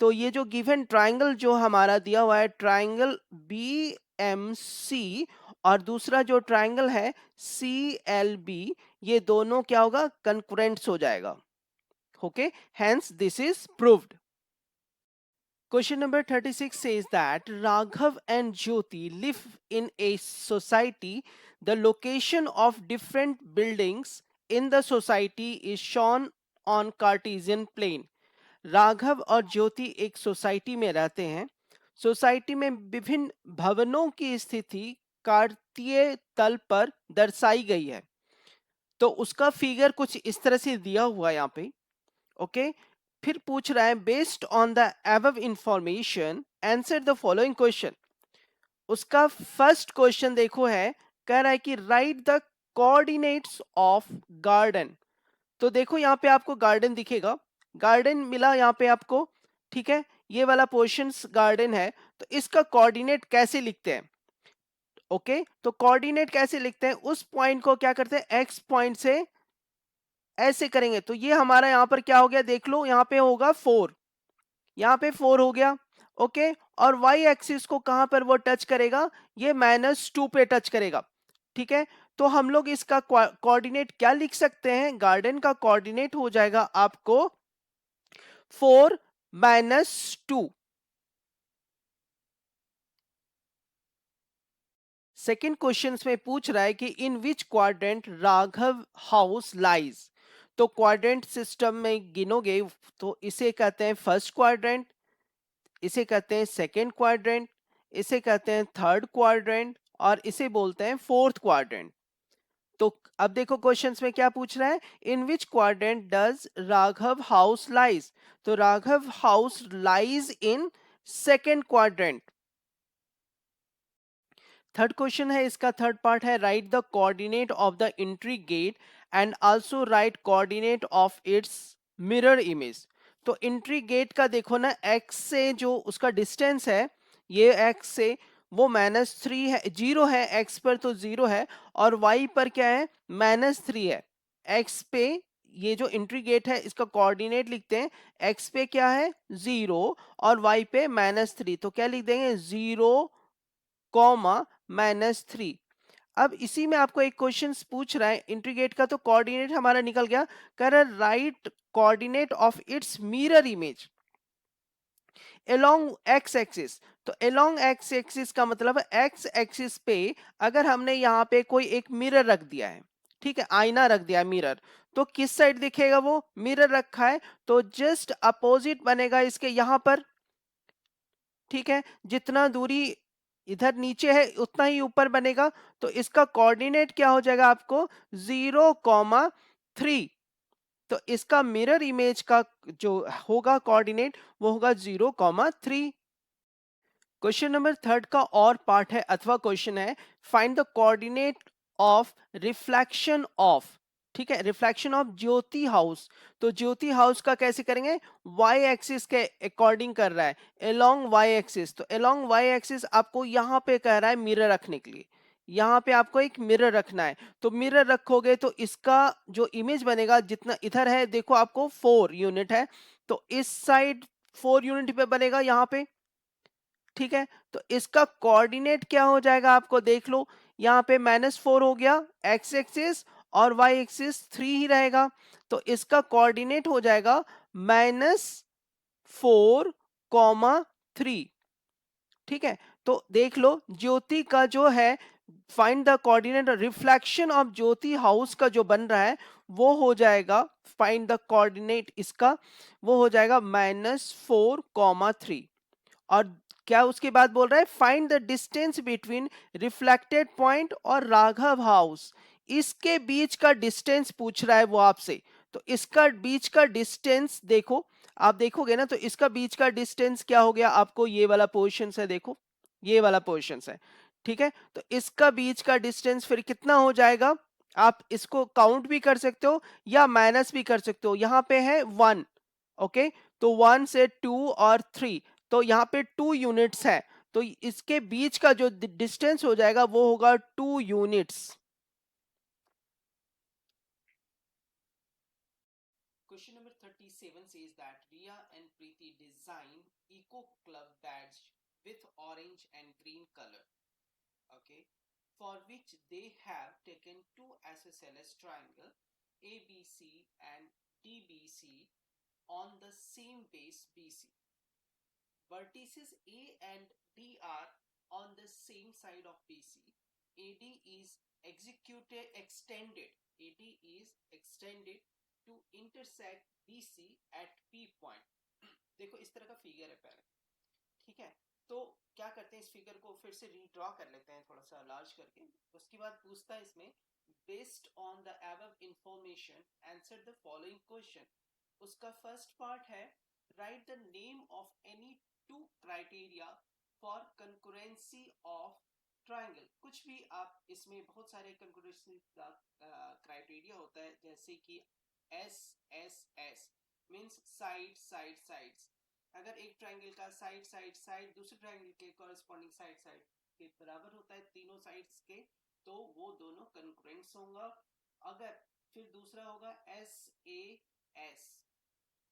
तो ये जो गिवन ट्राइंगल जो हमारा दिया हुआ है ट्राइंगल बी CMC और दूसरा जो ट्रायंगल है CLB, ये दोनों क्या होगा, कंकरेंट्स हो जाएगा. Okay, hence this is proved. Question number 36 says that Raghav and Jyoti live in a society. The location of different buildings in the society is shown on Cartesian plane. Raghav और ज्योति एक society में रहते हैं. सोसाइटी में विभिन्न भवनों की स्थिति कार्तीय तल पर दर्शाई गई है. तो उसका फिगर कुछ इस तरह से दिया हुआ है यहाँ पे. ओके, फिर पूछ रहा है based on the above information answer the following question. उसका फर्स्ट क्वेश्चन देखो है, कह रहा है कि right the coordinates of garden. तो देखो यहाँ पे आपको गार्डन दिखेगा, गार्डन मिला यहाँ पे आपको. ठीक है, ये वाला पोर्शन गार्डन है. तो इसका कोऑर्डिनेट कैसे लिखते हैं? ओके, तो कोऑर्डिनेट कैसे लिखते हैं, उस पॉइंट को क्या करते हैं, एक्स पॉइंट से ऐसे करेंगे. तो ये हमारा यहाँ पर क्या हो गया, देख लो यहाँ पे होगा 4, यहाँ पे 4 हो गया. ओके, और वाई एक्सिस को कहां पर वो टच करेगा, ये -2 पे टच करेगा. ठीक है, तो हम लोग इसका कोऑर्डिनेट क्या लिख सकते हैं, गार्डन का कोऑर्डिनेट हो जाएगा आपको 4 - 2. सेकेंड क्वेश्चन में पूछ रहा है कि in which quadrant Raghav house lies. तो क्वाड्रेंट सिस्टम में गिनोगे तो इसे कहते हैं फर्स्ट क्वाड्रेंट, इसे कहते हैं सेकेंड क्वाड्रेंट, इसे कहते हैं थर्ड क्वाड्रेंट और इसे बोलते हैं फोर्थ क्वाड्रेंट. तो अब देखो क्वेश्चंस में क्या पूछ रहा है, in which quadrant does Raghav house lies. तो Raghav house lies in second quadrant. Third question है, इसका थर्ड पार्ट है write the coordinate of the entry gate and also write coordinate of its mirror image. तो एंट्री गेट का देखो ना, x से जो उसका डिस्टेंस है, ये x से वो -3 है, 0 है, x पर तो 0 है और y पर क्या है, -3 है. x पे ये जो एंट्री गेट है इसका कोऑर्डिनेट लिखते हैं, x पे क्या है 0 और y पे -3. तो क्या लिख देंगे, 0 -3. अब इसी में आपको एक क्वेश्चन पूछ रहा है इंटीग्रेट का, तो कोऑर्डिनेट हमारा निकल गया, कह रहा right coordinate of its mirror image along x axis. तो अलोंग एक्स एक्सिस का मतलब है एक्स एक्सिस पे अगर हमने यहाँ पे कोई एक मिरर रख दिया है, ठीक है, आईना रख दिया है मिरर, तो किस साइड दिखेगा, वो मिरर रखा है तो जस्ट अपोजिट बनेगा इसके यहाँ पर. ठीक है, जितना दूरी इधर नीचे है उतना ही ऊपर बनेगा. तो इसका कोऑर्डिनेट क्या हो जाएगा आपको, 0,3. तो इसका मिरर इमेज का जो होगा कोऑर्डिनेट वो होगा 0,3. क्वेश्चन नंबर थर्ड का और पार्ट है अथवा क्वेश्चन है, find the coordinate of reflection of. ठीक है, रिफ्लेक्शन ऑफ ज्योति हाउस. तो ज्योति हाउस का कैसे करेंगे, वाई एक्सिस के अकॉर्डिंग कर रहा है, अलोंग वाई एक्सिस. तो अलोंग वाई एक्सिस आपको यहाँ पे कह रहा है मिरर रखने के लिए, यहाँ पे आपको एक मिरर रखना है. तो मिरर रखोगे तो इसका जो इमेज बनेगा, जितना इधर है देखो आपको 4 यूनिट है, तो इस साइड 4 यूनिट पे बनेगा यहाँ पे. ठीक है, तो इसका कोऑर्डिनेट क्या हो जाएगा आपको देख लो, यहाँ पे -4 हो गया एक्स एक्सिस और वाई एक्सिस 3 ही रहेगा. तो इसका कोऑर्डिनेट हो जाएगा -4,3. ठीक है, तो देख लो ज्योति का जो है, find the coordinate reflection of Jyoti house का जो बन रहा है वो हो जाएगा, फाइंड द कोऑर्डिनेट इसका, वो हो जाएगा -4,3. और क्या उसके बाद बोल रहा है, find the distance between reflected point और राघव हाउस. इसके बीच का डिस्टेंस पूछ रहा है वो आपसे. तो इसका बीच का डिस्टेंस देखो, आप देखोगे ना, तो इसका बीच का डिस्टेंस क्या हो गया आपको, ये वाला पोर्शन है, देखो ये वाला पोर्शन है. ठीक है, तो इसका बीच का डिस्टेंस फिर कितना हो जाएगा, आप इसको काउंट भी कर सकते हो या माइनस भी कर सकते हो. यहाँ पे है 1. ओके, तो 1 से 2 और 3, तो यहाँ पे 2 यूनिट्स है, तो इसके बीच का जो डिस्टेंस हो जाएगा वो होगा 2 units. Question number 37 says that Riya and Preeti design eco club badge with orange and green color. okay, for which they have taken two isosceles triangle ABC and DBC on the same base BC. Vertices A and D are on the same side of BC. AD is extended. AD is extended to intersect BC at P point. देखो इस तरह का figure है पहले, ठीक है। तो क्या करते हैं, इस फिगर को फिर से रीड्रॉ कर लेते हैं थोड़ा सा लार्ज करके। उसके बाद पूछता है इसमें, based on the above information answer the following question. उसका फर्स्ट पार्ट है, write the name of any two criteria for concurrency of triangle. कुछ भी आप इसमें बहुत सारे कंकरेंसी का क्राइटेरिया होता है, जैसे कि S S S means side side sides. अगर एक ट्राइंगल का साइड साइड साइड दूसरे ट्राइंगल के कॉरेस्पॉन्डिंग साइड साइड के बराबर होता है, तीनों साइड्स के, तो वो दोनों कंकरेंट्स होगा। अगर फिर दूसरा होगा एस ए एस,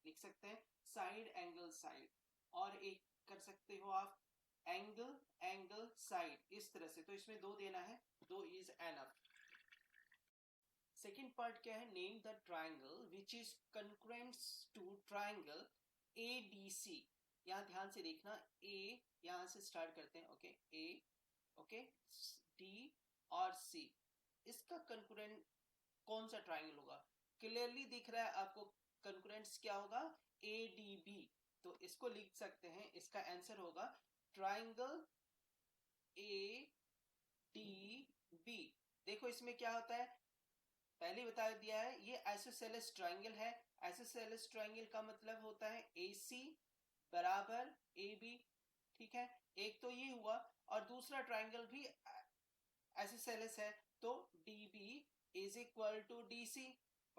लिख सकते हैं साइड एंगल साइड, और एक कर सकते हो आप एंगल एंगल साइड, इस तरह से। तो इसमें दो देना है, दो इज एनफ। सेकेंड पार्ट क्या है, name the triangle which is concurrents to triangle ADC। यहां ध्यान से देखना, ए यहां से स्टार्ट करते हैं, ओके, ए, ओके, डी और सी, इसका कंकरेंट कौन सा ट्राइंगल होगा? क्लियरली दिख रहा है आपको, कंकरेंट्स क्या होगा, ADB। तो इसको लिख सकते हैं, इसका आंसर होगा ट्राइंगल ADB। देखो इसमें क्या होता है, पहले बता दिया है, ये आइसोसेलेस ट्राइंगल है। आइसोसेलेस ट्राइंगल का मतलब होता है AC बराबर AB, ठीक है। एक तो ये हुआ, और दूसरा ट्राइंगल भी आइसोसेलेस है, तो DB is equal to DC,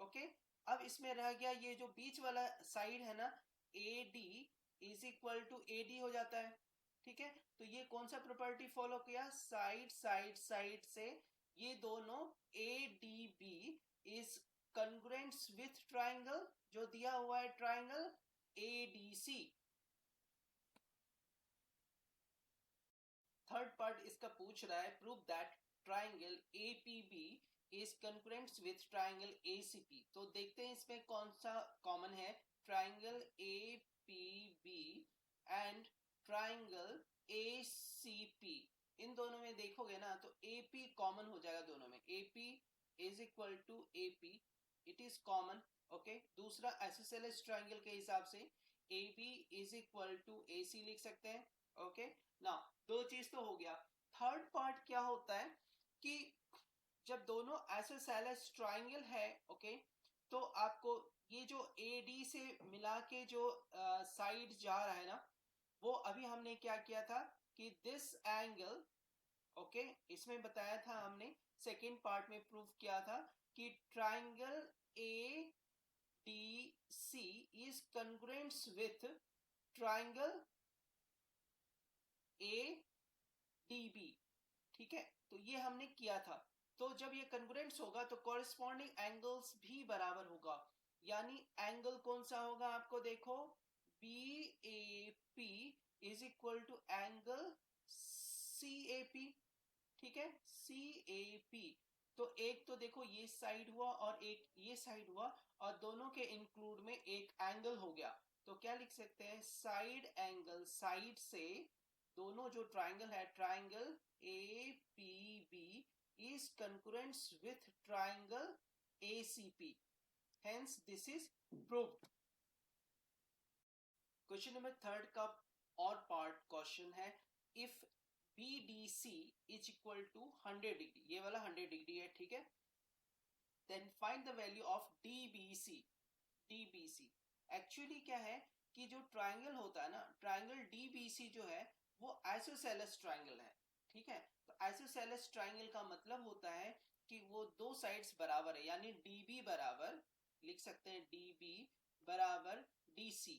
okay. अब इसमें रह गया ये जो बीच वाला साइड है ना, AD is equal to AD हो जाता है, ठीक है। तो ये कौन सा प्रॉपर्टी फॉलो किया, साइड साइड साइड से ये दोनों ADB is congruents with triangle जो दिया हुआ है, ट्राइंगल ADC। थर्ड पार्ट इसका पूछ रहा है, prove that triangle APB is concurrents with triangle ACP। तो देखते हैं इसमें कौन सा कॉमन है, triangle APB and triangle ACP। इन दोनों में देखोगे ना तो AP कॉमन हो जाएगा दोनों में, AP is equal to AP, it is common, okay. दूसरा आइसोसेलेस ट्राइंगल के हिसाब से AB is equal to AC लिख सकते हैं, ओके ना। दो चीज तो हो गया। थर्ड पार्ट क्या होता है कि जब दोनों आइसोसेलेस ट्राइंगल है, ओके, तो आपको ये जो AD से मिला के जो साइड जा रहा है ना, वो अभी हमने क्या किया था कि दिस एंगल, ओके, इसमें बताया था हमने, सेकेंड पार्ट में प्रूव किया था कि triangle ADC is congruents with triangle ADB, ठीक है। तो ये हमने किया था। तो जब ये कंग्रुएंट्स होगा तो कॉरेस्पॉन्डिंग एंगल्स भी बराबर होगा। यानी एंगल कौन सा होगा, आपको देखो, BAP is equal to angle CAP, ठीक है, CAP। तो एक तो देखो ये साइड हुआ और एक ये साइड हुआ, और दोनों के इंक्लूड में एक एंगल हो गया। तो क्या लिख सकते हैं, साइड एंगल साइड से दोनों जो ट्राइंगल है, triangle APB is concurrent with triangle ACP, hence this is proved। Question number third का और पार्ट क्वेश्चन है, if BDC is equal to 100 degree, ये वाला 100 डिग्री है, ठीक है, then find the value of DBC। DBC actually क्या है कि जो ट्राइंगल होता है ना, ट्राइंगल DBC जो है वो आइसोसेलेस ट्राइंगल है, ठीक है। तो आइसोसेलेस ट्राइंगल का मतलब होता है कि वो दो साइड्स बराबर है, यानी DB बराबर, लिख सकते हैं DB बराबर DC।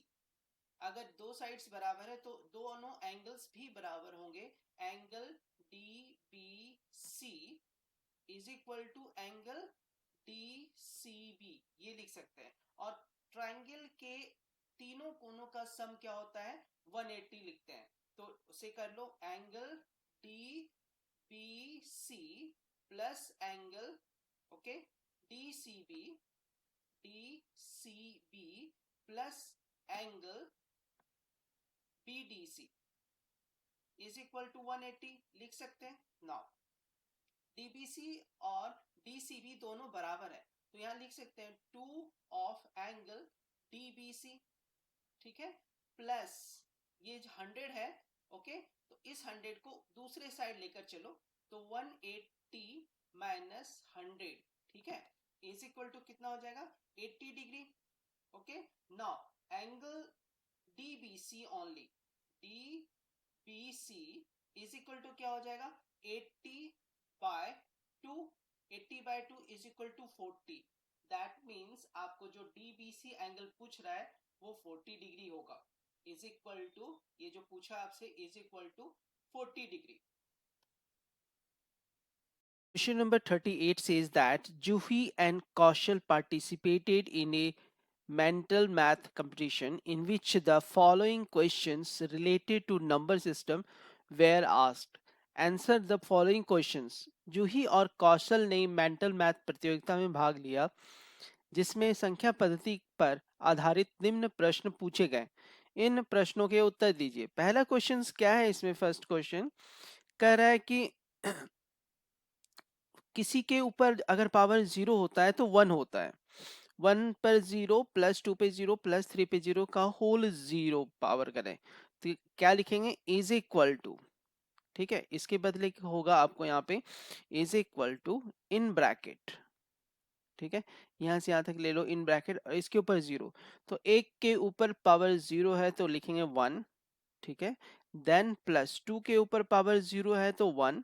अगर दो साइड्स बराबर है तो दोनों एंगल्स भी बराबर होंगे, angle DBC is equal to angle DCB, ये लिख सकते हैं। और ट्राइंगल के तीनों कोनों का सम क्या होता है, 180 लिखते हैं। तो उसे कर लो, angle BC plus angle, okay, DCB plus angle BDC is equal to 180 लिख सकते हैं. Now DBC और DCB दोनों बराबर है, तो यहां लिख सकते हैं 2 ऑफ एंगल DBC, ठीक है, प्लस ये 100 है, ओके, तो इस 100 को दूसरे साइड लेकर चलो, तो 180 माइनस 100, ठीक है, इज इक्वल टू कितना हो जाएगा 80 degree. Okay, now angle DBC only, DBC is equal to क्या हो जाएगा 80 by 2, 80 by 2 is equal to 40. That means आपको जो DBC एंगल पूछ रहा है वो 40 डिग्री होगा, इज इक्वल टू, ये जो पूछा आपसे, is equal to 40 degree. Question number 38 says that Juhi and Kaushal participated in a mental math competition in which the following questions related to number system were asked. Answer the following questions. जूही और कौशल ने mental math प्रतियोगिता में भाग लिया जिसमें संख्या पद्धति पर आधारित निम्न प्रश्न पूछे गए. इन प्रश्नों के उत्तर दीजिए. पहला क्वेश्चन क्या है इसमें? फर्स्ट क्वेश्चन कह रहा है कि किसी के ऊपर अगर पावर 0 होता है तो 1 होता है. 1 पर 0 प्लस 2 पे 0 प्लस 3 पे 0 का होल 0 पावर करें तो क्या लिखेंगे? इज इक्वल टू, ठीक है, इसके बदले होगा आपको यहाँ पे is equal to in bracket, ठीक है, यहां से यहां तक ले लो इन ब्रैकेट और इसके ऊपर 0, तो एक के ऊपर पावर 0 है तो लिखेंगे 1, ठीक है, देन प्लस 2 के ऊपर पावर 0 है तो 1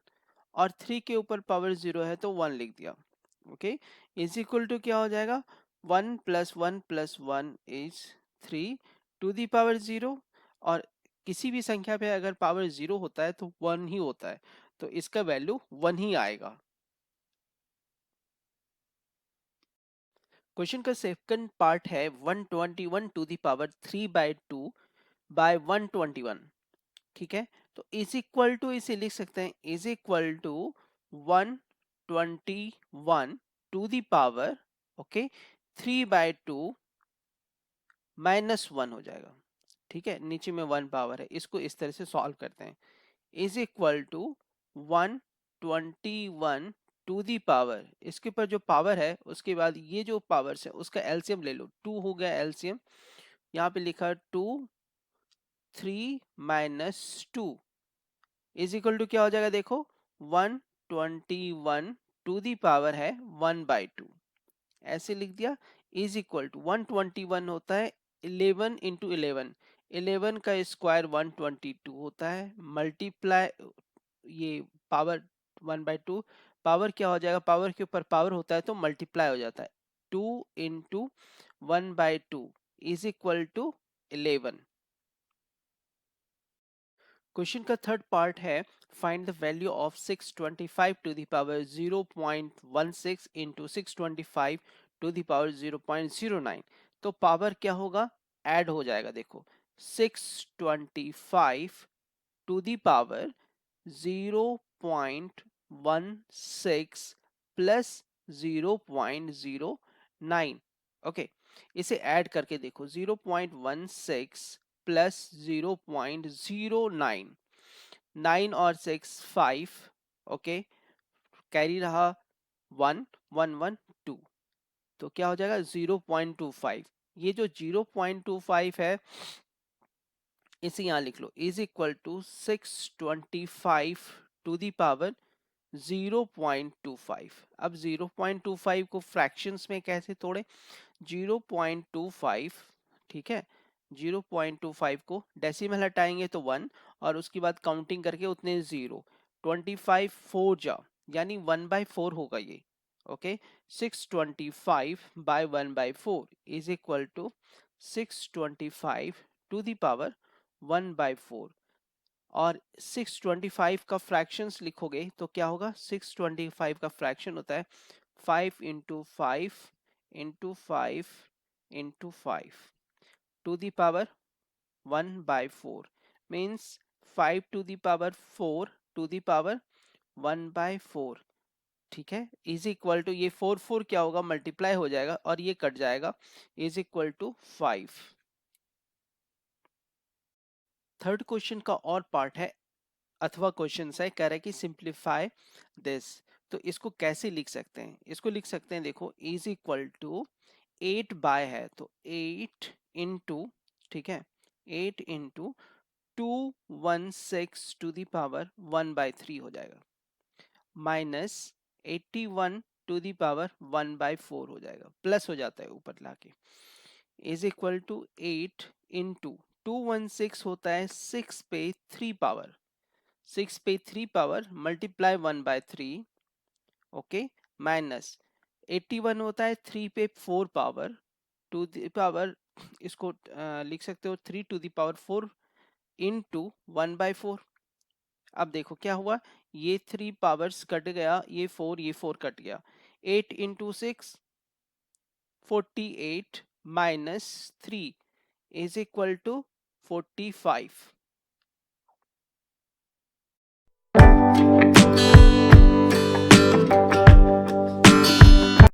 और 3 के ऊपर पावर 0 है तो 1 लिख दिया. ओके, इज इक्वल टू क्या हो जाएगा 1 plus 1 plus 1 is 3 to the power 0, और किसी भी संख्या पे अगर पावर 0 होता है तो 1 ही होता है, तो इसका वैल्यू 1 ही आएगा. क्वेश्चन का सेकंड पार्ट है 121 to the power 3 by 2 by 121, ठीक है, तो इज इक्वल टू इसे लिख सकते हैं is equal to 121 to the power, okay, 3 by 2 minus 1 हो जाएगा, ठीक है, नीचे में 1 पावर है, इसको इस तरह से सॉल्व करते हैं. Is equal to 121 to the power, इसके ऊपर जो पावर है उसके बाद ये जो पावर है उसका एलसीएम ले लो, 2 हो गया एलसीएम, यहाँ पे लिखा 2 3 माइनस 2 इज इक्वल टू क्या हो जाएगा देखो 121 टू दी पावर है 1 बाई 2, ऐसे लिख दिया. इज इक्वल टू 121 होता है 11 इंटू 11, 11 का स्क्वायर 122 होता है, मल्टीप्लाई ये पावर 1 बाई 2, पावर क्या हो जाएगा, पावर के ऊपर पावर होता है तो मल्टीप्लाई हो जाता है, 2 into 1 by 2 is equal to 11. Question का थर्ड पार्ट है find the value of 625 to the power 0.16 into 625 to the power 0.09, तो पावर क्या होगा, ऐड हो जाएगा. देखो 625 to the power 0.16 plus 0.09, okay, इसे ऐड करके देखो 0.16 प्लस 0.09, 9 और 6 5, ओके, कैरी रहा 1 1 1 2, तो क्या हो जाएगा 0.25. ये जो 0.25 है इसे यहाँ लिख लो is equal to 625 to the power 0.25. अब 0.25 को फ्रैक्शंस में कैसे तोड़े, 0.25, ठीक है, 0.25 को डेसिमल हटाएंगे तो 1 और उसके बाद काउंटिंग करके उतने 0, 25 4 जा यानी 1/4 होगा ये, okay, 625 by 1/4 is equal to 625 to the power 1/4, और 625 का फ्रैक्शंस लिखोगे तो क्या होगा, 625 का फ्रैक्शन होता है 5 into 5 into 5 into 5 to the power 1/4 means 5 to the power 4 to the power 1/4, ठीक है, इज इक्वल टू ये 4 क्या होगा, मल्टीप्लाई हो जाएगा और ये कट जाएगा, is equal to 5। Third question का और पार्ट है, अथवा क्वेश्चन है, कह रहा है कि सिंप्लीफाई दिस। तो इसको कैसे लिख सकते हैं, इसको लिख सकते हैं, देखो इज इक्वल टू 8 बाय है तो 8 इंटू, ठीक है, 8 इंटू 216 टू द पावर 1/3 हो जाएगा, माइनस 81 टू द पावर 1/4 हो जाएगा, प्लस हो जाता है ऊपर लाके, इज इक्वल टू 8 इंटू 216 होता है 6 पे 3 पावर, 6 पे 3 पावर मल्टीप्लाई 1/3, ओके, माइनस 81 होता है 3 पे 4 पावर टू द पावर, इसको लिख सकते हो 3 टू द पावर 4 इंटू 1/4। अब देखो क्या हुआ, ये 3 पावर्स कट गया, ये 4 कट गया, 8 into 6 48 minus 3 is equal to 45।